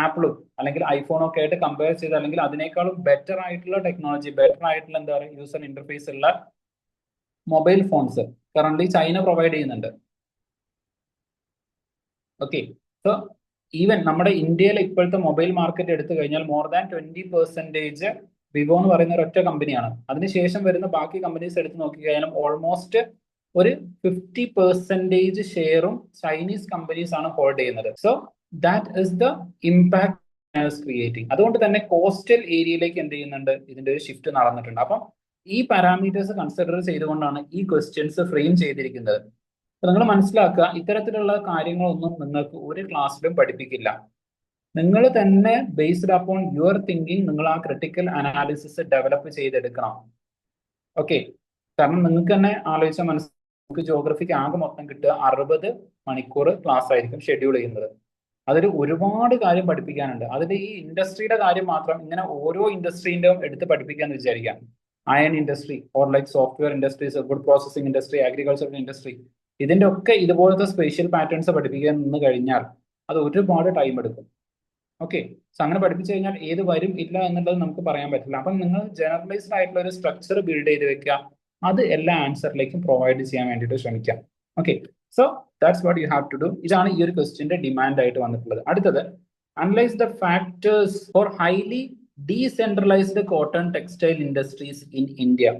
ആപ്പിളും അല്ലെങ്കിൽ ഐഫോണും ഒക്കെ ആയിട്ട് കമ്പയർ ചെയ്ത്, അല്ലെങ്കിൽ അതിനേക്കാളും ബെറ്റർ ആയിട്ടുള്ള ടെക്നോളജി, ബെറ്റർ ആയിട്ടുള്ള എന്താ പറയുക യൂസർ ഇന്റർഫേസ് ഉള്ള mobile phones current China provide ചെയ്യുന്നുണ്ട്. ഓക്കെ, സോ ഈവൻ നമ്മുടെ ഇന്ത്യയിലെ ഇപ്പോഴത്തെ മൊബൈൽ മാർക്കറ്റ് എടുത്തു കഴിഞ്ഞാൽ മോർ ദാൻ 20% വിവോ എന്ന് പറയുന്ന ഒരു ഒറ്റ കമ്പനിയാണ്. അതിനുശേഷം വരുന്ന ബാക്കി കമ്പനീസ് എടുത്ത് നോക്കിക്കഴിഞ്ഞാലും ഓൾമോസ്റ്റ് ഒരു 50% ഷെയറും ചൈനീസ് കമ്പനീസ് ആണ് ഹോൾഡ് ചെയ്യുന്നത്. So that is the impact creating. അതുകൊണ്ട് തന്നെ കോസ്റ്റൽ ഏരിയയിലേക്ക് എന്ത് ചെയ്യുന്നുണ്ട്, ഇതിന്റെ ഒരു ഷിഫ്റ്റ് നടന്നിട്ടുണ്ട്. അപ്പം ഈ പാരാമീറ്റേഴ്സ് കൺസിഡർ ചെയ്തുകൊണ്ടാണ് ഈ ക്വസ്റ്റ്യൻസ് ഫ്രെയിം ചെയ്തിരിക്കുന്നത്. നിങ്ങൾ മനസ്സിലാക്കുക, ഇത്തരത്തിലുള്ള കാര്യങ്ങളൊന്നും നിങ്ങൾക്ക് ഒരു ക്ലാസ്സിലും പഠിപ്പിക്കില്ല. നിങ്ങൾ തന്നെ ബേസ്ഡ് അപ്പോൺ യുവർ തിങ്കിങ് നിങ്ങൾ ആ ക്രിട്ടിക്കൽ അനാലിസിസ് ഡെവലപ്പ് ചെയ്തെടുക്കണം. ഓക്കെ, കാരണം നിങ്ങൾക്ക് തന്നെ ആലോചിച്ചാൽ നമുക്ക് ജോഗ്രഫിക്ക് ആകെ മൊത്തം കിട്ടുക 60 മണിക്കൂർ ക്ലാസ് ആയിരിക്കും ഷെഡ്യൂൾ ചെയ്യുന്നത്. അതിൽ ഒരുപാട് കാര്യം പഠിപ്പിക്കാനുണ്ട്. അതിൽ ഈ ഇൻഡസ്ട്രിയുടെ കാര്യം മാത്രം ഇങ്ങനെ ഓരോ ഇൻഡസ്ട്രീൻ്റെയും എടുത്ത് പഠിപ്പിക്കാന്ന് വിചാരിക്കാം. Iron industry or like software industries, food processing industry, agricultural industry, ഇതിന്റെ ഒക്കെ ഇതുപോലത്തെ സ്പെഷ്യൽ പാറ്റേൺസ് പഠിപ്പിക്കാൻ നിന്ന് കഴിഞ്ഞാൽ അത് ഒരുപാട് ടൈം എടുക്കും. ഓക്കെ, സോ അങ്ങനെ പഠിപ്പിച്ചു കഴിഞ്ഞാൽ ഏത് വരും ഇല്ല എന്നുള്ളത് നമുക്ക് പറയാൻ പറ്റില്ല. അപ്പം നിങ്ങൾ ജനറലൈസ്ഡ് ആയിട്ടുള്ള ഒരു സ്ട്രക്ചർ ബിൽഡ് ചെയ്ത് വെക്കുക, അത് എല്ലാ ആൻസറിലേക്കും പ്രൊവൈഡ് ചെയ്യാൻ വേണ്ടിയിട്ട് ശ്രമിക്കാം. Okay, so that's what you have to do. ഇതാണ് ഈ ഒരു ക്വസ്റ്റ്യന്റെ ഡിമാൻഡ് ആയിട്ട് വന്നിട്ടുള്ളത്. അടുത്തത്, analyse the factors for highly decentralised cotton textile industries in India.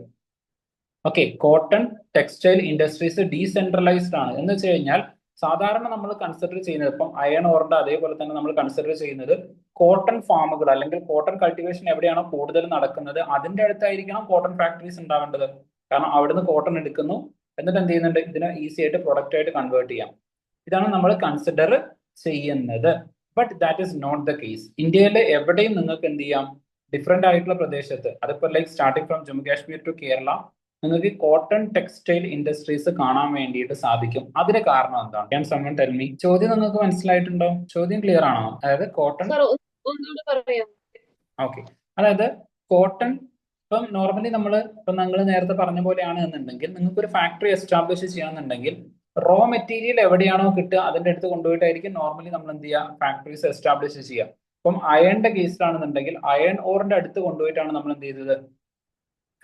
Okay, cotton textile industries decentralised ആണ് എന്ന് വെച്ച് കഴിഞ്ഞാൽ സാധാരണ നമ്മൾ കൺസിഡർ ചെയ്യുന്നത് ഇപ്പം അയൺ ഓറിന്റെ അതേപോലെ തന്നെ നമ്മൾ കൺസിഡർ ചെയ്യുന്നത് കോട്ടൺ ഫാമുകൾ അല്ലെങ്കിൽ കോട്ടൺ കൾട്ടിവേഷൻ എവിടെയാണോ കൂടുതൽ നടക്കുന്നത് അതിന്റെ അടുത്തായിരിക്കണം കോട്ടൺ ഫാക്ടറീസ് ഉണ്ടാവേണ്ടത്. കാരണം അവിടുന്ന് കോട്ടൺ എടുക്കുന്നു, എന്നിട്ട് എന്ത് ചെയ്യുന്നുണ്ട്, ഇതിനെ ഈസി ആയിട്ട് പ്രൊഡക്റ്റ് ആയിട്ട് കൺവേർട്ട് ചെയ്യാം. ഇതാണ് നമ്മൾ കൺസിഡർ ചെയ്യുന്നത്. But that is not the case. ഇന്ത്യയിലെ എവിടെയും നിങ്ങൾക്ക് എന്ത് ചെയ്യാം, ഡിഫറെന്റ് ആയിട്ടുള്ള പ്രദേശത്ത്, അതിപ്പോ like starting from Jammu Kashmir to Kerala, നിങ്ങൾക്ക് കോട്ടൺ ടെക്സ്റ്റൈൽ ഇൻഡസ്ട്രീസ് കാണാൻ വേണ്ടിയിട്ട് സാധിക്കും. അതിന് കാരണം എന്താണ്? Can someone tell me? ചോദ്യം നിങ്ങൾക്ക് മനസ്സിലായിട്ടുണ്ടോ? ചോദ്യം ക്ലിയർ ആണോ? അതായത് കോട്ടൺ, ഒന്നുകൂടി പറയാം. ഓക്കെ, അതായത് കോട്ടൺ ഇപ്പം നോർമലി ഇപ്പം നിങ്ങൾ നേരത്തെ പറഞ്ഞ പോലെയാണ് എന്നുണ്ടെങ്കിൽ നിങ്ങൾക്ക് ഒരു ഫാക്ടറി എസ്റ്റാബ്ലിഷ് ചെയ്യണമെന്നുണ്ടെങ്കിൽ റോ മെറ്റീരിയൽ എവിടെയാണോ കിട്ടുക അതിന്റെ അടുത്ത് കൊണ്ടുപോയിട്ടായിരിക്കും നോർമലി നമ്മൾ എന്ത് ചെയ്യുക, ഫാക്ടറീസ് എസ്റ്റാബ്ലിഷ് ചെയ്യുക. ഇപ്പം അയണിന്റെ കേസിലാണെന്നുണ്ടെങ്കിൽ അയൺ ഓറിന്റെ അടുത്ത് കൊണ്ടുപോയിട്ടാണ് നമ്മൾ എന്ത് ചെയ്തത്,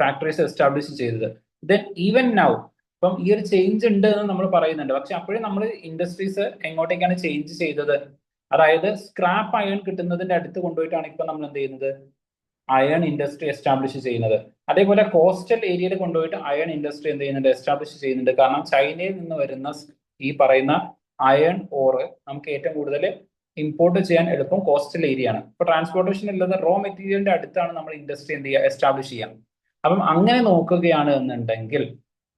ഫാക്ടറീസ് എസ്റ്റാബ്ലിഷ് ചെയ്തത്. ദെൻ ഈവൻ നൗ ഇപ്പം ഈ ഒരു ചേഞ്ച് ഉണ്ട് എന്ന് നമ്മൾ പറയുന്നുണ്ട്. പക്ഷെ അപ്പോഴും നമ്മൾ ഇൻഡസ്ട്രീസ് എങ്ങോട്ടേക്കാണ് ചേഞ്ച് ചെയ്തത്, അതായത് സ്ക്രാപ്പ് അയൺ കിട്ടുന്നതിന്റെ അടുത്ത് കൊണ്ടുപോയിട്ടാണ് ഇപ്പൊ നമ്മൾ എന്ത് ചെയ്യുന്നത്, അയൺ ഇൻഡസ്ട്രി എസ്റ്റാബ്ലിഷ് ചെയ്യുന്നത്. അതേപോലെ കോസ്റ്റൽ ഏരിയയിൽ കൊണ്ടുപോയിട്ട് അയൺ ഇൻഡസ്ട്രി എന്ത് ചെയ്യുന്നുണ്ട്, എസ്റ്റാബ്ലിഷ് ചെയ്യുന്നുണ്ട്. കാരണം ചൈനയിൽ നിന്ന് വരുന്ന ഈ പറയുന്ന അയൺ ഓറ് നമുക്ക് ഏറ്റവും കൂടുതൽ ഇമ്പോർട്ട് ചെയ്യാൻ എളുപ്പം കോസ്റ്റൽ ഏരിയ ആണ്. ഇപ്പൊ ട്രാൻസ്പോർട്ടേഷൻ ഇല്ലാതെ റോ മെറ്റീരിയലിന്റെ അടുത്താണ് നമ്മൾ ഇൻഡസ്ട്രി എന്ത് ചെയ്യുക, എസ്റ്റാബ്ലിഷ് ചെയ്യാം. അപ്പം അങ്ങനെ നോക്കുകയാണ് എന്നുണ്ടെങ്കിൽ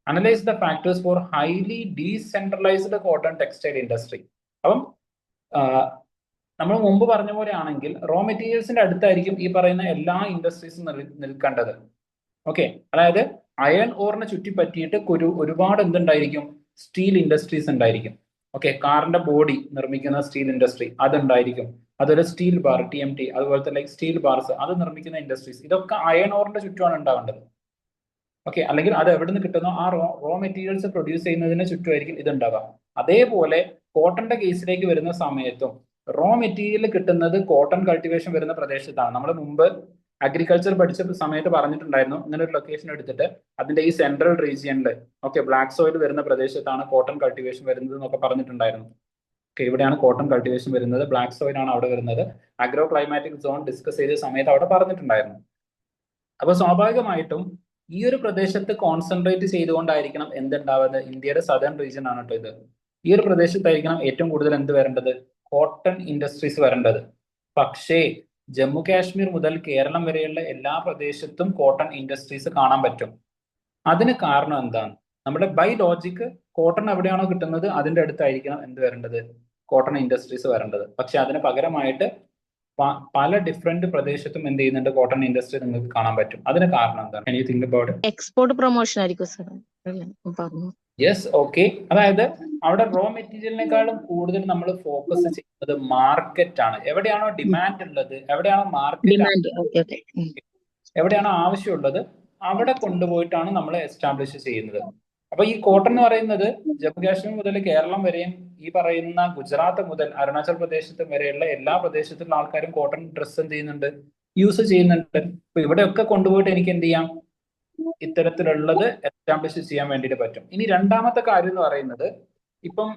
analyse the factors for highly decentralised cotton textile industry. അപ്പം നമ്മൾ മുമ്പ് പറഞ്ഞ പോലെ ആണെങ്കിൽ റോ മെറ്റീരിയൽസിന്റെ അടുത്തായിരിക്കും ഈ പറയുന്ന എല്ലാ ഇൻഡസ്ട്രീസും നിൽക്കേണ്ടത്. ഓക്കെ, അതായത് അയൺ ഓറിനെ ചുറ്റിപ്പറ്റിയിട്ട് ഒരുപാട് എന്തുണ്ടായിരിക്കും, സ്റ്റീൽ ഇൻഡസ്ട്രീസ് ഉണ്ടായിരിക്കും. ഓക്കെ, കാറിന്റെ ബോഡി നിർമ്മിക്കുന്ന സ്റ്റീൽ ഇൻഡസ്ട്രി അതുണ്ടായിരിക്കും. അതുപോലെ സ്റ്റീൽ ബാർ TMT, അതുപോലത്തെ ലൈക്ക് സ്റ്റീൽ ബാർസ് അത് നിർമ്മിക്കുന്ന ഇൻഡസ്ട്രീസ്, ഇതൊക്കെ അയൺ ഓറിന്റെ ചുറ്റുമാണ് ഉണ്ടാവേണ്ടത്. ഓക്കെ, അല്ലെങ്കിൽ അത് എവിടെ നിന്ന് കിട്ടുന്നോ ആ റോ മെറ്റീരിയൽസ് പ്രൊഡ്യൂസ് ചെയ്യുന്നതിന് ചുറ്റുമായിരിക്കും ഇത് ഉണ്ടാവുക. അതേപോലെ കോട്ടന്റെ കേസിലേക്ക് വരുന്ന സമയത്തും റോ മെറ്റീരിയൽ കിട്ടുന്നത് കോട്ടൺ കൾട്ടിവേഷൻ വരുന്ന പ്രദേശത്താണ്. നമ്മൾ മുമ്പ് അഗ്രികൾച്ചർ പഠിച്ച സമയത്ത് പറഞ്ഞിട്ടുണ്ടായിരുന്നു, ഇങ്ങനെ ഒരു ലൊക്കേഷൻ എടുത്തിട്ട് അതിന്റെ ഈ സെൻട്രൽ റീജിയനിൽ ഓക്കെ ബ്ലാക്ക് സോയിൽ വരുന്ന പ്രദേശത്താണ് കോട്ടൺ കൾട്ടിവേഷൻ വരുന്നത് എന്നൊക്കെ പറഞ്ഞിട്ടുണ്ടായിരുന്നു. ഓക്കെ, ഇവിടെയാണ് കോട്ടൺ കൾട്ടിവേഷൻ വരുന്നത്, ബ്ലാക്ക് സോയിൽ ആണ് അവിടെ വരുന്നത്. അഗ്രോ ക്ലൈമാറ്റിക് സോൺ ഡിസ്കസ് ചെയ്ത സമയത്ത് അവിടെ പറഞ്ഞിട്ടുണ്ടായിരുന്നു. അപ്പൊ സ്വാഭാവികമായിട്ടും ഈ ഒരു പ്രദേശത്ത് കോൺസെൻട്രേറ്റ് ചെയ്തുകൊണ്ടായിരിക്കണം എന്തുണ്ടാവുന്നത്, ഇന്ത്യയുടെ സദേൺ റീജിയൻ ആണ് കേട്ടോ ഇത്. ഈ ഒരു പ്രദേശത്തായിരിക്കണം ഏറ്റവും കൂടുതൽ എന്ത് വരേണ്ടത്, കോട്ടൺ ഇൻഡസ്ട്രീസ് വരേണ്ടത്. പക്ഷേ ജമ്മു കാശ്മീർ മുതൽ കേരളം വരെയുള്ള എല്ലാ പ്രദേശത്തും കോട്ടൺ ഇൻഡസ്ട്രീസ് കാണാൻ പറ്റും. അതിന് കാരണം എന്താണ്, നമ്മുടെ ബൈ ലോജിക്ക് കോട്ടൺ എവിടെയാണോ കിട്ടുന്നത് അതിന്റെ അടുത്തായിരിക്കണം എന്ത് വരേണ്ടത്, കോട്ടൺ ഇൻഡസ്ട്രീസ് വരേണ്ടത്. പക്ഷെ അതിന് പകരമായിട്ട് പല ഡിഫറെന്റ് പ്രദേശത്തും എന്ത് ചെയ്യുന്നുണ്ട്, കോട്ടൺ ഇൻഡസ്ട്രി നിങ്ങൾക്ക് കാണാൻ പറ്റും. അതിന് കാരണം എന്താണ്? Can you think about it? Export promotion ആയിരിക്കും സാർ പറഞ്ഞു. യെസ്, ഓക്കെ, അതായത് അവിടെ റോ മെറ്റീരിയലിനേക്കാളും കൂടുതൽ നമ്മൾ ഫോക്കസ് ചെയ്യുന്നത് മാർക്കറ്റ് ആണ്. എവിടെയാണോ ഡിമാൻഡ് ഉള്ളത്, എവിടെയാണോ മാർക്കറ്റ്, എവിടെയാണോ ആവശ്യമുള്ളത് അവിടെ കൊണ്ടുപോയിട്ടാണ് നമ്മൾ എസ്റ്റാബ്ലിഷ് ചെയ്യുന്നത്. അപ്പൊ ഈ കോട്ടൺ എന്ന് പറയുന്നത് ജമ്മു കാശ്മീർ മുതൽ കേരളം വരെയും ഈ പറയുന്ന ഗുജറാത്ത് മുതൽ അരുണാചൽ പ്രദേശത്തും വരെയുള്ള എല്ലാ പ്രദേശത്തുള്ള ആൾക്കാരും കോട്ടൺ ഡ്രസ്സ് എന്ത് ചെയ്യുന്നുണ്ട്, യൂസ് ചെയ്യുന്നുണ്ട്. അപ്പൊ ഇവിടെയൊക്കെ കൊണ്ടുപോയിട്ട് എനിക്ക് എന്ത് ചെയ്യാം, ഇത്തരത്തിലുള്ളത് എസ്റ്റാബ്ലിഷ് ചെയ്യാൻ വേണ്ടിയിട്ട് പറ്റും. ഇനി രണ്ടാമത്തെ കാര്യം എന്ന് പറയുന്നത്, ഇപ്പം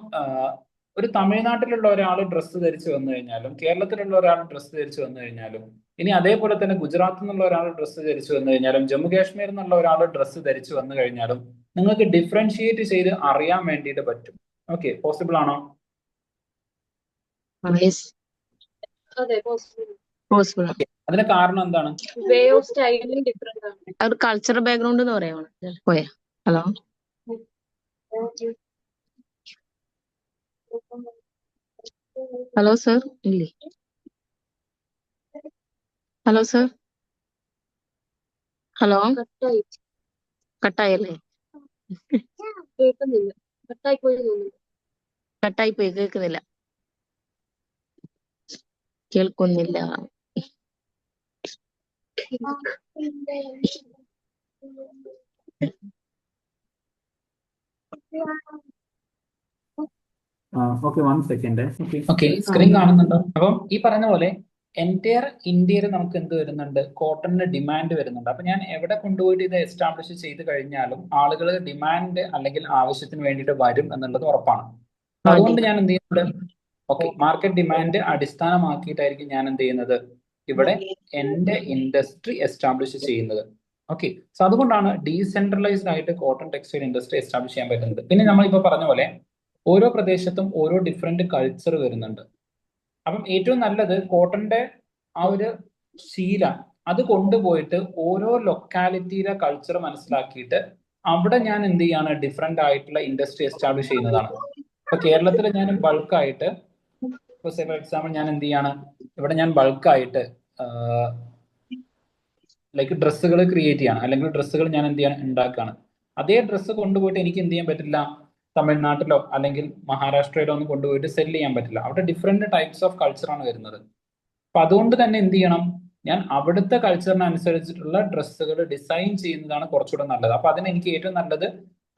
ഒരു തമിഴ്നാട്ടിലുള്ള ഒരാൾ ഡ്രസ്സ് ധരിച്ച് വന്നു കഴിഞ്ഞാലും കേരളത്തിലുള്ള ഒരാൾ ഡ്രസ്സ് ധരിച്ച് വന്നു കഴിഞ്ഞാലും ഇനി അതേപോലെ തന്നെ ഗുജറാത്തിൽ നിന്നുള്ള ഒരാൾ ഡ്രസ്സ് ധരിച്ച് വന്നു കഴിഞ്ഞാലും ജമ്മു കാശ്മീരിൽ നിന്നുള്ള ഒരാൾ ഡ്രസ്സ് ധരിച്ച് വന്നു കഴിഞ്ഞാലും നിങ്ങൾക്ക് ഡിഫറൻഷിയേറ്റ് ചെയ്ത് അറിയാൻ വേണ്ടിയിട്ട് പറ്റും. ഓക്കെ, പോസിബിൾ ആണോ? അതെ പോസിബിൾ. പോസിബിൾ. അതിന് കാരണം എന്താണ്? വേ ഓഫ് സ്റ്റൈലിംഗ് ഡിഫറെന്റ് ആണ്. ഒരു കൾച്ചറൽ ബാക്ക്ഗ്രൗണ്ട് എന്ന് പറയുന്നത് പോയാ. ഹലോ ഹലോ സർ ഇല്ലേ? ഹലോ സർ, ഹലോ കട്ടായി കട്ടായല്ലേ? കേൾക്കുന്നില്ല, കട്ടായി പോയി തോന്നുന്നു. കട്ടായി പോയി, കേൾക്കുന്നില്ല. Okay, 1 second. ഓക്കെ, സ്ക്രീൻ കാണുന്നുണ്ടോ? അപ്പം ഈ പറയുന്ന പോലെ എൻറ്റയർ ഇന്ത്യയിൽ നമുക്ക് എന്ത് വരുന്നുണ്ട്? കോട്ടണിന് ഡിമാൻഡ് വരുന്നുണ്ട്. അപ്പൊ ഞാൻ എവിടെ കൊണ്ടുപോയിട്ട് ഇത് എസ്റ്റാബ്ലിഷ് ചെയ്ത് കഴിഞ്ഞാലും ആളുകൾ ഡിമാൻഡ് അല്ലെങ്കിൽ ആവശ്യത്തിന് വേണ്ടിയിട്ട് വരും എന്നുള്ളത് ഉറപ്പാണ്. അപ്പൊ അതുകൊണ്ട് ഞാൻ എന്ത് ചെയ്യുന്നുണ്ട്? ഓക്കെ, മാർക്കറ്റ് ഡിമാൻഡ് അടിസ്ഥാനമാക്കിയിട്ടായിരിക്കും ഞാൻ എന്ത് ചെയ്യുന്നത്? ഇവിടെ എന്റെ ഇൻഡസ്ട്രി എസ്റ്റാബ്ലിഷ് ചെയ്യുന്നത്. ഓക്കെ, സോ അതുകൊണ്ടാണ് ഡീസെൻട്രലൈസ്ഡ് ആയിട്ട് കോട്ടൺ ടെക്സ്റ്റൈൽ ഇൻഡസ്ട്രി എസ്റ്റാബ്ലിഷ് ചെയ്യാൻ പറ്റുന്നത്. പിന്നെ നമ്മളിപ്പോ പറഞ്ഞ പോലെ ഓരോ പ്രദേശത്തും ഓരോ ഡിഫറെന്റ് കൾച്ചർ വരുന്നുണ്ട്. അപ്പം ഏറ്റവും നല്ലത് കോട്ടന്റെ ആ ഒരു ശീല അത് കൊണ്ടുപോയിട്ട് ഓരോ ലൊക്കാലിറ്റിയിലെ കൾച്ചർ മനസ്സിലാക്കിയിട്ട് അവിടെ ഞാൻ എന്ത് ചെയ്യാണ്? ഡിഫറെന്റ് ആയിട്ടുള്ള ഇൻഡസ്ട്രി എസ്റ്റാബ്ലിഷ് ചെയ്യുന്നതാണ്. ഇപ്പൊ കേരളത്തിൽ ഞാൻ ബൾക്കായിട്ട്, ഇപ്പൊ ഫോർ എക്സാമ്പിൾ ഞാൻ എന്ത് ചെയ്യാണ്? ഇവിടെ ഞാൻ ബൾക്കായിട്ട് ലൈക്ക് ഡ്രസ്സുകൾ ക്രിയേറ്റ് ചെയ്യാണ്, അല്ലെങ്കിൽ ഡ്രസ്സുകൾ ഞാൻ എന്ത് ചെയ്യാണ്? ഉണ്ടാക്കുകയാണ്. അതേ ഡ്രസ്സ് കൊണ്ടുപോയിട്ട് എനിക്ക് എന്ത് ചെയ്യാൻ പറ്റില്ല? തമിഴ്നാട്ടിലോ അല്ലെങ്കിൽ മഹാരാഷ്ട്രയിലോ ഒന്നും കൊണ്ടുപോയിട്ട് സെല് ചെയ്യാൻ പറ്റില്ല. അവിടെ ഡിഫറെന്റ് ടൈപ്സ് ഓഫ് കൾച്ചറാണ് വരുന്നത്. അപ്പൊ അതുകൊണ്ട് തന്നെ എന്ത് ചെയ്യണം? ഞാൻ അവിടുത്തെ കൾച്ചറിനനുസരിച്ചിട്ടുള്ള ഡ്രസ്സുകൾ ഡിസൈൻ ചെയ്യുന്നതാണ് കുറച്ചുകൂടെ നല്ലത്. അപ്പൊ അതിന് എനിക്ക് ഏറ്റവും നല്ലത്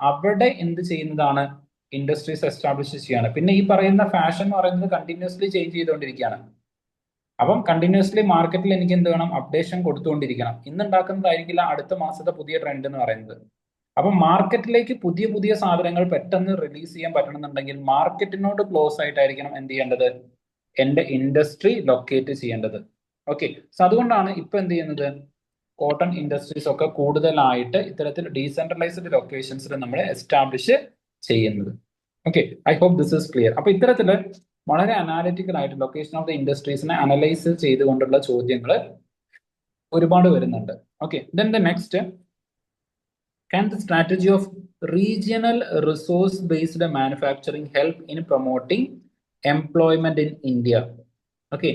അവിടെ എന്ത് ചെയ്യുന്നതാണ്? ഇൻഡസ്ട്രീസ് എസ്റ്റാബ്ലിഷ് ചെയ്യാണ്. പിന്നെ ഈ പറയുന്ന ഫാഷൻ എന്ന് പറയുന്നത് കണ്ടിന്യൂസ്ലി ചേഞ്ച് ചെയ്തുകൊണ്ടിരിക്കുകയാണ്. അപ്പം കണ്ടിന്യൂസ്ലി മാർക്കറ്റിൽ എനിക്ക് എന്ത് വേണം? അപ്ഡേഷൻ കൊടുത്തുകൊണ്ടിരിക്കണം. ഇന്ന് ഉണ്ടാക്കുന്നതായിരിക്കില്ല അടുത്ത മാസത്തെ പുതിയ ട്രെൻഡ് എന്ന് പറയുന്നത്. അപ്പം മാർക്കറ്റിലേക്ക് പുതിയ പുതിയ സാധനങ്ങൾ പെട്ടെന്ന് റിലീസ് ചെയ്യാൻ പറ്റണമെന്നുണ്ടെങ്കിൽ മാർക്കറ്റിനോട് ക്ലോസ് ആയിട്ടായിരിക്കണം എന്ത് ചെയ്യേണ്ടത്? എന്റെ ഇൻഡസ്ട്രി ലൊക്കേറ്റ് ചെയ്യേണ്ടത്. ഓക്കെ, സോ അതുകൊണ്ടാണ് ഇപ്പൊ എന്ത് ചെയ്യുന്നത്? കോട്ടൺ ഇൻഡസ്ട്രീസ് ഒക്കെ കൂടുതലായിട്ട് ഇത്തരത്തിൽ ഡീസെൻട്രലൈസ്ഡ് ലൊക്കേഷൻസിൽ നമ്മൾ എസ്റ്റാബ്ലിഷ് ചെയ്യുന്നത്. Okay, I hope this is clear. അപ്പൊ ഇത്തരത്തില് വളരെ അനാലിറ്റിക്കൽ ആയിട്ട് ലൊക്കേഷൻ ഓഫ് ദ ഇൻഡസ്ട്രീസിനെ അനലൈസ് ചെയ്തുകൊണ്ടുള്ള ചോദ്യങ്ങൾ ഒരുപാട് വരുന്നുണ്ട്. Okay, then the next, can the strategy of regional resource based manufacturing help in promoting employment in India? Okay,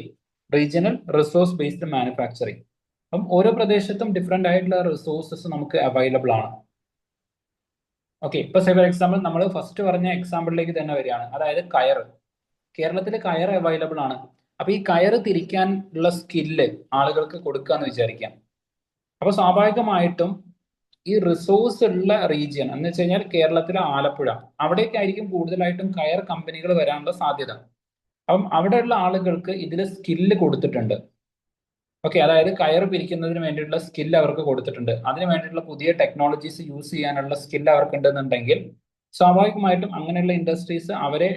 regional resource based manufacturing. അപ്പം ഓരോ പ്രദേശത്തും ഡിഫറെന്റ് ആയിട്ടുള്ള റിസോഴ്സസ് നമുക്ക് അവൈലബിൾ ആണ്. ഓക്കെ, ഇപ്പൊ ഫോർ എക്സാമ്പിൾ നമ്മൾ ഫസ്റ്റ് പറഞ്ഞ എക്സാമ്പിളിലേക്ക് തന്നെ വരികയാണ്. അതായത് കയർ. കേരളത്തിൽ കയർ അവൈലബിൾ ആണ്. അപ്പൊ ഈ കയർ തിരിക്കാൻ ഉള്ള സ്കില്ല് ആളുകൾക്ക് കൊടുക്കാന്ന് വിചാരിക്കാം. അപ്പൊ സ്വാഭാവികമായിട്ടും ഈ റിസോഴ്സ് ഉള്ള റീജിയൻ എന്ന് വെച്ച് കഴിഞ്ഞാൽ കേരളത്തിലെ ആലപ്പുഴ, അവിടേക്കായിരിക്കും കൂടുതലായിട്ടും കയർ കമ്പനികൾ വരാനുള്ള സാധ്യത. അപ്പം അവിടെയുള്ള ആളുകൾക്ക് ഇതിൽ സ്കില്ല് കൊടുത്തിട്ടുണ്ട്. ഓക്കെ, അതായത് കയർ പിരിക്കുന്നതിന് വേണ്ടിയിട്ടുള്ള സ്കില്ല് അവർക്ക് കൊടുത്തിട്ടുണ്ട്. അതിന് വേണ്ടിയിട്ടുള്ള പുതിയ ടെക്നോളജീസ് യൂസ് ചെയ്യാനുള്ള സ്കില്ല് അവർക്ക് ഉണ്ടെന്നുണ്ടെങ്കിൽ സ്വാഭാവികമായിട്ടും അങ്ങനെയുള്ള ഇൻഡസ്ട്രീസ് അവരെ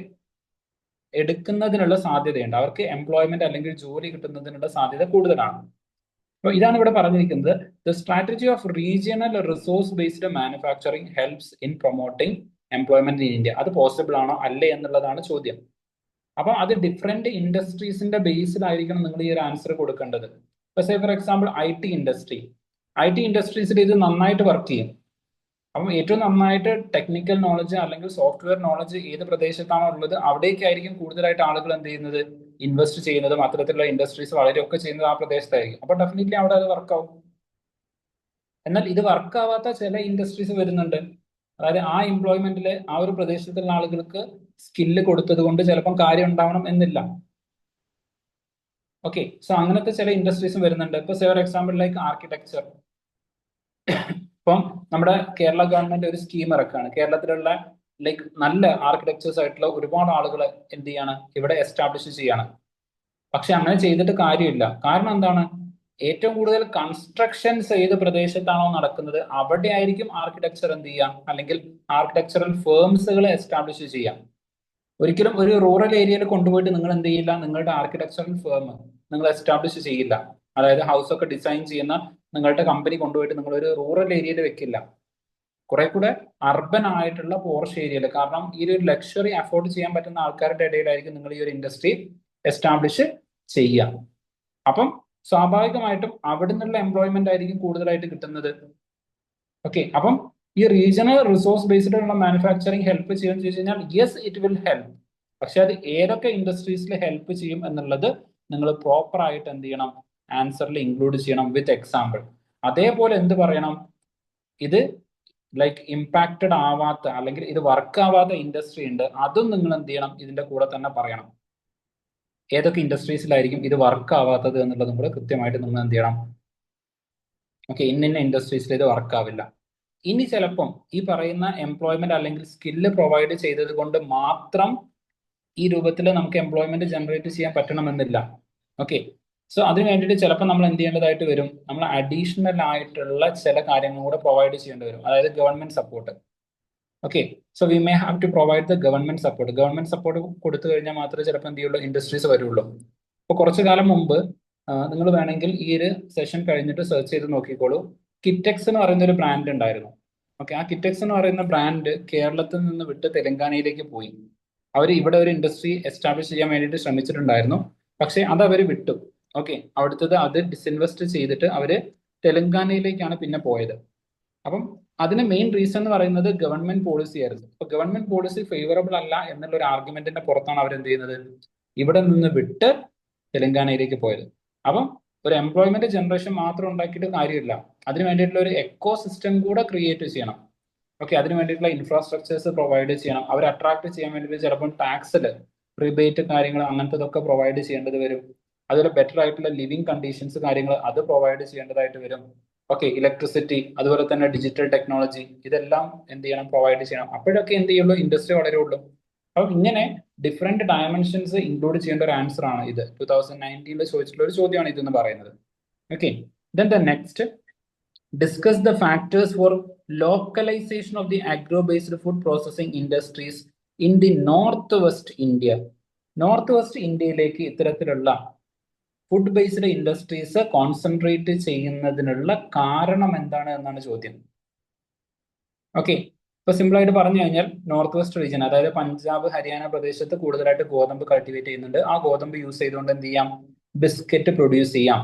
എടുക്കുന്നതിനുള്ള സാധ്യതയുണ്ട്. അവർക്ക് എംപ്ലോയ്മെന്റ് അല്ലെങ്കിൽ ജോലി കിട്ടുന്നതിനുള്ള സാധ്യത കൂടുതലാണ്. അപ്പോൾ ഇതാണ് ഇവിടെ പറഞ്ഞിരിക്കുന്നത്. The strategy of regional resource based manufacturing helps in promoting employment in India. അത് പോസിബിൾ ആണോ അല്ലേ എന്നുള്ളതാണ് ചോദ്യം. അപ്പൊ അത് ഡിഫറെന്റ് ഇൻഡസ്ട്രീസിന്റെ ബേസിലായിരിക്കണം നിങ്ങൾ ഈ ഒരു ആൻസർ കൊടുക്കേണ്ടത്. ഇപ്പൊ ഫോർ എക്സാമ്പിൾ IT ഇൻഡസ്ട്രീസിൽ ഇത് നന്നായിട്ട് വർക്ക് ചെയ്യും. അപ്പം ഏറ്റവും നന്നായിട്ട് ടെക്നിക്കൽ നോളജ് അല്ലെങ്കിൽ സോഫ്റ്റ്വെയർ നോളജ് ഏത് പ്രദേശത്താണോ ഉള്ളത് അവിടേക്കായിരിക്കും കൂടുതലായിട്ട് ആളുകൾ എന്ത് ചെയ്യുന്നത്? ഇൻവെസ്റ്റ് ചെയ്യുന്നതും അത്തരത്തിലുള്ള ഇൻഡസ്ട്രീസ് വളരെയൊക്കെ ചെയ്യുന്നത് ആ പ്രദേശത്തായിരിക്കും. അപ്പൊ ഡെഫിനറ്റ്ലി അവിടെ അത് വർക്കാവും. എന്നാൽ ഇത് വർക്കാവാത്ത ചില ഇൻഡസ്ട്രീസ് വരുന്നുണ്ട്. അതായത് ആ എംപ്ലോയ്മെന്റിൽ ആ ഒരു പ്രദേശത്തുള്ള ആളുകൾക്ക് സ്കില്ല് കൊടുത്തത് കൊണ്ട് ചിലപ്പം കാര്യം ഉണ്ടാവണം എന്നില്ല. ഓക്കെ, സോ അങ്ങനത്തെ ചില ഇൻഡസ്ട്രീസും വരുന്നുണ്ട്. ഇപ്പൊ ഫോർ എക്സാമ്പിൾ ലൈക്ക് ആർക്കിടെക്ചർ. ഇപ്പം നമ്മുടെ കേരള ഗവൺമെന്റ് ഒരു സ്കീം ഇറക്കാണ്. കേരളത്തിലുള്ള ലൈക്ക് നല്ല ആർക്കിടെക്ചേഴ്സ് ആയിട്ടുള്ള ഒരുപാട് ആളുകൾ എന്ത് ചെയ്യാണ്? ഇവിടെ എസ്റ്റാബ്ലിഷ് ചെയ്യാണ്. പക്ഷെ അങ്ങനെ ചെയ്തിട്ട് കാര്യമില്ല. കാരണം എന്താണ്? ഏറ്റവും കൂടുതൽ കൺസ്ട്രക്ഷൻസ് ഏത് പ്രദേശത്താണോ നടക്കുന്നത് അവിടെ ആയിരിക്കും ആർക്കിടെക്ചർ എന്ത് ചെയ്യാം, അല്ലെങ്കിൽ ആർക്കിടെക്ചറൽ ഫേംസുകളെ എസ്റ്റാബ്ലിഷ് ചെയ്യാം. ഒരിക്കലും ഒരു റൂറൽ ഏരിയയിൽ കൊണ്ടുപോയിട്ട് നിങ്ങൾ എന്ത് ചെയ്യില്ല, നിങ്ങളുടെ ആർക്കിടെക്ചറൽ ഫേം നിങ്ങൾ എസ്റ്റാബ്ലിഷ് ചെയ്യില്ല. അതായത് ഹൗസ് ഒക്കെ ഡിസൈൻ ചെയ്യുന്ന നിങ്ങളുടെ കമ്പനി കൊണ്ടുപോയിട്ട് നിങ്ങൾ ഒരു റൂറൽ ഏരിയയിൽ വെക്കില്ല. കുറെ കൂടെ അർബൻ ആയിട്ടുള്ള പോർഷ് ഏരിയയിൽ, കാരണം ഈ ഒരു ലക്ഷറി അഫോർഡ് ചെയ്യാൻ പറ്റുന്ന ആൾക്കാരുടെ ഇടയിലായിരിക്കും നിങ്ങൾ ഈ ഒരു ഇൻഡസ്ട്രി എസ്റ്റാബ്ലിഷ് ചെയ്യുക. അപ്പം സ്വാഭാവികമായിട്ടും അവിടെ നിന്നുള്ള എംപ്ലോയ്മെന്റ് ആയിരിക്കും കൂടുതലായിട്ട് കിട്ടുന്നത്. ഓക്കെ, അപ്പം ഈ റീജിയണൽ റിസോഴ്സ് ബേസ്ഡ് ഉള്ള മാനുഫാക്ചറിങ് ഹെൽപ്പ് ചെയ്യുമെന്ന് ചോദിച്ചു കഴിഞ്ഞാൽ യെസ് ഇറ്റ് വിൽ ഹെൽപ്പ്. പക്ഷെ അത് ഏതൊക്കെ ഇൻഡസ്ട്രീസിൽ ഹെൽപ്പ് ചെയ്യും എന്നുള്ളത് നിങ്ങൾ പ്രോപ്പർ ആയിട്ട് എന്ത് ചെയ്യണം, ആൻസറിൽ ഇൻക്ലൂഡ് ചെയ്യണം വിത്ത് എക്സാമ്പിൾ. അതേപോലെ എന്ത് പറയണം, ഇത് ലൈക്ക് ഇമ്പാക്റ്റഡ് ആവാത്ത അല്ലെങ്കിൽ ഇത് വർക്ക് ആവാത്ത ഇൻഡസ്ട്രി ഉണ്ട്, അതും നിങ്ങൾ എന്ത് ചെയ്യണം, ഇതിന്റെ കൂടെ തന്നെ പറയണം. ഏതൊക്കെ ഇൻഡസ്ട്രീസിലായിരിക്കും ഇത് വർക്ക് ആവാത്തത് എന്നുള്ളതും കൂടെ കൃത്യമായിട്ട് നിങ്ങൾ എന്ത് ചെയ്യണം. ഓക്കെ, ഇന്ന ഇൻഡസ്ട്രീസിൽ ഇത് വർക്ക് ആവില്ല. ഇനി ചിലപ്പം ഈ പറയുന്ന എംപ്ലോയ്മെന്റ് അല്ലെങ്കിൽ സ്കില്ല് പ്രൊവൈഡ് ചെയ്തത് കൊണ്ട് മാത്രം ഈ രൂപത്തിൽ നമുക്ക് എംപ്ലോയ്മെന്റ് ജനറേറ്റ് ചെയ്യാൻ പറ്റണമെന്നില്ല. ഓക്കെ, സോ അതിന് വേണ്ടിയിട്ട് ചിലപ്പോൾ നമ്മൾ എന്ത് ചെയ്യേണ്ടതായിട്ട് വരും, നമ്മൾ അഡീഷണൽ ആയിട്ടുള്ള ചില കാര്യങ്ങൾ കൂടെ പ്രൊവൈഡ് ചെയ്യേണ്ടി വരും, അതായത് government support. Okay, so we may have to provide the government support. Government support കൊടുത്തു കഴിഞ്ഞാൽ മാത്രമേ ചിലപ്പോൾ എന്ത് ചെയ്യുള്ളൂ, ഇൻഡസ്ട്രീസ് വരുള്ളൂ. ഇപ്പോൾ കുറച്ചു കാലം മുമ്പ് നിങ്ങൾ വേണമെങ്കിൽ ഈ ഒരു സെഷൻ കഴിഞ്ഞിട്ട് സെർച്ച് ചെയ്ത് നോക്കിക്കോളൂ. കിറ്റെക്സ് എന്ന് പറയുന്ന ഒരു ബ്രാൻഡ് ഉണ്ടായിരുന്നു. ഓക്കെ, ആ കിറ്റെക്സ് എന്ന് പറയുന്ന ബ്രാൻഡ് കേരളത്തിൽ നിന്ന് വിട്ട് തെലങ്കാനയിലേക്ക് പോയി. അവർ ഇവിടെ ഒരു ഇൻഡസ്ട്രി എസ്റ്റാബ്ലിഷ് ചെയ്യാൻ വേണ്ടിയിട്ട് ശ്രമിച്ചിട്ടുണ്ടായിരുന്നു, പക്ഷെ അത് അവർ വിട്ടു. ഓക്കെ, അവിടുത്തത് അത് ഡിസ്ഇൻവെസ്റ്റ് ചെയ്തിട്ട് അവര് തെലങ്കാനയിലേക്കാണ് പിന്നെ പോയത്. അപ്പം അതിന് മെയിൻ റീസൺ എന്ന് പറയുന്നത് ഗവൺമെന്റ് പോളിസി ആയിരുന്നു. അപ്പൊ ഗവൺമെന്റ് പോളിസി ഫേവറബിൾ അല്ല എന്നുള്ള ഒരു ആർഗ്യുമെന്റിന്റെ പുറത്താണ് അവർ എന്ത് ചെയ്യുന്നത്, ഇവിടെ നിന്ന് വിട്ട് തെലങ്കാനയിലേക്ക് പോയത്. അപ്പം ഒരു എംപ്ലോയ്മെന്റ് ജനറേഷൻ മാത്രം ഉണ്ടാക്കിയിട്ട് കാര്യമില്ല, അതിന് വേണ്ടിയിട്ടുള്ള ഒരു എക്കോ സിസ്റ്റം കൂടെ ക്രിയേറ്റ് ചെയ്യണം. ഓക്കെ, അതിന് വേണ്ടിയിട്ടുള്ള ഇൻഫ്രാസ്ട്രക്ചേഴ്സ് പ്രൊവൈഡ് ചെയ്യണം. അവർ അട്രാക്ട് ചെയ്യാൻ വേണ്ടിയിട്ട് ചിലപ്പോൾ ടാക്സിൽ റിബേറ്റ് കാര്യങ്ങൾ അങ്ങനത്തതൊക്കെ പ്രൊവൈഡ് ചെയ്യേണ്ടത് വരും. അതുപോലെ ബെറ്റർ ആയിട്ടുള്ള ലിവിങ് കണ്ടീഷൻസ് കാര്യങ്ങൾ അത് പ്രൊവൈഡ് ചെയ്യേണ്ടതായിട്ട് വരും. ഓക്കെ, ഇലക്ട്രിസിറ്റി, അതുപോലെ തന്നെ ഡിജിറ്റൽ ടെക്നോളജി, ഇതെല്ലാം എന്ത് ചെയ്യണം, പ്രൊവൈഡ് ചെയ്യണം. അപ്പോഴൊക്കെ എന്ത് ചെയ്യുള്ളൂ, ഇൻഡസ്ട്രി വളരുള്ളൂ. അപ്പം ഇങ്ങനെ ഡിഫറെന്റ് ഡയമെൻഷൻസ് ഇൻക്ലൂഡ് ചെയ്യേണ്ട ഒരു ആൻസർ ആണ് ഇത്. 2019 ചോദിച്ചിട്ടുള്ള ഒരു ചോദ്യമാണ് ഇതെന്ന് പറയുന്നത്. Okay, then the next, discuss the factors four localisation of the agro based food processing industries in the north west India. North west ഇന്ത്യയിലേക്ക് ഇത്തരത്തിലുള്ള ഫുഡ് ബേസ്ഡ് ഇൻഡസ്ട്രീസ് കോൺസെൻട്രേറ്റ് ചെയ്യുന്നതിനുള്ള കാരണം എന്താണ് എന്നാണ് ചോദ്യം. ഓക്കെ, ഇപ്പൊ സിമ്പിൾ ആയിട്ട് പറഞ്ഞു കഴിഞ്ഞാൽ നോർത്ത് വെസ്റ്റ് റീജിയൻ, അതായത് പഞ്ചാബ് ഹരിയാന പ്രദേശത്ത് കൂടുതലായിട്ട് ഗോതമ്പ് കൾട്ടിവേറ്റ് ചെയ്യുന്നുണ്ട്. ആ ഗോതമ്പ് യൂസ് ചെയ്തുകൊണ്ട് എന്ത് ചെയ്യാം, ബിസ്ക്കറ്റ് പ്രൊഡ്യൂസ് ചെയ്യാം.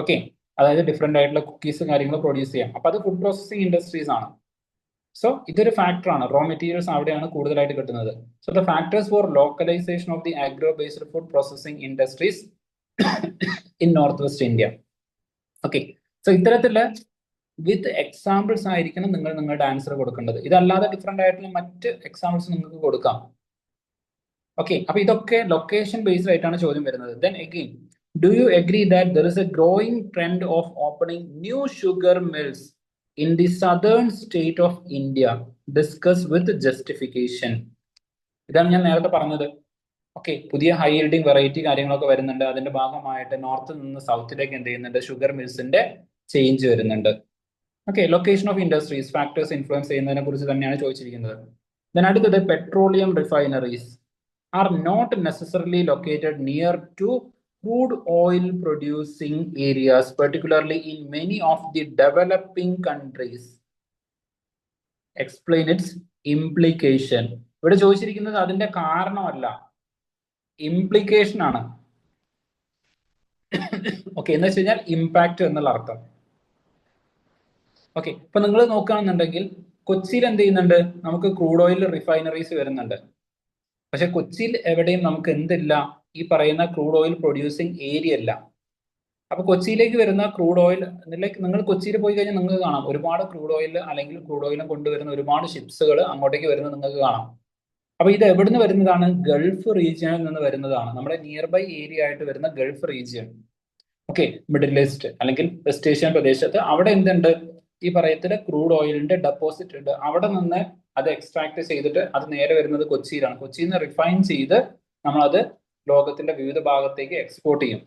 ഓക്കെ, അതായത് ഡിഫറെന്റ് ആയിട്ടുള്ള കുക്കീസ് കാര്യങ്ങൾ പ്രൊഡ്യൂസ് ചെയ്യാം. അപ്പൊ അത് ഫുഡ് പ്രോസസിംഗ് ഇൻഡസ്ട്രീസ് ആണ്. സോ ഇതൊരു ഫാക്ടറാണ്, റോ മെറ്റീരിയൽസ് അവിടെയാണ് കൂടുതലായിട്ട് കിട്ടുന്നത്. So the factors four localisation of the agro based food processing industries in north west India. Okay, so ഇത്തരത്തിലുള്ള വിത്ത് എക്സാമ്പിൾസ് ആയിരിക്കണം നിങ്ങൾ നിങ്ങളുടെ ആൻസർ കൊടുക്കേണ്ടത്. ഇതല്ലാതെ ഡിഫറെന്റ് ആയിട്ടുള്ള മറ്റ് എക്സാമ്പിൾസ് നിങ്ങൾക്ക് കൊടുക്കാം. ഓക്കെ, അപ്പൊ ഇതൊക്കെ ലൊക്കേഷൻ ബേസ്ഡ് ആയിട്ടാണ് ചോദ്യം വരുന്നത്. Then again, do you agree that there is a growing trend of opening new sugar mills in the southern state of India? Discuss with justification. ഇതാണ് ഞാൻ നേരത്തെ പറഞ്ഞത്. ഓക്കെ, പുതിയ ഹൈ ഈൽഡിംഗ് വെറൈറ്റി കാര്യങ്ങളൊക്കെ വരുന്നുണ്ട്. അതിന്റെ ഭാഗമായിട്ട് നോർത്തിൽ നിന്ന് സൗത്തിലേക്ക് എന്ത് ചെയ്യുന്നുണ്ട്, ഷുഗർ മിൽസിന്റെ ചേഞ്ച് വരുന്നുണ്ട്. Okay, location of industries factors influence ചെയ്യുന്നതിനെ കുറിച്ച് തന്നെയാണ് ചോദിച്ചിരിക്കുന്നത്. then അടുത്തത് petroleum refineries are not necessarily located near to crude oil producing areas, particularly in many of the developing countries. Explain its implication. ഇവിടെ ചോദിച്ചിരിക്കുന്നത് അതിന്റെ കാരണമല്ല, ഇംപ്ലിക്കേഷൻ ആണ്. ഓക്കെ, എന്ന് വെച്ച് കഴിഞ്ഞാൽ ഇമ്പാക്ട് എന്നുള്ള അർത്ഥം. ഓക്കെ, ഇപ്പൊ നിങ്ങൾ നോക്കുകയാണെന്നുണ്ടെങ്കിൽ കൊച്ചിയിൽ എന്ത് ചെയ്യുന്നുണ്ട്, നമുക്ക് ക്രൂഡ് ഓയിൽ റിഫൈനറീസ് വരുന്നുണ്ട്. പക്ഷെ കൊച്ചിയിൽ എവിടെയും നമുക്ക് എന്തില്ല, ഈ പറയുന്ന ക്രൂഡ് ഓയിൽ പ്രൊഡ്യൂസിങ് ഏരിയ അല്ല. അപ്പൊ കൊച്ചിയിലേക്ക് വരുന്ന ക്രൂഡ് ഓയിൽ, നിങ്ങൾ കൊച്ചിയിൽ പോയി കഴിഞ്ഞാൽ നിങ്ങൾക്ക് കാണാം ഒരുപാട് ക്രൂഡ് ഓയിൽ അല്ലെങ്കിൽ ക്രൂഡ് ഓയിലും കൊണ്ടുവരുന്ന ഒരുപാട് ഷിപ്സുകൾ അങ്ങോട്ടേക്ക് വരുന്നത് നിങ്ങൾക്ക് കാണാം. അപ്പൊ ഇത് എവിടുന്ന് വരുന്നതാണ്, ഗൾഫ് റീജിയനിൽ നിന്ന് വരുന്നതാണ്. നമ്മുടെ നിയർ ബൈ ഏരിയ ആയിട്ട് വരുന്ന Gulf region. Okay, middle east അല്ലെങ്കിൽ വെസ്റ്റ് ഏഷ്യൻ പ്രദേശത്ത് അവിടെ എന്തുണ്ട്, ഈ പറയത്തില് ക്രൂഡ് ഓയിലിന്റെ ഡെപ്പോസിറ്റ് ഉണ്ട്. അവിടെ നിന്ന് അത് എക്സ്ട്രാക്ട് ചെയ്തിട്ട് അത് നേരെ വരുന്നത് കൊച്ചിയിലാണ്. കൊച്ചിയിൽ നിന്ന് റിഫൈൻ ചെയ്ത് നമ്മളത് ലോകത്തിന്റെ വിവിധ ഭാഗത്തേക്ക് എക്സ്പോർട്ട് ചെയ്യും.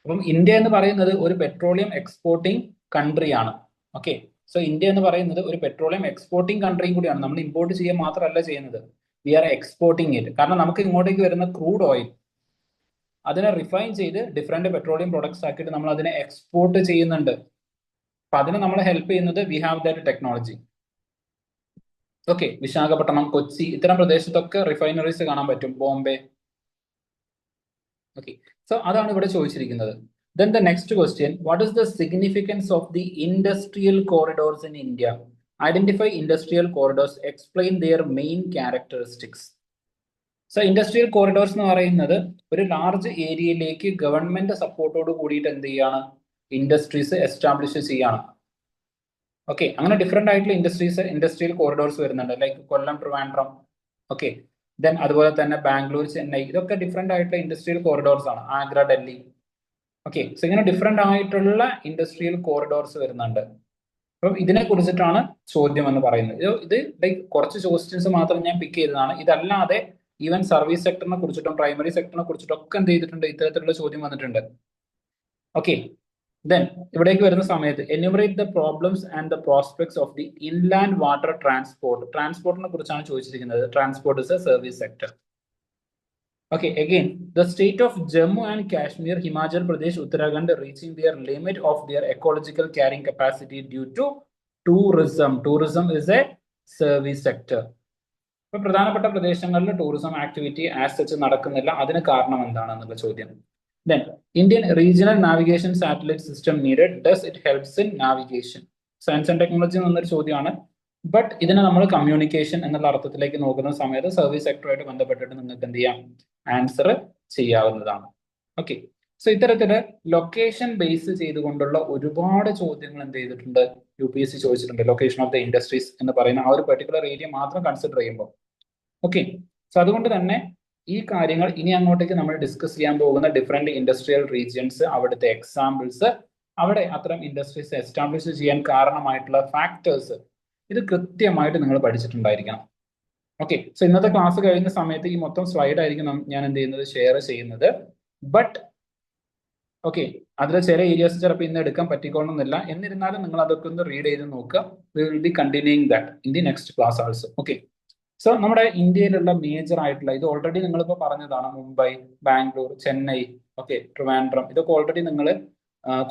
അപ്പം ഇന്ത്യ എന്ന് പറയുന്നത് ഒരു പെട്രോളിയം എക്സ്പോർട്ടിംഗ് കൺട്രിയാണ്. ഓക്കെ, സോ ഇന്ത്യ എന്ന് പറയുന്നത് ഒരു പെട്രോളിയം എക്സ്പോർട്ടിംഗ് കൺട്രിയും കൂടിയാണ്. നമ്മൾ ഇമ്പോർട്ട് ചെയ്യുക മാത്രമല്ല ചെയ്യുന്നത്, വി ആർ എക്സ്പോർട്ടിങ് ഇറ്റ്. കാരണം നമുക്ക് ഇങ്ങോട്ടേക്ക് വരുന്ന ക്രൂഡ് ഓയിൽ അതിനെ റിഫൈൻ ചെയ്ത് ഡിഫറെന്റ് പെട്രോളിയം പ്രൊഡക്ട്സ് ആക്കിയിട്ട് നമ്മൾ അതിനെ എക്സ്പോർട്ട് ചെയ്യുന്നുണ്ട്. അപ്പൊ അതിന് നമ്മളെ ഹെൽപ്പ് ചെയ്യുന്നത് we have that technology. Okay, Visakhapatnam, Kochi ഇത്തരം പ്രദേശത്തൊക്കെ റിഫൈനറീസ് കാണാൻ പറ്റും, ബോംബെ. ഓക്കെ, സോ അതാണ് ഇവിടെ ചോദിച്ചിരിക്കുന്നത്. Then the next question, what is the significance of the industrial corridors in India? Identify industrial corridors, explain their main characteristics. So industrial corridors എന്ന് പറയുന്നത് ഒരു ലാർജ് ഏരിയയിലേക്ക് ഗവൺമെന്റ് സപ്പോർട്ടോട് കൂടിയിട്ട് എന്ത് ചെയ്യാണ്, ഇൻഡസ്ട്രീസ് എസ്റ്റാബ്ലിഷ് ചെയ്യാണ്. ഓക്കെ, അങ്ങനെ ഡിഫറെന്റ് ആയിട്ടുള്ള ഇൻഡസ്ട്രിയൽ കോറിഡോർസ് വരുന്നുണ്ട്, ലൈക്ക് കൊല്ലം, ട്രിവാൻഡ്രം. ഓക്കെ, ദെൻ അതുപോലെ തന്നെ ബാംഗ്ലൂർ, ചെന്നൈ, ഇതൊക്കെ ഡിഫറെന്റ് ആയിട്ടുള്ള ഇൻഡസ്ട്രിയൽ കോറിഡോർസ് ആണ്. ആഗ്ര, ഡൽഹി. ഓക്കെ, സോ ഇങ്ങനെ ഡിഫറെന്റ് ആയിട്ടുള്ള ഇൻഡസ്ട്രിയൽ കോറിഡോർസ് വരുന്നുണ്ട്. അപ്പം ഇതിനെ കുറിച്ചിട്ടാണ് ചോദ്യം എന്ന് പറയുന്നത്. ഇത് ലൈക്ക് കുറച്ച് ക്വസ്റ്റ്യൻസ് മാത്രം ഞാൻ പിക്ക് ചെയ്തതാണ്. ഇതല്ലാതെ ഈവൻ സർവീസ് സെക്ടറിനെ കുറിച്ചിട്ടും പ്രൈമറി സെക്ടറിനെ കുറിച്ചിട്ടും ഒക്കെ എന്ത് ചെയ്തിട്ടുണ്ട്, ഇത്തരത്തിലുള്ള ചോദ്യം വന്നിട്ടുണ്ട്. ഓക്കെ, ദെൻ ഇവിടേക്ക് വരുന്ന സമയത്ത് enumerate the problems and the prospects of the inland water transport. ട്രാൻസ്പോർട്ടിനെ കുറിച്ചാണ് ചോദിച്ചിരിക്കുന്നത്. Transport is a service sector. Okay, again, the state of Jammu and Kashmir, Himachal Pradesh, Uttarakhand reaching their limit of their ecological carrying capacity due to tourism. Tourism is a service sector. ഇപ്പൊ പ്രധാനപ്പെട്ട പ്രദേശങ്ങളിൽ tourism activity as such നടക്കുന്നില്ല. അതിന് കാരണം എന്താണെന്നുള്ള ചോദ്യം. Then, Indian regional navigation satellite system needed. Does it helps in navigation? Science and technology എന്നൊരു ചോദ്യമാണ്. ബട്ട് ഇതിനെ നമ്മൾ കമ്മ്യൂണിക്കേഷൻ എന്നുള്ള അർത്ഥത്തിലേക്ക് നോക്കുന്ന സമയത്ത് സർവീസ് സെക്ടറുമായിട്ട് ബന്ധപ്പെട്ടിട്ട് നിങ്ങൾക്ക് എന്ത് ചെയ്യാം, ആൻസർ ചെയ്യാവുന്നതാണ്. ഓക്കെ, സോ ഇത്തരത്തില് ലൊക്കേഷൻ ബേസ് ചെയ്തുകൊണ്ടുള്ള ഒരുപാട് ചോദ്യങ്ങൾ എന്ത് ചെയ്തിട്ടുണ്ട്, UPSC ചോദിച്ചിട്ടുണ്ട്. ലൊക്കേഷൻ ഓഫ് ദ ഇൻഡസ്ട്രീസ് എന്ന് പറയുന്ന ആ ഒരു പെർട്ടിക്കുലർ ഏരിയ മാത്രം കൺസിഡർ ചെയ്യുമ്പോൾ. ഓക്കെ, സോ അതുകൊണ്ട് തന്നെ ഈ കാര്യങ്ങൾ ഇനി അങ്ങോട്ടേക്ക് നമ്മൾ ഡിസ്കസ് ചെയ്യാൻ പോകുന്ന ഡിഫറെന്റ് ഇൻഡസ്ട്രിയൽ റീജിയൻസ്, അവിടുത്തെ എക്സാമ്പിൾസ്, അവിടെ അത്തരം ഇൻഡസ്ട്രീസ് എസ്റ്റാബ്ലിഷ് ചെയ്യാൻ കാരണമായിട്ടുള്ള ഫാക്ടേഴ്സ്, ഇത് കൃത്യമായിട്ട് നിങ്ങൾ പഠിച്ചിട്ടുണ്ടായിരിക്കണം. ഓക്കെ, സോ ഇന്നത്തെ ക്ലാസ് കഴിയുന്ന സമയത്ത് ഈ മൊത്തം സ്ലൈഡ് ആയിരിക്കും ഞാൻ എന്ത് ചെയ്യുന്നത്, ഷെയർ ചെയ്യുന്നത്. ബട്ട് ഓക്കെ, അതിലെ ചില ഏരിയാസ് ചിലപ്പോൾ ഇന്ന് എടുക്കാൻ പറ്റിക്കോണമെന്നില്ല. എന്നിരുന്നാലും നിങ്ങൾ അതൊക്കെ ഒന്ന് റീഡ് ചെയ്ത് നോക്കുക. We will be continuing that in the next class also. Okay, so നമ്മുടെ ഇന്ത്യയിലുള്ള മേജർ ആയിട്ടുള്ള, ഇത് ഓൾറെഡി നിങ്ങളിപ്പോൾ പറഞ്ഞതാണ്, മുംബൈ, ബാംഗ്ലൂർ, ചെന്നൈ, ഓക്കെ, ട്രിവാൻഡ്രം, ഇതൊക്കെ ഓൾറെഡി നിങ്ങൾ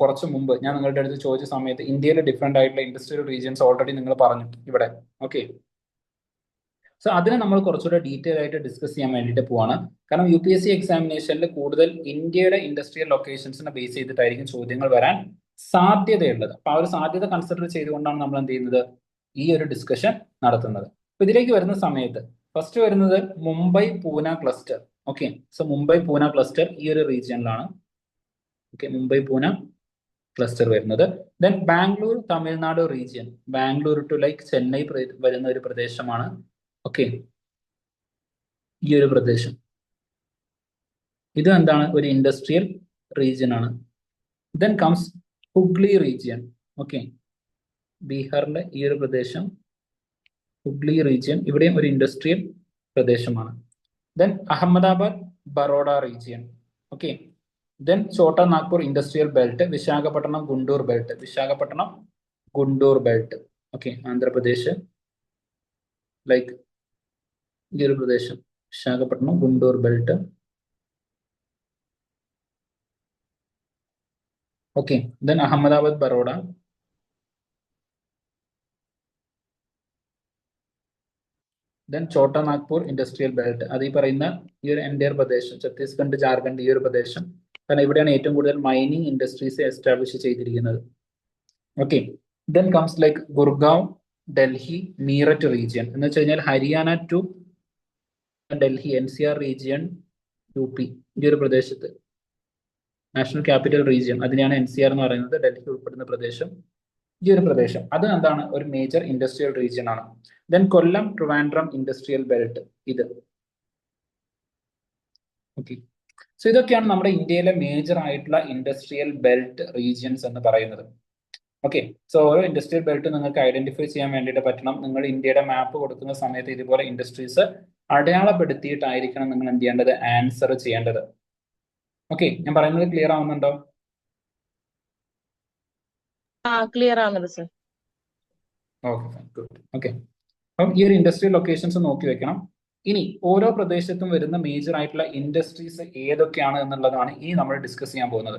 കുറച്ച് മുമ്പ് ഞാൻ നിങ്ങളുടെ അടുത്ത് ചോദിച്ച സമയത്ത് ഇന്ത്യയിലെ ഡിഫറെന്റ് ആയിട്ടുള്ള ഇൻഡസ്ട്രിയൽ റീജിയൻസ് ഓൾറെഡി നിങ്ങൾ പറഞ്ഞു ഇവിടെ. ഓക്കെ, സോ അതിനെ നമ്മൾ കുറച്ചുകൂടെ ഡീറ്റെയിൽ ആയിട്ട് ഡിസ്കസ് ചെയ്യാൻ വേണ്ടിയിട്ട് പോവാണ്. കാരണം UPSC എക്സാമിനേഷനിൽ കൂടുതൽ ഇന്ത്യയുടെ ഇൻഡസ്ട്രിയൽ ലൊക്കേഷൻസിനെ ബേസ് ചെയ്തിട്ടായിരിക്കും ചോദ്യങ്ങൾ വരാൻ സാധ്യതയുള്ളത്. അപ്പൊ ആ ഒരു സാധ്യത കൺസിഡർ ചെയ്തുകൊണ്ടാണ് നമ്മൾ എന്ത് ചെയ്യുന്നത്, ഈ ഒരു ഡിസ്കഷൻ നടത്തുന്നത്. അപ്പൊ ഇതിലേക്ക് വരുന്ന സമയത്ത് ഫസ്റ്റ് വരുന്നത് Mumbai Pune cluster. Okay, so Mumbai Pune cluster ഈ ഒരു റീജിയനിലാണ്. ഓക്കെ, മുംബൈ പൂന ക്ലസ്റ്റർ വരുന്നത്. Then Bangalore Tamil Nadu region, Bangalore to like Chennai വരുന്ന ഒരു പ്രദേശമാണ്. ഓക്കെ, ഈ ഒരു പ്രദേശം ഇത് എന്താണ്, ഒരു ഇൻഡസ്ട്രിയൽ റീജിയൻ ആണ്. Then comes Hooghly region. Okay, ബീഹാറിലെ ഈ ഒരു പ്രദേശം ഹുഗ്ലി റീജിയൻ, ഇവിടെയും ഒരു ഇൻഡസ്ട്രിയൽ പ്രദേശമാണ്. Then Ahmedabad Baroda region. Okay, then Chota Nagpur industrial belt, Visakhapatnam Guntur belt, Visakhapatnam Guntur belt. Okay, Andhra Pradesh, like ഈ ഒരു പ്രദേശം Visakhapatnam Guntur belt. Okay, then Ahmedabad Baroda. Then Chota Nagpur industrial belt, അത് ഈ പറയുന്ന ഈ ഒരു എൻറ്റയർ പ്രദേശം, ഛത്തീസ്ഗഡ്, ജാർഖണ്ഡ്, ഈ ഒരു പ്രദേശം. കാരണം ഇവിടെയാണ് ഏറ്റവും കൂടുതൽ മൈനിങ് ഇൻഡസ്ട്രീസ് എസ്റ്റാബ്ലിഷ് ചെയ്തിരിക്കുന്നത്. Okay, then comes like Gurgaon, Delhi, Meerut region എന്ന് വെച്ച് കഴിഞ്ഞാൽ Haryana to Delhi, NCR region, UP, ഈ ഒരു പ്രദേശത്ത് നാഷണൽ ക്യാപിറ്റൽ റീജിയൻ, അതിനെയാണ് NCR എന്ന് പറയുന്നത്. ഡൽഹി ഉൾപ്പെടുന്ന പ്രദേശം, ഈ ഒരു പ്രദേശം അത് എന്താണ്, ഒരു മേജർ ഇൻഡസ്ട്രിയൽ റീജിയൻ ആണ്. ദെൻ കൊല്ലം ട്രിവാൻഡ്രം ഇൻഡസ്ട്രിയൽ ബെൽറ്റ്, ഇത്. ഓക്കെ, സോ ഇതൊക്കെയാണ് നമ്മുടെ ഇന്ത്യയിലെ മേജർ ആയിട്ടുള്ള ഇൻഡസ്ട്രിയൽ ബെൽറ്റ് റീജിയൻസ് എന്ന് പറയുന്നത്. ഓക്കെ, സോ ഓരോ ഇൻഡസ്ട്രിയൽ ബെൽറ്റ് നിങ്ങൾക്ക് ഐഡന്റിഫൈ ചെയ്യാൻ വേണ്ടിയിട്ട് പറ്റണം. നിങ്ങൾ ഇന്ത്യയുടെ മാപ്പ് കൊടുക്കുന്ന സമയത്ത് ഇതുപോലെ ഇൻഡസ്ട്രീസ് അടയാളപ്പെടുത്തിയിട്ടായിരിക്കണം നിങ്ങൾ എന്ത് ചെയ്യേണ്ടത്, ആൻസർ ചെയ്യേണ്ടത്. ഓക്കെ, ഞാൻ പറയുന്നത് ക്ലിയർ ആവുന്നുണ്ടോ? ക്ലിയർ ആവുന്നുണ്ട് സർ. Okay, good. ഓക്കെ, അപ്പം ഈ ഒരു ഇൻഡസ്ട്രിയൽ ലൊക്കേഷൻസ് നോക്കി വെക്കണം. ഇനി ഓരോ പ്രദേശത്തും വരുന്ന മേജർ ആയിട്ടുള്ള ഇൻഡസ്ട്രീസ് ഏതൊക്കെയാണ് എന്നുള്ളതാണ് ഇനി നമ്മൾ ഡിസ്കസ് ചെയ്യാൻ പോകുന്നത്.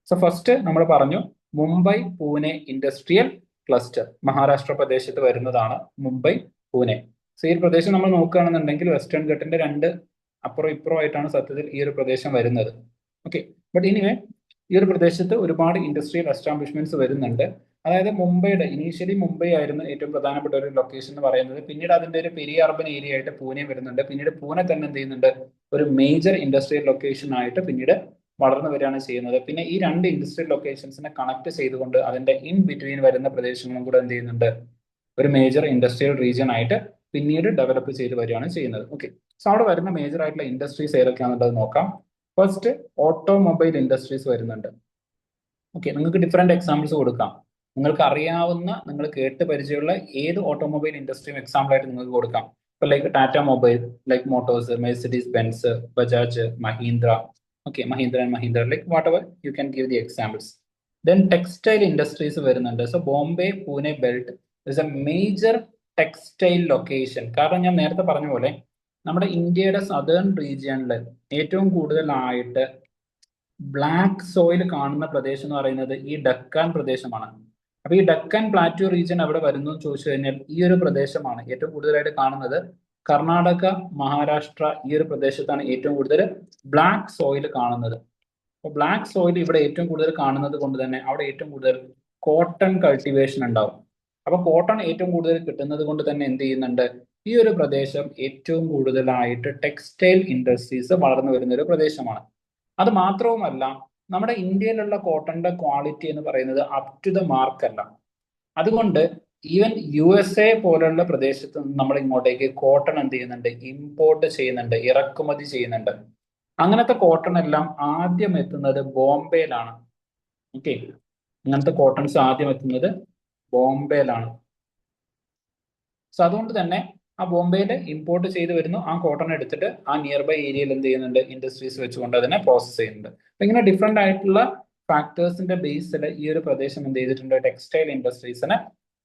സോ ഫസ്റ്റ് നമ്മൾ പറഞ്ഞു മുംബൈ പൂനെ ഇൻഡസ്ട്രിയൽ ക്ലസ്റ്റർ മഹാരാഷ്ട്ര പ്രദേശത്ത് വരുന്നതാണ് മുംബൈ പൂനെ. സോ ഈ പ്രദേശം നമ്മൾ നോക്കുകയാണെന്നുണ്ടെങ്കിൽ വെസ്റ്റേൺ ഘട്ടിന്റെ രണ്ട് അപ്പുറം ഇപ്പുറം ആയിട്ടാണ് സത്യത്തിൽ ഈ ഒരു പ്രദേശം വരുന്നത്. ഓക്കെ, ബട്ട് എനിവേ ഈ ഒരു പ്രദേശത്ത് ഒരുപാട് ഇൻഡസ്ട്രിയൽ എസ്റ്റാബ്ലിഷ്മെന്റ്സ് വരുന്നുണ്ട്. അതായത് മുംബൈയുടെ ഇനീഷ്യലി മുംബൈ ആയിരുന്നു ഏറ്റവും പ്രധാനപ്പെട്ട ഒരു ലൊക്കേഷൻ എന്ന് പറയുന്നത്. പിന്നീട് അതിന്റെ ഒരു പെരിയ അർബൻ ഏരിയ ആയിട്ട് പൂനെ വരുന്നുണ്ട്. പിന്നീട് പൂനെ തന്നെ എന്ത് ചെയ്യുന്നുണ്ട്, ഒരു മേജർ ഇൻഡസ്ട്രിയൽ ലൊക്കേഷൻ ആയിട്ട് പിന്നീട് വളർന്നു വരികയാണ് ചെയ്യുന്നത്. പിന്നെ ഈ രണ്ട് ഇൻഡസ്ട്രിയൽ ലൊക്കേഷൻസിനെ കണക്ട് ചെയ്തുകൊണ്ട് അതിന്റെ ഇൻ ബിറ്റ്വീൻ വരുന്ന പ്രദേശങ്ങളും കൂടെ എന്ത് ചെയ്യുന്നുണ്ട്, ഒരു മേജർ ഇൻഡസ്ട്രിയൽ റീജിയൻ ആയിട്ട് പിന്നീട് ഡെവലപ്പ് ചെയ്ത് വരികയാണ് ചെയ്യുന്നത്. ഓക്കെ, സോ അവിടെ വരുന്ന മേജർ ആയിട്ടുള്ള ഇൻഡസ്ട്രീസ് ഏതൊക്കെയാണെന്നുള്ളത് നോക്കാം. ഫസ്റ്റ് ഓട്ടോമൊബൈൽ ഇൻഡസ്ട്രീസ് വരുന്നുണ്ട്. ഓക്കെ, നിങ്ങൾക്ക് ഡിഫറെന്റ് എക്സാമ്പിൾസ് കൊടുക്കാം. നിങ്ങൾക്ക് അറിയാവുന്ന, നിങ്ങൾ കേട്ട് പരിചയമുള്ള ഏത് ഓട്ടോമൊബൈൽ ഇൻഡസ്ട്രിയും എക്സാമ്പിൾ ആയിട്ട് നിങ്ങൾക്ക് കൊടുക്കാം. ഇപ്പൊ like Tata mobile, like Motors, Mercedes Benz, Bajaj, Mahindra. Okay, Mahindra and Mahindra, like whatever, you can give the examples. Then textile industries വരുന്നുണ്ട്. So Bombay Pune belt is a major textile location. കാരണം ഞാൻ നേരത്തെ പറഞ്ഞ പോലെ നമ്മുടെ ഇന്ത്യയുടെ സദേൺ റീജിയനിൽ ഏറ്റവും കൂടുതലായിട്ട് ബ്ലാക്ക് സോയിൽ കാണുന്ന പ്രദേശം എന്ന് പറയുന്നത് ഈ ഡക്കാൻ പ്രദേശമാണ്. അപ്പൊ ഈ ഡക്കാൻ പ്ലാറ്റ്യൂ റീജിയൻ അവിടെ വരുന്നു എന്ന് ചോദിച്ചു കഴിഞ്ഞാൽ ഈ ഒരു പ്രദേശമാണ് ഏറ്റവും കൂടുതലായിട്ട് കാണുന്നത്. കർണാടക, മഹാരാഷ്ട്ര ഈ ഒരു പ്രദേശത്താണ് ഏറ്റവും കൂടുതൽ ബ്ലാക്ക് സോയിൽ കാണുന്നത്. അപ്പൊ ബ്ലാക്ക് സോയിൽ ഇവിടെ ഏറ്റവും കൂടുതൽ കാണുന്നത് കൊണ്ട് തന്നെ അവിടെ ഏറ്റവും കൂടുതൽ കോട്ടൺ കൾട്ടിവേഷൻ ഉണ്ടാവും. അപ്പൊ കോട്ടൺ ഏറ്റവും കൂടുതൽ കിട്ടുന്നത് കൊണ്ട് തന്നെ എന്ത് ചെയ്യുന്നുണ്ട്, ഈ ഒരു പ്രദേശം ഏറ്റവും കൂടുതലായിട്ട് ടെക്സ്റ്റൈൽ ഇൻഡസ്ട്രീസ് വളർന്നു വരുന്ന ഒരു പ്രദേശമാണ്. അത് മാത്രവുമല്ല, നമ്മുടെ ഇന്ത്യയിലുള്ള കോട്ടന്റെ ക്വാളിറ്റി എന്ന് പറയുന്നത് അപ് ടു ദ മാർക്ക് അല്ല. അതുകൊണ്ട് ഈവൻ USA പോലുള്ള പ്രദേശത്ത് നിന്ന് നമ്മൾ ഇങ്ങോട്ടേക്ക് കോട്ടൺ എന്ത് ചെയ്യുന്നുണ്ട്, ഇമ്പോർട്ട് ചെയ്യുന്നുണ്ട്, ഇറക്കുമതി ചെയ്യുന്നുണ്ട്. അങ്ങനത്തെ കോട്ടൺ എല്ലാം ആദ്യം എത്തുന്നത് ബോംബെയിലാണ്. ഓക്കെ, അങ്ങനത്തെ കോട്ടൺസ് ആദ്യം എത്തുന്നത് ബോംബെയിലാണ്. സോ അതുകൊണ്ട് തന്നെ ആ ബോംബെയിൽ ഇമ്പോർട്ട് ചെയ്ത് വരുന്നു, ആ കോട്ടൺ എടുത്തിട്ട് ആ നിയർ ബൈ ഏരിയയിൽ എന്ത് ചെയ്യുന്നുണ്ട്, ഇൻഡസ്ട്രീസ് വെച്ചുകൊണ്ട് അതിനെ പ്രോസസ് ചെയ്യുന്നുണ്ട്. അപ്പൊ ഇങ്ങനെ ഡിഫറെന്റ് ആയിട്ടുള്ള ഫാക്ടേഴ്സിന്റെ ബേസിൽ ഈ ഒരു പ്രദേശം എന്ത് ചെയ്തിട്ടുണ്ട്, ടെക്സ്റ്റൈൽ ഇൻഡസ്ട്രീസിന്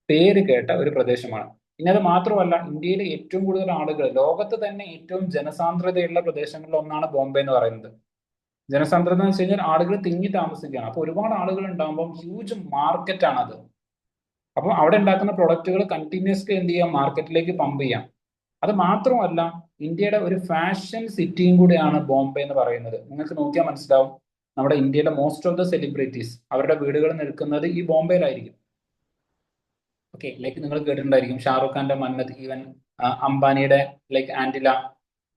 പേര് കേട്ട ഒരു പ്രദേശമാണ്. ഇനി അത് മാത്രമല്ല, ഇന്ത്യയിലെ ഏറ്റവും കൂടുതൽ ആളുകൾ, ലോകത്ത് തന്നെ ഏറ്റവും ജനസാന്ദ്രതയുള്ള പ്രദേശങ്ങളിൽ ഒന്നാണ് ബോംബെ എന്ന് പറയുന്നത്. ജനസാന്ദ്രത എന്ന് വെച്ച് കഴിഞ്ഞാൽ ആളുകൾ തിങ്ങി താമസിക്കുകയാണ്. അപ്പൊ ഒരുപാട് ആളുകൾ ഉണ്ടാകുമ്പോൾ ഹ്യൂജ് മാർക്കറ്റ് ആണ് അത്. അപ്പൊ അവിടെ ഉണ്ടാക്കുന്ന പ്രൊഡക്റ്റുകൾ കണ്ടിന്യൂസ്ലി എന്ത് ചെയ്യാം, മാർക്കറ്റിലേക്ക് പമ്പ് ചെയ്യാം. അത് മാത്രമല്ല, ഇന്ത്യയുടെ ഒരു ഫാഷൻ സിറ്റിയും കൂടിയാണ് ബോംബെ എന്ന് പറയുന്നത്. നിങ്ങൾക്ക് നോക്കിയാൽ മനസ്സിലാവും, നമ്മുടെ ഇന്ത്യയിലെ മോസ്റ്റ് ഓഫ് ദ സെലിബ്രിറ്റീസ് അവരുടെ വീടുകൾ നിൽക്കുന്നത് ഈ ബോംബെയിലായിരിക്കും. ഓക്കെ, ലൈക്ക് നിങ്ങൾ കേട്ടിട്ടുണ്ടായിരിക്കും ഷാറുഖ് ഖാന്റെ മന്നത്, ഈവൻ അംബാനിയുടെ like Antilia.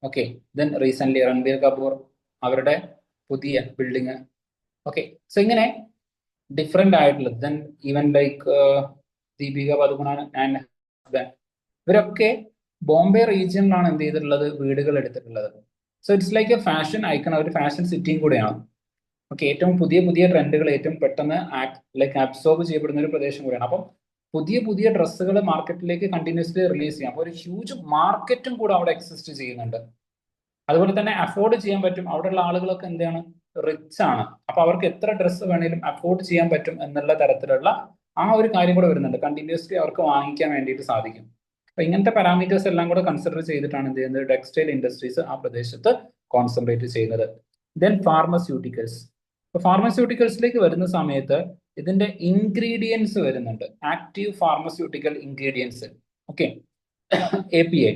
Okay, then recent Ranbir Kapoor അവരുടെ പുതിയ ബിൽഡിങ്. ഓക്കെ, സോ ഇങ്ങനെ ഡിഫറെന്റ് ആയിട്ടുള്ളത്. Then even like Deepika Padukone and ഇവരൊക്കെ ബോംബെ റീജിയനിലാണ് എന്ത് ചെയ്തിട്ടുള്ളത്, വീടുകൾ എടുത്തിട്ടുള്ളത്. So it's like a fashion icon, ഒരു ഫാഷൻ സിറ്റിയും കൂടെയാണ്. ഓക്കെ, ഏറ്റവും പുതിയ പുതിയ ട്രെൻഡുകൾ ഏറ്റവും പെട്ടെന്ന് ലൈക്ക് അബ്സോർബ് ചെയ്യപ്പെടുന്ന ഒരു പ്രദേശം കൂടിയാണ്. അപ്പം പുതിയ പുതിയ ഡ്രസ്സുകൾ മാർക്കറ്റിലേക്ക് കണ്ടിന്യൂസ്ലി റിലീസ് ചെയ്യാം. അപ്പോൾ ഒരു ഹ്യൂജ് മാർക്കറ്റും കൂടെ അവിടെ എക്സിസ്റ്റ് ചെയ്യുന്നുണ്ട്. അതുപോലെ തന്നെ അഫോർഡ് ചെയ്യാൻ പറ്റും. അവിടെയുള്ള ആളുകളൊക്കെ എന്താണ്, റിച്ച് ആണ്. അപ്പൊ അവർക്ക് എത്ര ഡ്രസ്സ് വേണേലും അഫോർഡ് ചെയ്യാൻ പറ്റും എന്നുള്ള തരത്തിലുള്ള ആ ഒരു കാര്യം കൂടെ വരുന്നുണ്ട്. കണ്ടിന്യൂസ്ലി അവർക്ക് വാങ്ങിക്കാൻ വേണ്ടിയിട്ട് സാധിക്കും. അപ്പൊ ഇങ്ങനത്തെ പാരാമീറ്റേഴ്സ് എല്ലാം കൂടെ കൺസിഡർ ചെയ്തിട്ടാണ് എന്ത് ചെയ്യുന്നത്, ടെക്സ്റ്റൈൽ ഇൻഡസ്ട്രീസ് ആ പ്രദേശത്ത് കോൺസെൻട്രേറ്റ് ചെയ്യുന്നത്. Then pharmaceuticals. ഇപ്പൊ ഫാർമസ്യൂട്ടിക്കൽസിലേക്ക് വരുന്ന സമയത്ത് ഇതിന്റെ ഇൻഗ്രീഡിയൻസ് വരുന്നുണ്ട്, active pharmaceutical ingredients. Okay, API,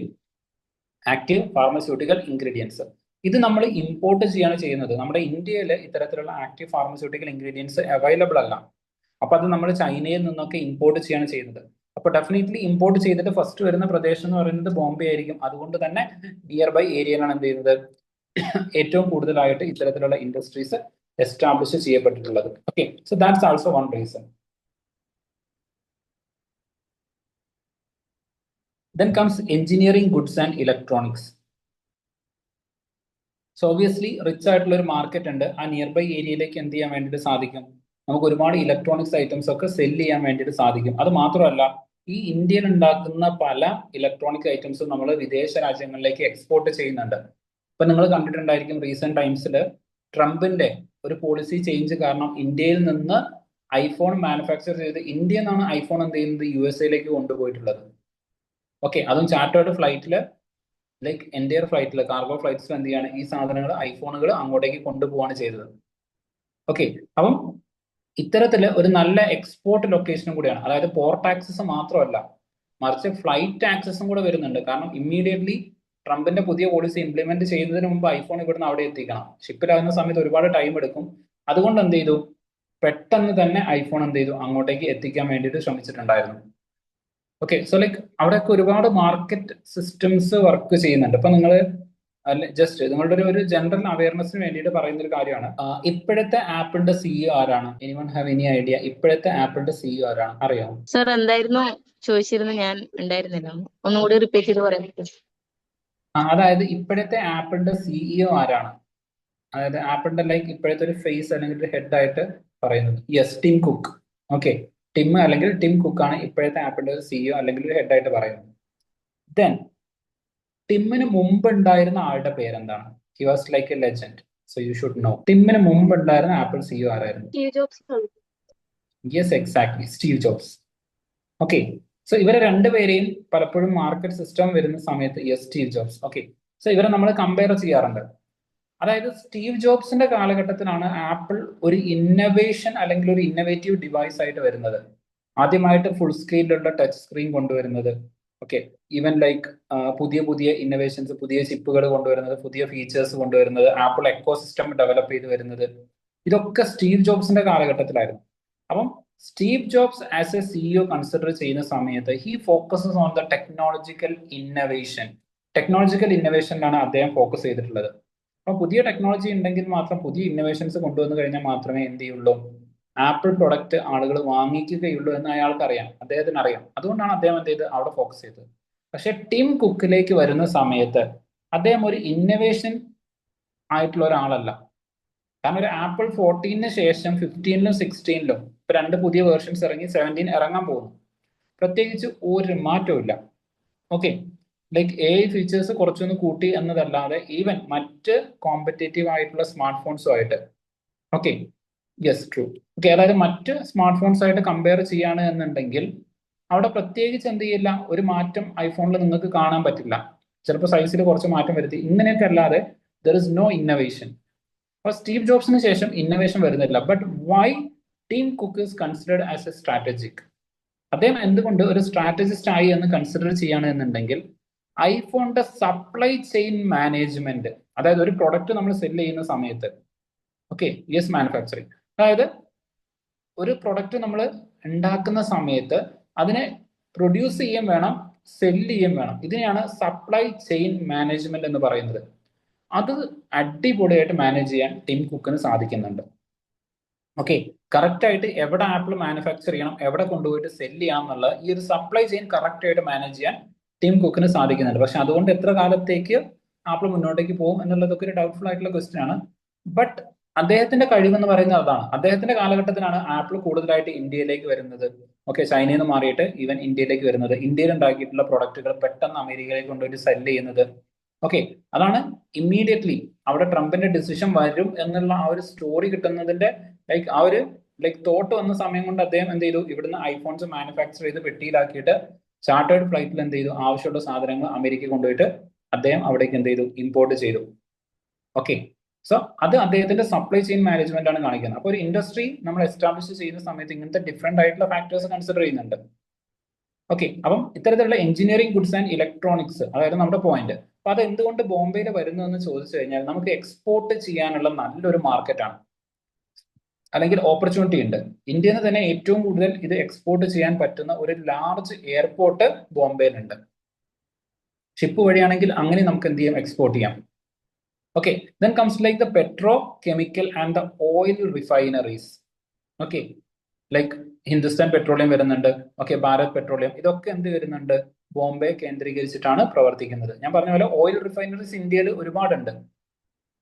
active pharmaceutical ingredients. ഇത് നമ്മൾ ഇമ്പോർട്ട് ചെയ്യാണ് ചെയ്യുന്നത്. നമ്മുടെ ഇന്ത്യയിൽ ഇത്തരത്തിലുള്ള ആക്റ്റീവ് ഫാർമസ്യൂട്ടിക്കൽ ഇൻഗ്രീഡിയൻസ് അവൈലബിൾ അല്ല. അപ്പൊ അത് നമ്മൾ ചൈനയിൽ നിന്നൊക്കെ ഇമ്പോർട്ട് ചെയ്യാണ് ചെയ്യുന്നത്. അപ്പൊ ഡെഫിനറ്റ്ലി ഇമ്പോർട്ട് ചെയ്തിട്ട് ഫസ്റ്റ് വരുന്ന പ്രദേശം എന്ന് പറയുന്നത് ബോംബെ ആയിരിക്കും. അതുകൊണ്ട് തന്നെ നിയർ ബൈ ഏരിയയിലാണ് എന്ത് ചെയ്യുന്നത്, ഏറ്റവും കൂടുതലായിട്ട് ഇത്തരത്തിലുള്ള ഇൻഡസ്ട്രീസ് എസ്റ്റാബ്ലിഷ് ചെയ്യപ്പെട്ടിട്ടുള്ളത്. Okay, so that's also one reason. Then comes engineering goods and electronics. So obviously rich ആയിട്ടുള്ള ഒരു മാർക്കറ്റ് ഉണ്ട്. ആ നിയർ ബൈ ഏരിയയിലേക്ക് എന്ത് ചെയ്യാൻ വേണ്ടിയിട്ട് സാധിക്കും, നമുക്ക് ഒരുപാട് ഇലക്ട്രോണിക്സ് ഐറ്റംസ് ഒക്കെ സെല് ചെയ്യാൻ വേണ്ടിയിട്ട് സാധിക്കും. അത് മാത്രമല്ല, ഈ ഇന്ത്യയിൽ ഉണ്ടാക്കുന്ന പല ഇലക്ട്രോണിക് ഐറ്റംസും നമ്മൾ വിദേശ രാജ്യങ്ങളിലേക്ക് എക്സ്പോർട്ട് ചെയ്യുന്നുണ്ട്. ഇപ്പൊ നിങ്ങൾ കണ്ടിട്ടുണ്ടായിരിക്കും റീസെന്റ് ടൈംസിൽ ട്രംപിന്റെ ഒരു പോളിസി ചേഞ്ച് കാരണം ഇന്ത്യയിൽ നിന്ന് ഐഫോൺ മാനുഫാക്ചർ ചെയ്ത് ഇന്ത്യയിൽ നിന്നാണ് ഐഫോൺ എന്ത് ചെയ്യുന്നത് USA കൊണ്ടുപോയിട്ടുള്ളത്. ഓക്കെ, അതും ചാർട്ടേർഡ് ഫ്ലൈറ്റിൽ ലൈക്ക് എൻ്റെയർ ഫ്ലൈറ്റിൽ കാർഗോ ഫ്ലൈറ്റ്സിൽ എന്ത് ചെയ്യാണ് ഈ സാധനങ്ങൾ ഐഫോണുകൾ അങ്ങോട്ടേക്ക് കൊണ്ടുപോവാണ് ചെയ്തത്. ഓക്കെ, അപ്പം ഇത്തരത്തില് ഒരു നല്ല എക്സ്പോർട്ട് ലൊക്കേഷനും കൂടിയാണ്. അതായത് പോർട്ട് ആക്സസ് മാത്രമല്ല, മറിച്ച് ഫ്ലൈറ്റ് ആക്സസും കൂടെ വരുന്നുണ്ട്. കാരണം ഇമ്മീഡിയറ്റ്ലി ട്രംപിന്റെ പുതിയ പോളിസി ഇംപ്ലിമെന്റ് ചെയ്യുന്നതിന് മുമ്പ് ഐഫോൺ ഇവിടുന്ന് അവിടെ എത്തിക്കണം. ഷിപ്പിലാകുന്ന സമയത്ത് ഒരുപാട് ടൈം എടുക്കും. അതുകൊണ്ട് എന്ത് ചെയ്തു, പെട്ടെന്ന് തന്നെ ഐഫോൺ എന്ത് ചെയ്തു അങ്ങോട്ടേക്ക് എത്തിക്കാൻ വേണ്ടിയിട്ട് ശ്രമിച്ചിട്ടുണ്ടായിരുന്നു. ഓക്കെ, സോ ലൈക്ക് അവിടെയൊക്കെ ഒരുപാട് മാർക്കറ്റ് സിസ്റ്റംസ് വർക്ക് ചെയ്യുന്നുണ്ട്. അപ്പൊ നിങ്ങൾ ജസ്റ്റ് നിങ്ങളുടെ ഒരു ജനറൽ അവയർനെസ്സിന് വേണ്ടിയിട്ട് പറയുന്ന ഒരു കാര്യമാണ്. ഇപ്പോഴത്തെ ആപ്പിളിന്റെ സിഇഒ ആരാണ്? Anyone have any idea? ഇപ്പോഴത്തെ ആപ്പിളിന്റെ സിഇഒ ആരാണ്, അറിയാമോ? സർ എന്തായിരുന്നു ചോദിച്ചിരുന്നത്? ഞാൻ ഉണ്ടായിരുന്നില്ല, ഒന്നുകൂടി റിപ്പീറ്റ് ചെയ്ത് പറയാൻ പറ്റും? അതായത് ഇപ്പോഴത്തെ ആപ്പിളിന്റെ സിഇഒ ആരാണ്? അതായത് ആപ്പിളിന്റെ ലൈക്ക് ഇപ്പോഴത്തെ ഒരു ഫേസ് അല്ലെങ്കിൽ ഒരു ഹെഡ് ആയിട്ട് പറയുന്നത്. Yes, Tim cook. Okay, Tim അല്ലെങ്കിൽ ടിം കുക്ക് ആണ് ഇപ്പോഴത്തെ ആപ്പിളിന്റെ ഒരു സിഇഒ അല്ലെങ്കിൽ ഒരു ഹെഡ് ആയിട്ട് പറയുന്നത്. ദെൻ ടിമ്മിന് മുമ്പ് ഉണ്ടായിരുന്ന ആളുടെ പേരെന്താണ്? He was like a legend, so you should know. ടിമ്മിന് മുമ്പ് ഉണ്ടായിരുന്ന ആപ്പിൾ സിഇഒ ആരായിരുന്നു? സ്റ്റീവ് ജോബ്സ് ആണ്. Yes, exactly, Steve Jobs. Okay, so ഇവരെ രണ്ടുപേരെയും പലപ്പോഴും മാർക്കറ്റ് സിസ്റ്റം വരുന്ന സമയത്ത് yes, Steve Jobs. Okay, so ഇവരെ നമ്മൾ കമ്പയർ ചെയ്യാറുണ്ട്. അതായത് സ്റ്റീവ് ജോബ്സിന്റെ കാലഘട്ടത്തിലാണ് ആപ്പിൾ ഒരു ഇന്നവേഷൻ അല്ലെങ്കിൽ ഒരു ഇന്നവേറ്റീവ് ഡിവൈസ് ആയിട്ട് വരുന്നത്. ആദ്യമായിട്ട് ഫുൾ സ്ക്രീനിലുള്ള ടച്ച് സ്ക്രീൻ കൊണ്ടുവരുന്നത്. ഓക്കെ, ഈവൻ ലൈക്ക് പുതിയ പുതിയ ഇന്നവേഷൻസ്, പുതിയ ചിപ്പുകൾ കൊണ്ടുവരുന്നത്, പുതിയ ഫീച്ചേഴ്സ് കൊണ്ടുവരുന്നത്, ആപ്പിൾ എക്കോ സിസ്റ്റം ഡെവലപ്പ് ചെയ്ത് വരുന്നത്, ഇതൊക്കെ സ്റ്റീവ് ജോബ്സിന്റെ കാലഘട്ടത്തിലായിരുന്നു. അപ്പം Steve Jobs as a CEO consider ചെയ്യുന്ന സമയത്ത് he focuses on the technological innovation. Technological ഇന്നവേഷനിലാണ് അദ്ദേഹം ഫോക്കസ് ചെയ്തിട്ടുള്ളത്. അപ്പൊ പുതിയ ടെക്നോളജി ഉണ്ടെങ്കിൽ മാത്രം, പുതിയ ഇന്നോവേഷൻസ് കൊണ്ടുവന്നു കഴിഞ്ഞാൽ മാത്രമേ എന്ത് ചെയ്യുള്ളൂ, ആപ്പിൾ പ്രൊഡക്റ്റ് ആളുകൾ വാങ്ങിക്കുകയുള്ളൂ എന്ന് അയാൾക്ക് അറിയാം, അദ്ദേഹത്തിന് അറിയാം. അതുകൊണ്ടാണ് അദ്ദേഹം എന്ത് ചെയ്ത് അവിടെ ഫോക്കസ് ചെയ്തത്. പക്ഷെ ടിം കുക്കിലേക്ക് വരുന്ന സമയത്ത് അദ്ദേഹം ഒരു ഇന്നോവേഷൻ ആയിട്ടുള്ള ഒരാളല്ല. കാരണം ഒരു ആപ്പിൾ 14 ശേഷം 15 16 ഇപ്പൊ 2 പുതിയ വേർഷൻസ് ഇറങ്ങി, 17 ഇറങ്ങാൻ പോകുന്നു. പ്രത്യേകിച്ച് ഒരു മാറ്റവും ഇല്ല. ഓക്കെ, ലൈക്ക് AI ഫീച്ചേഴ്സ് കുറച്ചൊന്ന് കൂട്ടി എന്നതല്ലാതെ ഈവൻ മറ്റ് കോമ്പറ്റേറ്റീവ് ആയിട്ടുള്ള സ്മാർട്ട് ഫോൺസുമായിട്ട്, ഓക്കെ, യെസ് ട്രൂ, ഓക്കെ, അതായത് മറ്റ് സ്മാർട്ട് ഫോൺസ് ആയിട്ട് കമ്പയർ ചെയ്യാണ് എന്നുണ്ടെങ്കിൽ അവിടെ പ്രത്യേകിച്ച് എന്ത് ചെയ്യില്ല, ഒരു മാറ്റം ഐഫോണിൽ നിങ്ങൾക്ക് കാണാൻ പറ്റില്ല. ചിലപ്പോൾ സൈസിൽ കുറച്ച് മാറ്റം വരുത്തി, ഇങ്ങനെയൊക്കെ അല്ലാതെ ദർ ഇസ് നോ ഇന്നോവേഷൻ. അപ്പൊ സ്റ്റീവ് ജോബ്സിന് ശേഷം ഇന്നോവേഷൻ വരുന്നില്ല. But why Tim cook is considered as A strategic? അദ്ദേഹം എന്തുകൊണ്ട് ഒരു സ്ട്രാറ്റജിസ്റ്റ് ആയി എന്ന് കൺസിഡർ ചെയ്യാണ് എന്നുണ്ടെങ്കിൽ ഐഫോണിന്റെ സപ്ലൈ ചെയിൻ മാനേജ്മെന്റ്, അതായത് ഒരു പ്രൊഡക്റ്റ് നമ്മൾ സെല് ചെയ്യുന്ന സമയത്ത്, ഓക്കെ, യെസ്, മാനുഫാക്ചറിങ്, അതായത് ഒരു പ്രൊഡക്റ്റ് നമ്മൾ ഉണ്ടാക്കുന്ന സമയത്ത് അതിനെ പ്രൊഡ്യൂസ് ചെയ്യാൻ വേണം, സെല് ചെയ്യാൻ വേണം. ഇതിനെയാണ് സപ്ലൈ ചെയിൻ മാനേജ്മെന്റ് എന്ന് പറയുന്നത്. അത് അടിപൊളിയായിട്ട് മാനേജ് ചെയ്യാൻ ടിം കുക്കിന് സാധിക്കുന്നുണ്ട്. ഓക്കെ, കറക്റ്റ് ആയിട്ട് എവിടെ ആപ്പിൾ മാനുഫാക്ചർ ചെയ്യണം, എവിടെ കൊണ്ടുപോയിട്ട് സെല് ചെയ്യാം എന്നുള്ള ഈ ഒരു സപ്ലൈ ചെയിൻ കറക്റ്റ് ആയിട്ട് മാനേജ് ചെയ്യാൻ ടിം കുക്കിന് സാധിക്കുന്നുണ്ട്. പക്ഷെ അതുകൊണ്ട് എത്ര കാലത്തേക്ക് ആപ്പിൾ മുന്നോട്ടേക്ക് പോകും എന്നുള്ളതൊക്കെ ഒരു ഡൗട്ട്ഫുൾ ആയിട്ടുള്ള ക്വസ്റ്റ്യൻ ആണ്. ബട്ട് അദ്ദേഹത്തിന്റെ കഴിവെന്ന് പറയുന്നത് അതാണ്. അദ്ദേഹത്തിന്റെ കാലഘട്ടത്തിലാണ് ആപ്പിൾ കൂടുതലായിട്ട് ഇന്ത്യയിലേക്ക് വരുന്നത്. ഓക്കെ, ചൈനയിൽ നിന്ന് മാറിയിട്ട് ഈവൻ ഇന്ത്യയിലേക്ക് വരുന്നത്, ഇന്ത്യയിൽ ഉണ്ടാക്കിയിട്ടുള്ള പ്രൊഡക്റ്റുകൾ പെട്ടെന്ന് അമേരിക്കയിലേക്ക് കൊണ്ടുപോയിട്ട് സെല് ചെയ്യുന്നത്. ഓക്കെ, അതാണ് ഇമ്മീഡിയറ്റ്ലി അവിടെ ട്രംപിന്റെ ഡിസിഷൻ വരും എന്നുള്ള ആ ഒരു സ്റ്റോറി കിട്ടുന്നതിന്റെ ലൈക്ക് ആ ഒരു ലൈക്ക് തോട്ട് വന്ന സമയം കൊണ്ട് അദ്ദേഹം എന്ത് ചെയ്തു, ഇവിടുന്ന് ഐഫോൺസ് മാനുഫാക്ചർ ചെയ്ത് പെട്ടിയിലാക്കിയിട്ട് ചാർട്ടേഡ് ഫ്ലൈറ്റിൽ എന്ത് ചെയ്തു, ആവശ്യമുള്ള സാധനങ്ങൾ അമേരിക്കയിൽ കൊണ്ടുപോയിട്ട് അദ്ദേഹം അവിടേക്ക് എന്ത് ചെയ്തു, ഇമ്പോർട്ട് ചെയ്തു. ഓക്കെ, സോ അത് അദ്ദേഹത്തിന്റെ സപ്ലൈ ചെയിൻ മാനേജ്മെന്റ് ആണ് കാണിക്കുന്നത്. അപ്പോൾ ഒരു ഇൻഡസ്ട്രി നമ്മൾ എസ്റ്റാബ്ലിഷ് ചെയ്യുന്ന സമയത്ത് ഇങ്ങനത്തെ ഡിഫറെന്റ് ആയിട്ടുള്ള ഫാക്ടേഴ്സ് കൺസിഡർ ചെയ്യുന്നുണ്ട്. ഓക്കെ, അപ്പം ഇത്തരത്തിലുള്ള എഞ്ചിനീയറിംഗ് ഗുഡ്സ് ആൻഡ് ഇലക്ട്രോണിക്സ്, അതായത് നമ്മുടെ പോയിന്റ്. അപ്പൊ അത് എന്തുകൊണ്ട് ബോംബെയിൽ വരുന്നു എന്ന് ചോദിച്ചു കഴിഞ്ഞാൽ നമുക്ക് എക്സ്പോർട്ട് ചെയ്യാനുള്ള നല്ലൊരു മാർക്കറ്റാണ്, അല്ലെങ്കിൽ ഓപ്പർച്യൂണിറ്റി ഉണ്ട്. ഇന്ത്യയിൽ നിന്ന് തന്നെ ഏറ്റവും കൂടുതൽ ഇത് എക്സ്പോർട്ട് ചെയ്യാൻ പറ്റുന്ന ഒരു ലാർജ് എയർപോർട്ട് ബോംബെയിലുണ്ട്. ഷിപ്പ് വഴിയാണെങ്കിൽ അങ്ങനെ നമുക്ക് എന്ത് ചെയ്യാം, എക്സ്പോർട്ട് ചെയ്യാം. Okay, then comes like the petrochemical and the oil refineries. Okay, like Hindustan petroleum വരുന്നുണ്ട്, ഓക്കെ, ഭാരത് പെട്രോളിയം, ഇതൊക്കെ എന്ത് വരുന്നുണ്ട്, ബോംബെ കേന്ദ്രീകരിച്ചിട്ടാണ് പ്രവർത്തിക്കുന്നത്. ഞാൻ പറഞ്ഞ പോലെ ഓയിൽ റിഫൈനറീസ് ഇന്ത്യയിൽ ഒരുപാടുണ്ട്.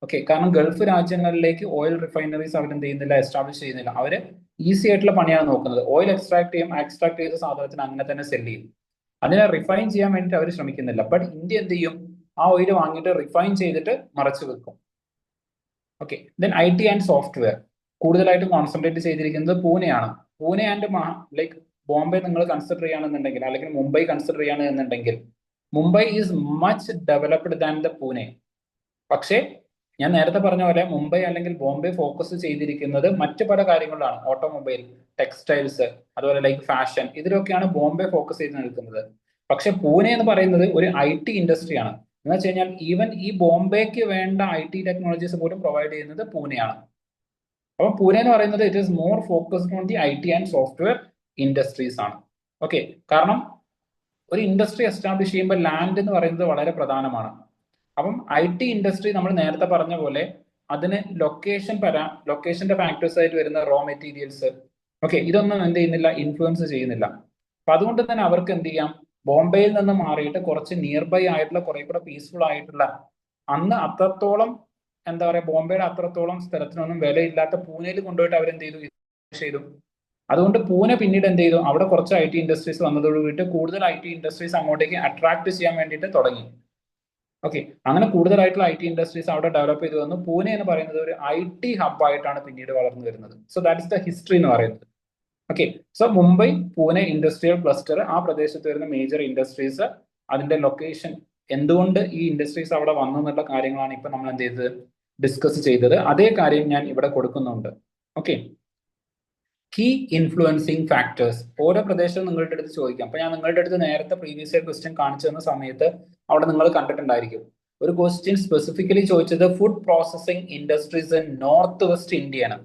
ഓക്കെ, കാരണം ഗൾഫ് രാജ്യങ്ങളിലേക്ക് ഓയിൽ റിഫൈനറീസ് അവർ എന്ത് ചെയ്യുന്നില്ല, എസ്റ്റാബ്ലിഷ് ചെയ്യുന്നില്ല. അവര് ഈസി ആയിട്ടുള്ള പണിയാണ് നോക്കുന്നത്. ഓയിൽ എക്സ്ട്രാക്ട് ചെയ്യും, എക്സ്ട്രാക്ട് ചെയ്ത സാധനത്തിന് അങ്ങനെ തന്നെ സെല് ചെയ്യും. അതിനെ റിഫൈൻ ചെയ്യാൻ വേണ്ടിയിട്ട് അവർ ശ്രമിക്കുന്നില്ല. ബട്ട് ഇന്ത്യ എന്ത് ചെയ്യും, ആ ഓയിൽ വാങ്ങിയിട്ട് റിഫൈൻ ചെയ്തിട്ട് മറച്ചു വെക്കും. Okay, then IT and software കൂടുതലായിട്ടും കോൺസെൻട്രേറ്റ് ചെയ്തിരിക്കുന്നത് പൂനെയാണ്. പൂനെ ആൻഡ് ലൈക്ക് ബോംബെ നിങ്ങൾ കൺസിഡർ ചെയ്യുകയാണെന്നുണ്ടെങ്കിൽ, അല്ലെങ്കിൽ മുംബൈ കൺസിഡർ ചെയ്യുകയാണെന്നുണ്ടെങ്കിൽ, Mumbai is much developed than the Pune. പക്ഷേ ഞാൻ നേരത്തെ പറഞ്ഞ പോലെ മുംബൈ അല്ലെങ്കിൽ ബോംബെ ഫോക്കസ് ചെയ്തിരിക്കുന്നത് മറ്റു പല കാര്യങ്ങളിലാണ്. ഓട്ടോമൊബൈൽ, ടെക്സ്റ്റൈൽസ്, അതുപോലെ ലൈക്ക് ഫാഷൻ, ഇതിലൊക്കെയാണ് ബോംബെ ഫോക്കസ് ചെയ്ത് നിൽക്കുന്നത്. പക്ഷെ പൂനെ എന്ന് പറയുന്നത് ഒരു IT ഇൻഡസ്ട്രിയാണ്. എന്ന് വെച്ച് കഴിഞ്ഞാൽ ഈവൻ ഈ ബോംബെക്ക് വേണ്ട IT ടെക്നോളജീസ് പോലും പ്രൊവൈഡ് ചെയ്യുന്നത് പൂനെയാണ്. അപ്പൊ പൂനെ എന്ന് പറയുന്നത് it is more focused on the IT and software industries ആണ്. ഓക്കെ, കാരണം ഒരു ഇൻഡസ്ട്രി എസ്റ്റാബ്ലിഷ് ചെയ്യുമ്പോൾ ലാൻഡ് എന്ന് പറയുന്നത് വളരെ പ്രധാനമാണ്. അപ്പം IT ഇൻഡസ്ട്രി നമ്മൾ നേരത്തെ പറഞ്ഞ പോലെ അതിന് ലൊക്കേഷന്റെ ഫാക്ടേഴ്സ് ആയിട്ട് വരുന്ന റോ മെറ്റീരിയൽസ്, ഓക്കെ, ഇതൊന്നും എന്ത് ചെയ്യുന്നില്ല, ഇൻഫ്ലുവൻസ് ചെയ്യുന്നില്ല. അപ്പൊ അതുകൊണ്ട് തന്നെ അവർക്ക് എന്ത് ചെയ്യാം, ബോംബെയിൽ നിന്ന് മാറിയിട്ട് കുറച്ച് നിയർ ബൈ ആയിട്ടുള്ള കുറെ കൂടെ പീസ്ഫുൾ ആയിട്ടുള്ള, അന്ന് അത്രത്തോളം എന്താ പറയാ, ബോംബെയുടെ അത്രത്തോളം സ്ഥലത്തിനൊന്നും വിലയില്ലാത്ത പൂനെയിൽ കൊണ്ടുപോയിട്ട് അവരെന്ത് ചെയ്തു. അതുകൊണ്ട് പൂനെ പിന്നീട് എന്ത് ചെയ്തു, അവിടെ കുറച്ച് IT ഇൻഡസ്ട്രീസ് വന്നതോടുകൂടിയിട്ട് കൂടുതൽ IT ഇൻഡസ്ട്രീസ് അങ്ങോട്ടേക്ക് അട്രാക്ട് ചെയ്യാൻ വേണ്ടിയിട്ട് തുടങ്ങി. ഓക്കെ, അങ്ങനെ കൂടുതലായിട്ടുള്ള IT ഇൻഡസ്ട്രീസ് അവിടെ ഡെവലപ്പ് ചെയ്തു വന്നു. പൂനെ എന്ന് പറയുന്നത് ഒരു IT ഹബ്ബായിട്ടാണ് പിന്നീട് വളർന്നു വരുന്നത്. So that is the history എന്ന് പറയുന്നത്. Okay, so Mumbai Pune industrial cluster, ആ പ്രദേശത്ത് വരുന്ന മേജർ ഇൻഡസ്ട്രീസ്, അതിന്റെ ലൊക്കേഷൻ, എന്തുകൊണ്ട് ഈ ഇൻഡസ്ട്രീസ് അവിടെ വന്നു എന്നുള്ള കാര്യങ്ങളാണ് ഇപ്പൊ നമ്മൾ എന്ത് ചെയ്തത്, ഡിസ്കസ് ചെയ്തത്. അതേ കാര്യം ഞാൻ ഇവിടെ കൊടുക്കുന്നുണ്ട്. Okay, key influencing factors. ഓരോ പ്രദേശവും നിങ്ങളുടെ അടുത്ത് ചോദിക്കാം. അപ്പൊ ഞാൻ നിങ്ങളുടെ അടുത്ത് നേരത്തെ പ്രീവിയസ് ഇയർ ക്വസ്റ്റ്യൻ കാണിച്ചു തന്ന സമയത്ത് അവിടെ നിങ്ങൾ കണ്ടിട്ടുണ്ടായിരിക്കും ഒരു ക്വസ്റ്റ്യൻ സ്പെസിഫിക്കലി ചോദിച്ചത് food processing industries in north west ഇന്ത്യയാണ്.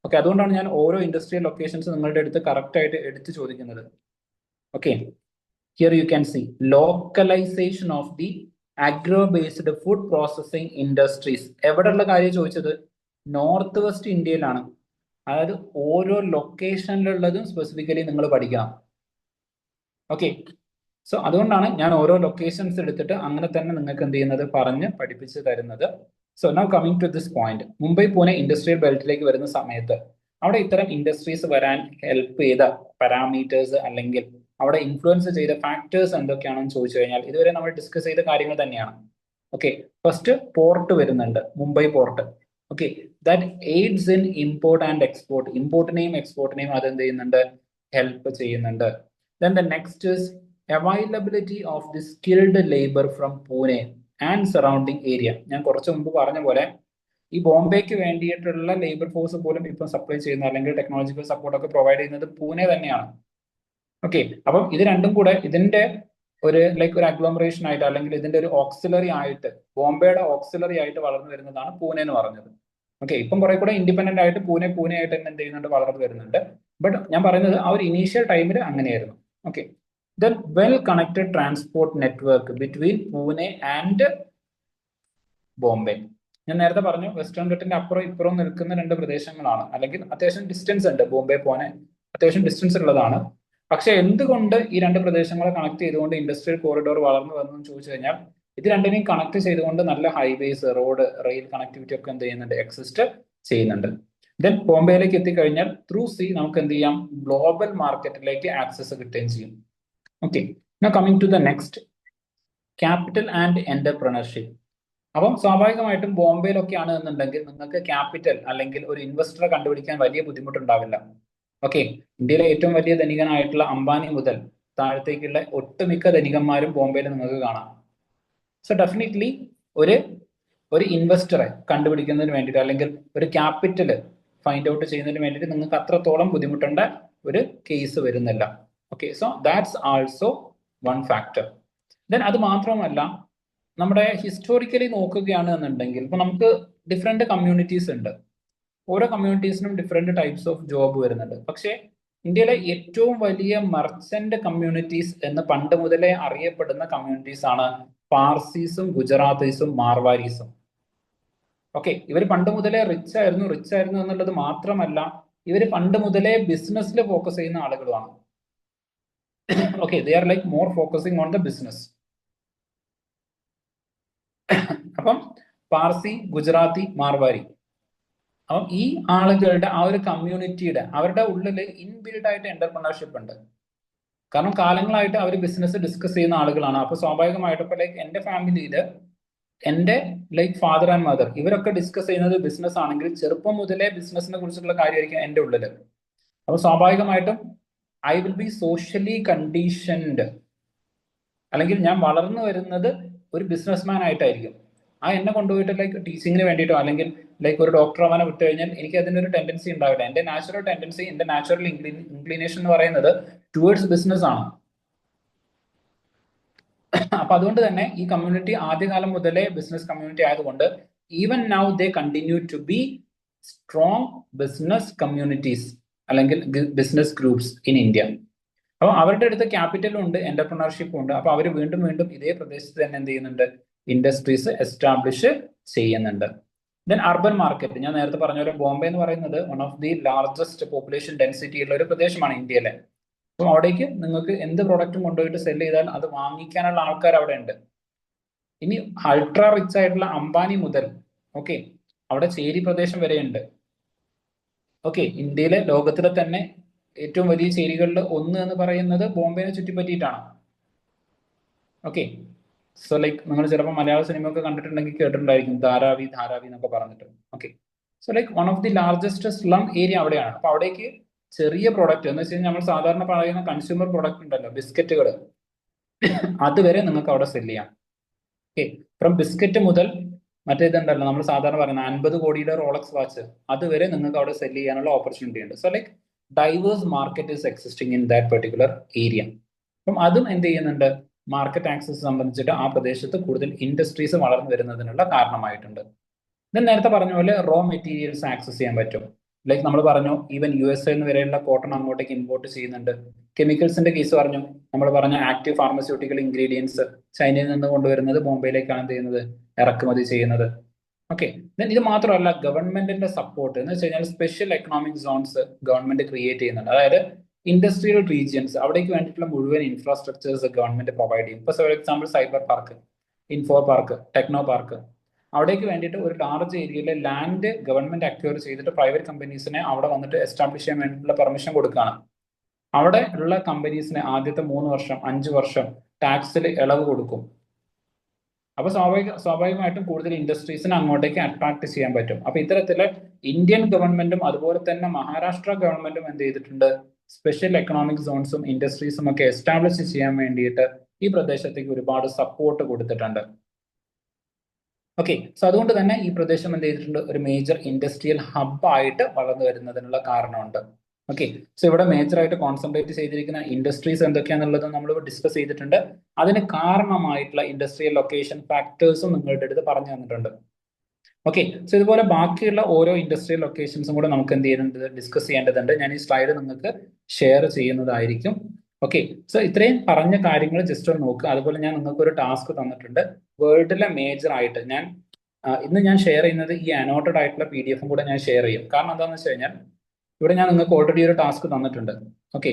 ഓക്കെ, അതുകൊണ്ടാണ് ഞാൻ ഓരോ ഇൻഡസ്ട്രിയൽ ലൊക്കേഷൻസ് നിങ്ങളുടെ അടുത്ത് കറക്റ്റ് ആയിട്ട് എടുത്ത് ചോദിക്കുന്നത്. Okay, here you can see localisation of the agro based food processing industries. എവിടെയുള്ള കാര്യം ചോദിച്ചത്, നോർത്ത് വെസ്റ്റ് ഇന്ത്യയിലാണ്. അതായത് ഓരോ ലൊക്കേഷനിലുള്ളതും സ്പെസിഫിക്കലി നിങ്ങൾ പഠിക്കണം. ഓക്കെ, സോ അതുകൊണ്ടാണ് ഞാൻ ഓരോ ലൊക്കേഷൻസ് എടുത്തിട്ട് അങ്ങനെ തന്നെ നിങ്ങൾക്ക് എന്ത് ചെയ്യുന്നത്, പറഞ്ഞ് പഠിപ്പിച്ച് തരുന്നത്. So now coming to this point, Mumbai Pune industrial ബെൽറ്റിലേക്ക് വരുന്ന സമയത്ത് അവിടെ ഇത്തരം ഇൻഡസ്ട്രീസ് വരാൻ ഹെൽപ്പ് ചെയ്ത പാരാമീറ്റേഴ്സ് അല്ലെങ്കിൽ അവിടെ ഇൻഫ്ലുവൻസ് ചെയ്ത ഫാക്ടേഴ്സ് എന്തൊക്കെയാണെന്ന് ചോദിച്ചു കഴിഞ്ഞാൽ ഇതുവരെ നമ്മൾ ഡിസ്കസ് ചെയ്ത കാര്യങ്ങൾ തന്നെയാണ്. ഓക്കെ, ഫസ്റ്റ് പോർട്ട് വരുന്നുണ്ട്, Mumbai port. Okay, that aids in import and export. ഇമ്പോർട്ടിനെയും എക്സ്പോർട്ടിനെയും അത് എന്ത് ചെയ്യുന്നുണ്ട്, ഹെൽപ്പ് ചെയ്യുന്നുണ്ട്. Then the next is availability of the skilled labour from Pune and surrounding area. ഞാൻ കുറച്ച് മുമ്പ് പറഞ്ഞ പോലെ ഈ ബോംബെക്ക് വേണ്ടിയിട്ടുള്ള ലേബർ ഫോഴ്സ് പോലും ഇപ്പം സപ്ലൈ ചെയ്യുന്ന അല്ലെങ്കിൽ ടെക്നോളജിക്കൽ സപ്പോർട്ട് ഒക്കെ പ്രൊവൈഡ് ചെയ്യുന്നത് പൂനെ തന്നെയാണ്. ഓക്കെ, അപ്പം ഇത് രണ്ടും കൂടെ ഇതിന്റെ ഒരു ലൈക്ക് ഒരു അഗ്ലോമറേഷൻ ആയിട്ട് അല്ലെങ്കിൽ ഇതിന്റെ ഒരു ഓക്സിലറി ആയിട്ട്, ബോംബെയുടെ ഓക്സിലറി ആയിട്ട് വളർന്നു വരുന്നതാണ് പൂനെ എന്ന് പറഞ്ഞത്. ഓക്കെ, ഇപ്പം കുറെ കൂടെ ഇൻഡിപെൻഡന്റ് ആയിട്ട് പൂനെ ആയിട്ട് തന്നെ എന്ത് ചെയ്യുന്നുണ്ട്, വളർന്നു വരുന്നുണ്ട്. ബട്ട് ഞാൻ പറയുന്നത് ആ ഒരു ഇനീഷ്യൽ ടൈമിൽ അങ്ങനെയായിരുന്നു. Okay, then well connected transport network between Pune and Bombay. ഞാൻ നേരത്തെ പറഞ്ഞു വെസ്റ്റേൺ ഘട്ടിന്റെ അപ്പുറം ഇപ്പുറം നിൽക്കുന്ന രണ്ട് പ്രദേശങ്ങളാണ്, അല്ലെങ്കിൽ അത്യാവശ്യം ഡിസ്റ്റൻസ് ഉണ്ട്, ബോംബെ പൂനെ അത്യാവശ്യം ഡിസ്റ്റൻസ് ഉള്ളതാണ്. പക്ഷെ എന്തുകൊണ്ട് ഈ രണ്ട് പ്രദേശങ്ങളെ കണക്ട് ചെയ്തുകൊണ്ട് ഇൻഡസ്ട്രിയൽ കോറിഡോർ വളർന്നു വന്നു എന്ന് ചോദിച്ചു കഴിഞ്ഞാൽ ഇത് രണ്ടിനെയും കണക്ട് ചെയ്തുകൊണ്ട് നല്ല ഹൈവേസ്, റോഡ്, റെയിൽ കണക്ടിവിറ്റി ഒക്കെ എന്ത് ചെയ്യുന്നുണ്ട്, എക്സിസ്റ്റ് ചെയ്യുന്നുണ്ട്. ദെൻ ബോംബെയിലേക്ക് എത്തിക്കഴിഞ്ഞാൽ ത്രൂ സീ നമുക്ക് എന്ത് ചെയ്യാം, ഗ്ലോബൽ മാർക്കറ്റിലേക്ക് ആക്സസ് കിട്ടുകയും ചെയ്യും. Okay, now coming to the next, capital and entrepreneurship. അപ്പം സ്വാഭാവികമായിട്ടും ബോംബെയിലൊക്കെ ആണ് എന്നുണ്ടെങ്കിൽ നിങ്ങൾക്ക് ക്യാപിറ്റൽ അല്ലെങ്കിൽ ഒരു ഇൻവെസ്റ്ററെ കണ്ടുപിടിക്കാൻ വലിയ ബുദ്ധിമുട്ടുണ്ടാവില്ല. ഓക്കെ, ഇന്ത്യയിലെ ഏറ്റവും വലിയ ധനികനായിട്ടുള്ള അംബാനി മുതൽ താഴത്തേക്കുള്ള ഒട്ടുമിക്ക ധനികന്മാരും ബോംബെയിൽ നിങ്ങൾക്ക് കാണാം. സോ ഡെഫിനറ്റ്ലി ഒരു ഇൻവെസ്റ്ററെ കണ്ടുപിടിക്കുന്നതിന് വേണ്ടിയിട്ട് അല്ലെങ്കിൽ ഒരു ക്യാപിറ്റൽ ഫൈൻഡ് ഔട്ട് ചെയ്യുന്നതിന് വേണ്ടിയിട്ട് നിങ്ങൾക്ക് അത്രത്തോളം ബുദ്ധിമുട്ടേണ്ട ഒരു കേസ് വരുന്നില്ല. Okay, so that's also one factor. Then അത് മാത്രമല്ല, നമ്മുടെ ഹിസ്റ്റോറിക്കലി നോക്കുകയാണ് എന്നുണ്ടെങ്കിൽ ഇപ്പൊ നമുക്ക് ഡിഫറെന്റ് കമ്മ്യൂണിറ്റീസ് ഉണ്ട്. ഓരോ കമ്മ്യൂണിറ്റീസിനും ഡിഫറെന്റ് ടൈപ്സ് ഓഫ് ജോബ് വരുന്നുണ്ട്. പക്ഷേ ഇന്ത്യയിലെ ഏറ്റവും വലിയ മർച്ചന്റ് കമ്മ്യൂണിറ്റീസ് എന്ന് പണ്ട് മുതലേ അറിയപ്പെടുന്ന കമ്മ്യൂണിറ്റീസ് ആണ് പാർസീസും ഗുജറാത്തീസും മാർവാരീസും. ഓക്കെ, ഇവർ പണ്ട് മുതലേ റിച്ച് ആയിരുന്നു എന്നുള്ളത് മാത്രമല്ല, ഇവർ പണ്ട് മുതലേ ബിസിനസ്സിൽ ഫോക്കസ് ചെയ്യുന്ന ആളുകളുമാണ്. Okay, they are like more focusing on the business. അപ്പം പാർസി, ഗുജറാത്തി, മാർവാരി, അപ്പം ഈ ആളുകളുടെ ആ ഒരു കമ്മ്യൂണിറ്റിയുടെ അവരുടെ ഉള്ളിൽ ഇൻബിൽഡ് ആയിട്ട് എന്റർപ്രണർഷിപ്പ് ഉണ്ട്. കാരണം കാലങ്ങളായിട്ട് അവർ ബിസിനസ് ഡിസ്കസ് ചെയ്യുന്ന ആളുകളാണ്. അപ്പൊ സ്വാഭാവികമായിട്ടും ഇപ്പൊ ലൈക്ക് എന്റെ ഫാമിലിയിൽ എന്റെ ലൈക്ക് ഫാദർ ആൻഡ് മദർ ഇവരൊക്കെ ഡിസ്കസ് ചെയ്യുന്നത് ബിസിനസ് ആണെങ്കിൽ ചെറുപ്പം മുതലേ ബിസിനസിനെ കുറിച്ചുള്ള കാര്യമായിരിക്കും എന്റെ ഉള്ളിൽ. അപ്പൊ സ്വാഭാവികമായിട്ടും I will be socially conditioned അല്ലെങ്കിൽ ഞാൻ വളർന്നു വരുന്നത് ഒരു ബിസിനസ്മാൻ ആയിട്ടായിരിക്കും. ആ എന്നെ കൊണ്ടുപോയിട്ട് ലൈക്ക് ടീച്ചിങ്ങിന് വേണ്ടിയിട്ടോ അല്ലെങ്കിൽ ലൈക്ക് ഒരു ഡോക്ടർ ആവാനോ വിട്ടു കഴിഞ്ഞാൽ എനിക്ക് അതിനൊരു ടെൻഡൻസി ഉണ്ടാവില്ല. എന്റെ നാച്ചുറൽ ടെൻഡൻസി, എന്റെ നാച്ചുറൽ ഇൻക്ലിനേഷൻ എന്ന് പറയുന്നത് ടുവേർഡ്സ് ബിസിനസ് ആണ്. അപ്പൊ അതുകൊണ്ട് തന്നെ ഈ കമ്മ്യൂണിറ്റി ആദ്യകാലം മുതലേ ബിസിനസ് കമ്മ്യൂണിറ്റി ആയതുകൊണ്ട് even now they continue to be strong business communities അല്ലെങ്കിൽ ബിസിനസ് ഗ്രൂപ്പ്സ് ഇൻ ഇന്ത്യ. അപ്പൊ അവരുടെ അടുത്ത് ക്യാപിറ്റലും ഉണ്ട്, എന്റർപ്രണർഷിപ്പും ഉണ്ട്. അപ്പൊ അവർ വീണ്ടും വീണ്ടും ഇതേ പ്രദേശത്ത് തന്നെ എന്ത് ചെയ്യുന്നുണ്ട്, ഇൻഡസ്ട്രീസ് എസ്റ്റാബ്ലിഷ് ചെയ്യുന്നുണ്ട്. ദെൻ അർബൻ മാർക്കറ്റ്, ഞാൻ നേരത്തെ പറഞ്ഞ പോലെ ബോംബെ എന്ന് പറയുന്നത് one of the largest population density ഉള്ള ഒരു പ്രദേശമാണ് ഇന്ത്യയിലെ. അപ്പം അവിടേക്ക് നിങ്ങൾക്ക് എന്ത് പ്രൊഡക്റ്റും കൊണ്ടുപോയിട്ട് സെൽ ചെയ്താൽ അത് വാങ്ങിക്കാനുള്ള ആൾക്കാർ അവിടെ ഉണ്ട്. ഇനി അൾട്രാ റിച്ച് ആയിട്ടുള്ള അംബാനി മുതൽ ഓക്കെ അവിടെ ചേരി പ്രദേശം വരെ ഉണ്ട്. ഓക്കെ, ഇന്ത്യയിലെ ലോകത്തിലെ തന്നെ ഏറ്റവും വലിയ ചേരികളിൽ ഒന്ന് എന്ന് പറയുന്നത് ബോംബെനെ ചുറ്റിപ്പറ്റിയിട്ടാണ്. ഓക്കെ, സോ ലൈക്ക് നിങ്ങൾ ചിലപ്പോൾ മലയാള സിനിമ ഒക്കെ കണ്ടിട്ടുണ്ടെങ്കിൽ കേട്ടിട്ടുണ്ടായിരിക്കും ധാരാവി ധാരാവി എന്നൊക്കെ പറഞ്ഞിട്ട്. Okay, so like one of the largest slum area അവിടെയാണ്. അപ്പൊ അവിടേക്ക് ചെറിയ പ്രോഡക്റ്റ് എന്ന് വെച്ച് കഴിഞ്ഞാൽ നമ്മൾ സാധാരണ പറയുന്ന കൺസ്യൂമർ പ്രോഡക്റ്റ് ഉണ്ടല്ലോ, ബിസ്ക്കറ്റുകൾ, അതുവരെ നിങ്ങൾക്ക് അവിടെ സെല് ചെയ്യാം. ഓക്കെ, ഫ്രം ബിസ്ക്കറ്റ് മുതൽ മറ്റേതുണ്ടല്ലോ നമ്മൾ സാധാരണ പറയുന്ന 50 കോടിയുടെ റോളക്സ് വാച്ച്, അതുവരെ നിങ്ങൾക്ക് അവിടെ സെല് ചെയ്യാനുള്ള ഓപ്പർച്യൂണിറ്റി ഉണ്ട്. So like diverse market is existing in that particular area. അപ്പം അതും എന്ത് ചെയ്യുന്നുണ്ട്, മാർക്കറ്റ് ആക്സസ് സംബന്ധിച്ചിട്ട് ആ പ്രദേശത്ത് കൂടുതൽ ഇൻഡസ്ട്രീസ് വളർന്നു വരുന്നതിനുള്ള കാരണമായിട്ടുണ്ട്. ദെൻ നേരത്തെ പറഞ്ഞ പോലെ റോ മെറ്റീരിയൽസ് ആക്സസ് ചെയ്യാൻ പറ്റും. ലൈക്ക് നമ്മൾ പറഞ്ഞു ഈവൻ USA വരെയുള്ള കോട്ടൺ അങ്ങോട്ടേക്ക് ഇമ്പോർട്ട് ചെയ്യുന്നുണ്ട്. കെമിക്കൽസിന്റെ കേസ് പറഞ്ഞു, നമ്മൾ പറഞ്ഞ ആക്റ്റീവ് ഫാർമസ്യൂട്ടിക്കൽ ഇൻഗ്രീഡിയൻസ് ചൈനയിൽ നിന്ന് കൊണ്ടുവരുന്നത് ബോംബെയിലേക്കാണ് എന്ത് ചെയ്യുന്നത്, ഇറക്കുമതി ചെയ്യുന്നത്. ഓക്കെ, ദെൻ ഇത് മാത്രമല്ല ഗവൺമെന്റിന്റെ സപ്പോർട്ട് എന്ന് വെച്ച് കഴിഞ്ഞാൽ special economic zones government create ചെയ്യുന്നുണ്ട്. അതായത് ഇൻഡസ്ട്രിയൽ റീജിയൻസ്, അവിടേക്ക് വേണ്ടിയിട്ടുള്ള മുഴുവൻ ഇൻഫ്രാസ്ട്രക്ചേഴ്സ് ഗവൺമെന്റ് പ്രൊവൈഡ് ചെയ്യും. ഇപ്പൊ for example cyber park, info park, techno park, അവിടേക്ക് വേണ്ടിയിട്ട് ഒരു ലാർജ് ഏരിയയിലെ ലാൻഡ് ഗവൺമെന്റ് അക്വയർ ചെയ്തിട്ട് പ്രൈവറ്റ് കമ്പനീസിനെ അവിടെ വന്നിട്ട് എസ്റ്റാബ്ലിഷ് ചെയ്യാൻ വേണ്ടിയിട്ടുള്ള പെർമിഷൻ കൊടുക്കുകയാണ്. അവിടെ ഉള്ള കമ്പനീസിന് ആദ്യത്തെ 3 വർഷം 5 വർഷം ടാക്സിൽ ഇളവ് കൊടുക്കും. അപ്പൊ സ്വാഭാവികമായിട്ടും കൂടുതൽ ഇൻഡസ്ട്രീസിനെ അങ്ങോട്ടേക്ക് അട്രാക്ട് ചെയ്യാൻ പറ്റും. അപ്പൊ ഇത്തരത്തില് ഇന്ത്യൻ ഗവൺമെന്റും അതുപോലെ തന്നെ മഹാരാഷ്ട്ര ഗവൺമെന്റും എന്ത് ചെയ്തിട്ടുണ്ട്, സ്പെഷ്യൽ എക്കണോമിക് സോൺസും ഇൻഡസ്ട്രീസും ഒക്കെ എസ്റ്റാബ്ലിഷ് ചെയ്യാൻ വേണ്ടിയിട്ട് ഈ പ്രദേശത്തേക്ക് ഒരുപാട് സപ്പോർട്ട് കൊടുത്തിട്ടുണ്ട്. ഓക്കെ, സോ അതുകൊണ്ട് തന്നെ ഈ പ്രദേശം എന്ത് ചെയ്തിട്ടുണ്ട്, ഒരു മേജർ ഇൻഡസ്ട്രിയൽ ഹബ്ബായിട്ട് വളർന്നു വരുന്നതിനുള്ള കാരണമുണ്ട്. ഓക്കെ, സോ ഇവിടെ മേജർ ആയിട്ട് കോൺസെൻട്രേറ്റ് ചെയ്തിരിക്കുന്ന ഇൻഡസ്ട്രീസ് എന്തൊക്കെയാണെന്നുള്ളത് നമ്മൾ ഡിസ്കസ് ചെയ്തിട്ടുണ്ട്. അതിന് കാരണമായിട്ടുള്ള ഇൻഡസ്ട്രിയൽ ലൊക്കേഷൻ ഫാക്ടേഴ്സും നിങ്ങളുടെ അടുത്ത് പറഞ്ഞു തന്നിട്ടുണ്ട്. ഓക്കെ, സോ ഇതുപോലെ ബാക്കിയുള്ള ഓരോ ഇൻഡസ്ട്രിയൽ ലൊക്കേഷൻസും കൂടെ നമുക്ക് എന്ത് ചെയ്യുന്നുണ്ട്, ഡിസ്കസ് ചെയ്യേണ്ടതുണ്ട്. ഞാൻ ഈ സ്ലൈഡ് നിങ്ങൾക്ക് ഷെയർ ചെയ്യുന്നതായിരിക്കും. ഓക്കെ, സോ ഇത്രയും പറഞ്ഞ കാര്യങ്ങൾ ജസ്റ്റ് ഒന്ന് നോക്കുക. അതുപോലെ ഞാൻ നിങ്ങൾക്ക് ഒരു ടാസ്ക് തന്നിട്ടുണ്ട്. വേൾഡിലെ മേജർ ആയിട്ട് ഇന്ന് ഞാൻ ഷെയർ ചെയ്യുന്നത് ഈ അനോട്ടഡ് ആയിട്ടുള്ള PDF കൂടെ ഞാൻ ഷെയർ ചെയ്യും. കാരണം എന്താണെന്ന് വെച്ച് കഴിഞ്ഞാൽ ഇവിടെ ഞാൻ നിങ്ങൾക്ക് ഓൾറെഡി ഒരു ടാസ്ക് തന്നിട്ടുണ്ട്. ഓക്കെ,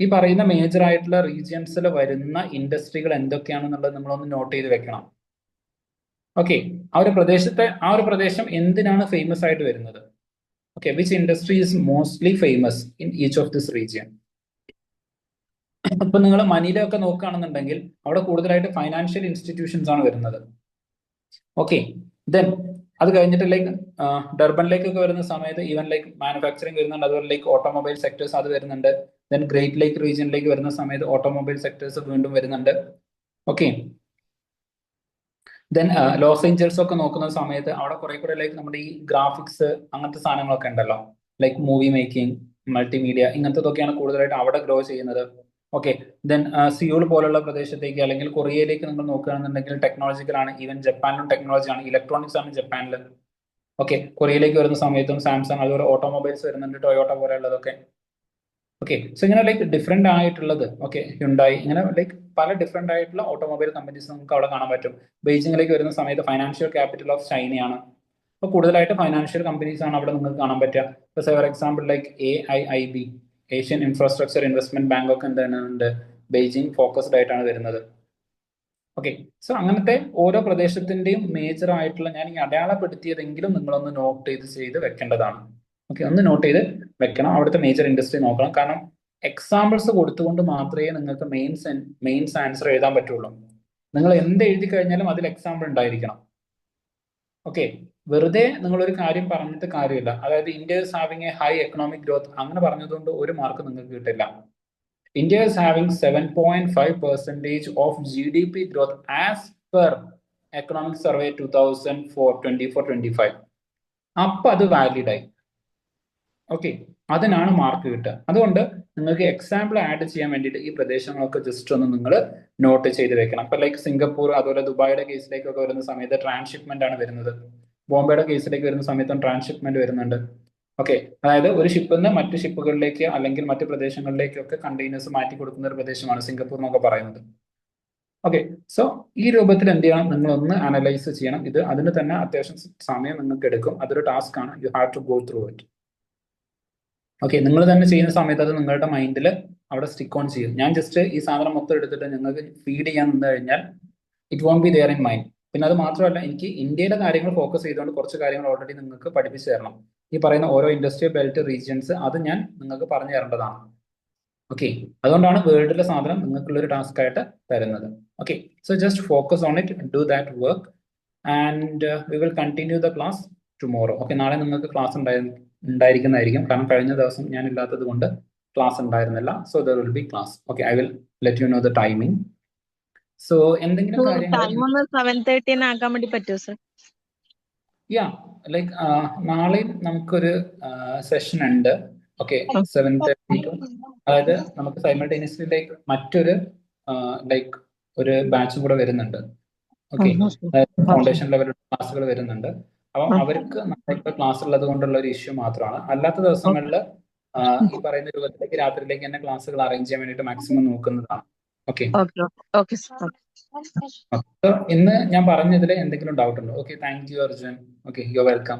ഈ പറയുന്ന മേജർ ആയിട്ടുള്ള റീജിയൻസിൽ വരുന്ന ഇൻഡസ്ട്രികൾ എന്തൊക്കെയാണെന്നുള്ളത് നമ്മളൊന്ന് നോട്ട് ചെയ്ത് വെക്കണം. ഓക്കെ, ആ ഒരു പ്രദേശം എന്തിനാണ് ഫേമസ് ആയിട്ട് വരുന്നത്? Okay, which industry is mostly famous in each of this region? ഇപ്പൊ നിങ്ങൾ മനിലയൊക്കെ നോക്കുകയാണെന്നുണ്ടെങ്കിൽ അവിടെ കൂടുതലായിട്ട് ഫൈനാൻഷ്യൽ ഇൻസ്റ്റിറ്റ്യൂഷൻസ് ആണ് വരുന്നത്. ഓക്കെ, ദെൻ അത് കഴിഞ്ഞിട്ട് ലൈക്ക് ഡർബനിലേക്കൊക്കെ വരുന്ന സമയത്ത് ഈവൻ ലൈക്ക് മാനുഫാക്ചറിങ് വരുന്നുണ്ട്. അതുപോലെ ലൈക്ക് ഓട്ടോമൊബൈൽ സെക്ടേഴ്സ് അത് വരുന്നുണ്ട്. ദെൻ ഗ്രേറ്റ് ലേക്ക് റീജിയനിലേക്ക് വരുന്ന സമയത്ത് ഓട്ടോമൊബൈൽ സെക്ടേഴ്സ് വീണ്ടും വരുന്നുണ്ട്. ഓക്കെ, ദെൻ ലോസ് ഏഞ്ചൽസ് ഒക്കെ നോക്കുന്ന സമയത്ത് അവിടെ കുറെ കൂടെ ലൈക്ക് നമ്മുടെ ഈ ഗ്രാഫിക്സ് അങ്ങനത്തെ സാധനങ്ങളൊക്കെ ഉണ്ടല്ലോ, ലൈക്ക് മൂവി മേക്കിംഗ്, മൾട്ടിമീഡിയ, ഇങ്ങനത്തതൊക്കെയാണ് കൂടുതലായിട്ട് അവിടെ ഗ്രോ ചെയ്യുന്നത്. ഓക്കെ, ദെൻ സിയോൾ പോലുള്ള പ്രദേശത്തേക്ക് അല്ലെങ്കിൽ കൊറിയയിലേക്ക് നിങ്ങൾ നോക്കുകയാണെന്നുണ്ടെങ്കിൽ ടെക്നോളജിക്കലാണ്. ഈവൻ ജപ്പാനിലും ടെക്നോളജിയാണ്, ഇലക്ട്രോണിക്സ് ആണ് ജപ്പാനിൽ. ഓക്കെ, കൊറിയയിലേക്ക് വരുന്ന സമയത്തും സാംസങ്, അതുപോലെ ഓട്ടോമൊബൈൽസ് വരുന്നുണ്ട്, ടൊയോട്ട പോലെയുള്ളതൊക്കെ. ഓക്കെ, സോ ഇങ്ങനെ ലൈക്ക് ഡിഫറെന്റ് ആയിട്ടുള്ളത്, ഓക്കെ ഹ്യുണ്ടായി, ഇങ്ങനെ ലൈക്ക് പല ഡിഫറെന്റ് ആയിട്ടുള്ള ഓട്ടോമൊബൈൽ കമ്പനീസ് നമുക്ക് അവിടെ കാണാൻ പറ്റും. ബെയ്ജിങ്ങിലേക്ക് വരുന്ന സമയത്ത് ഫൈനാൻഷ്യൽ ക്യാപിറ്റൽ ഓഫ് ചൈനയാണ്. അപ്പോൾ കൂടുതലായിട്ട് ഫൈനാൻഷ്യൽ കമ്പനീസ് ആണ് അവിടെ നിങ്ങൾക്ക് കാണാൻ പറ്റുക. ഇപ്പോൾ four example like AIIB, Asian infrastructure investment bank ഒക്കെ എന്താണ് ബെയ്ജിങ് ഫോക്കസ്ഡ് ആയിട്ടാണ് വരുന്നത്. ഓക്കെ, സോ അങ്ങനത്തെ ഓരോ പ്രദേശത്തിന്റെയും മേജർ ആയിട്ടുള്ള ഞാൻ ഈ അടയാളപ്പെടുത്തിയതെങ്കിലും നിങ്ങളൊന്ന് നോട്ട് ചെയ്ത് വെക്കേണ്ടതാണ്. ഓക്കെ, ഒന്ന് നോട്ട് ചെയ്ത് വെക്കണം. അവിടുത്തെ മേജർ ഇൻഡസ്ട്രി നോക്കണം. കാരണം എക്സാമ്പിൾസ് കൊടുത്തുകൊണ്ട് മാത്രമേ നിങ്ങൾക്ക് മെയിൻസ് ആൻസർ എഴുതാൻ പറ്റുള്ളൂ. നിങ്ങൾ എന്ത് എഴുതി കഴിഞ്ഞാലും അതിൽ എക്സാമ്പിൾ ഉണ്ടായിരിക്കണം. ഓക്കെ, വെറുതെ നിങ്ങളൊരു കാര്യം പറഞ്ഞിട്ട് കാര്യമില്ല. അതായത് India is having A high economic growth അങ്ങനെ പറഞ്ഞതുകൊണ്ട് ഒരു മാർക്ക് നിങ്ങൾക്ക് കിട്ടില്ല. India is having 7.5% of GDP growth as per Economic Survey 2024-25. അപ്പൊ അത് വാലിഡ് ആയി. ഓക്കെ, അതിനാണ് മാർക്ക് കിട്ടുക. അതുകൊണ്ട് നിങ്ങൾക്ക് എക്സാമ്പിൾ ആഡ് ചെയ്യാൻ വേണ്ടിയിട്ട് ഈ പ്രദേശങ്ങളൊക്കെ ജസ്റ്റ് ഒന്ന് നിങ്ങൾ നോട്ട് ചെയ്ത് വെക്കണം. ഇപ്പൊ ലൈക്ക് സിംഗപ്പൂർ, അതുപോലെ ദുബായിയുടെ കേസിലേക്കൊക്കെ വരുന്ന സമയത്ത് ട്രാൻസ്ഷിപ്മെന്റ് ആണ് വരുന്നത്. ബോംബെയുടെ കേസിലേക്ക് വരുന്ന സമയത്തും ട്രാൻസ്ഷിപ്മെന്റ് വരുന്നുണ്ട്. ഓക്കെ, അതായത് ഒരു ഷിപ്പിൽ നിന്ന് മറ്റു ഷിപ്പുകളിലേക്ക് അല്ലെങ്കിൽ മറ്റു പ്രദേശങ്ങളിലേക്കൊക്കെ കണ്ടെയ്നേഴ്സ് മാറ്റി കൊടുക്കുന്ന ഒരു പ്രദേശമാണ് സിംഗപ്പൂർ എന്നൊക്കെ പറയുന്നത്. ഓക്കെ, സോ ഈ രൂപത്തിൽ എന്ത് ചെയ്യണം, നിങ്ങളൊന്ന് അനലൈസ് ചെയ്യണം. ഇത് അതിന് തന്നെ അത്യാവശ്യം സമയം നിങ്ങൾക്ക് എടുക്കും. അതൊരു ടാസ്ക് ആണ്. You have to go through it. Okay, നിങ്ങൾ തന്നെ ചെയ്യുന്ന സമയത്ത് അത് നിങ്ങളുടെ മൈൻഡിൽ അവിടെ സ്റ്റിക്ക് ഓൺ ചെയ്യും. ഞാൻ ജസ്റ്റ് ഈ സാധനം മൊത്തം എടുത്തിട്ട് നിങ്ങൾക്ക് ഫീഡ് ചെയ്യാൻ നിന്ന് കഴിഞ്ഞാൽ it won't be there in mind. പിന്നെ അത് മാത്രമല്ല, എനിക്ക് ഇന്ത്യയിലെ കാര്യങ്ങൾ ഫോക്കസ് ചെയ്തുകൊണ്ട് കുറച്ച് കാര്യങ്ങൾ ഓൾറെഡി നിങ്ങൾക്ക് പഠിപ്പിച്ചു തരണം. ഈ പറയുന്ന ഓരോ ഇൻഡസ്ട്രിയൽ ബെൽറ്റ് റീജിയൻസ് അത് ഞാൻ നിങ്ങൾക്ക് പറഞ്ഞു തരേണ്ടതാണ്. ഓക്കെ, അതുകൊണ്ടാണ് വേൾഡിലെ സാധനം നിങ്ങൾക്കുള്ളൊരു ടാസ്ക് ആയിട്ട് തരുന്നത്. Okay, so just focus on it, do that work and we will continue the class tomorrow. Okay, നാളെ നിങ്ങൾക്ക് ക്ലാസ് ഉണ്ടായിരിക്കുന്നതായിരിക്കും. കാരണം കഴിഞ്ഞ ദിവസം ഞാൻ ഇല്ലാത്തത് കൊണ്ട് ക്ലാസ് ഉണ്ടായിരുന്നില്ല. So there will B class. Okay, I will let you know the timing. So എന്തെങ്കിലും കാര്യങ്ങൾ ടൈം ഒന്ന് 7:30 ആക്കാൻ വേണ്ടി പറ്റുമോ സർ? യാ, ലൈക്ക് നാളെയും നമുക്കൊരു സെഷൻ ഉണ്ട്. ഓക്കെ, 7:30 to, അതായത് നമുക്ക് സൈമൾട്ടേനിയസ്ലി ലൈക്ക് മറ്റൊരു ലൈക്ക് ഒരു ബാച്ചും കൂടെ വരുന്നുണ്ട്. ഓക്കെ, ഫൗണ്ടേഷൻ ലെവൽ ക്ലാസ്സുകൾ വരുന്നുണ്ട്. അപ്പം അവർക്ക് നാളെ ക്ലാസ് ഉള്ളത് കൊണ്ടുള്ള ഒരു ഇഷ്യൂ മാത്രമാണ്. അല്ലാത്ത ദിവസങ്ങളിൽ ഈ പറയുന്ന രൂപത്തിലേക്ക് രാത്രിയിലേക്ക് തന്നെ ക്ലാസ്സുകൾ അറേഞ്ച് ചെയ്യാൻ വേണ്ടിയിട്ട് മാക്സിമം നോക്കുന്നതാണ്. ഓക്കെ, ഇന്ന് ഞാൻ പറഞ്ഞതിൽ എന്തെങ്കിലും ഡൗട്ട് ഉണ്ടോ? Okay, thank you Arjun. Okay, you welcome.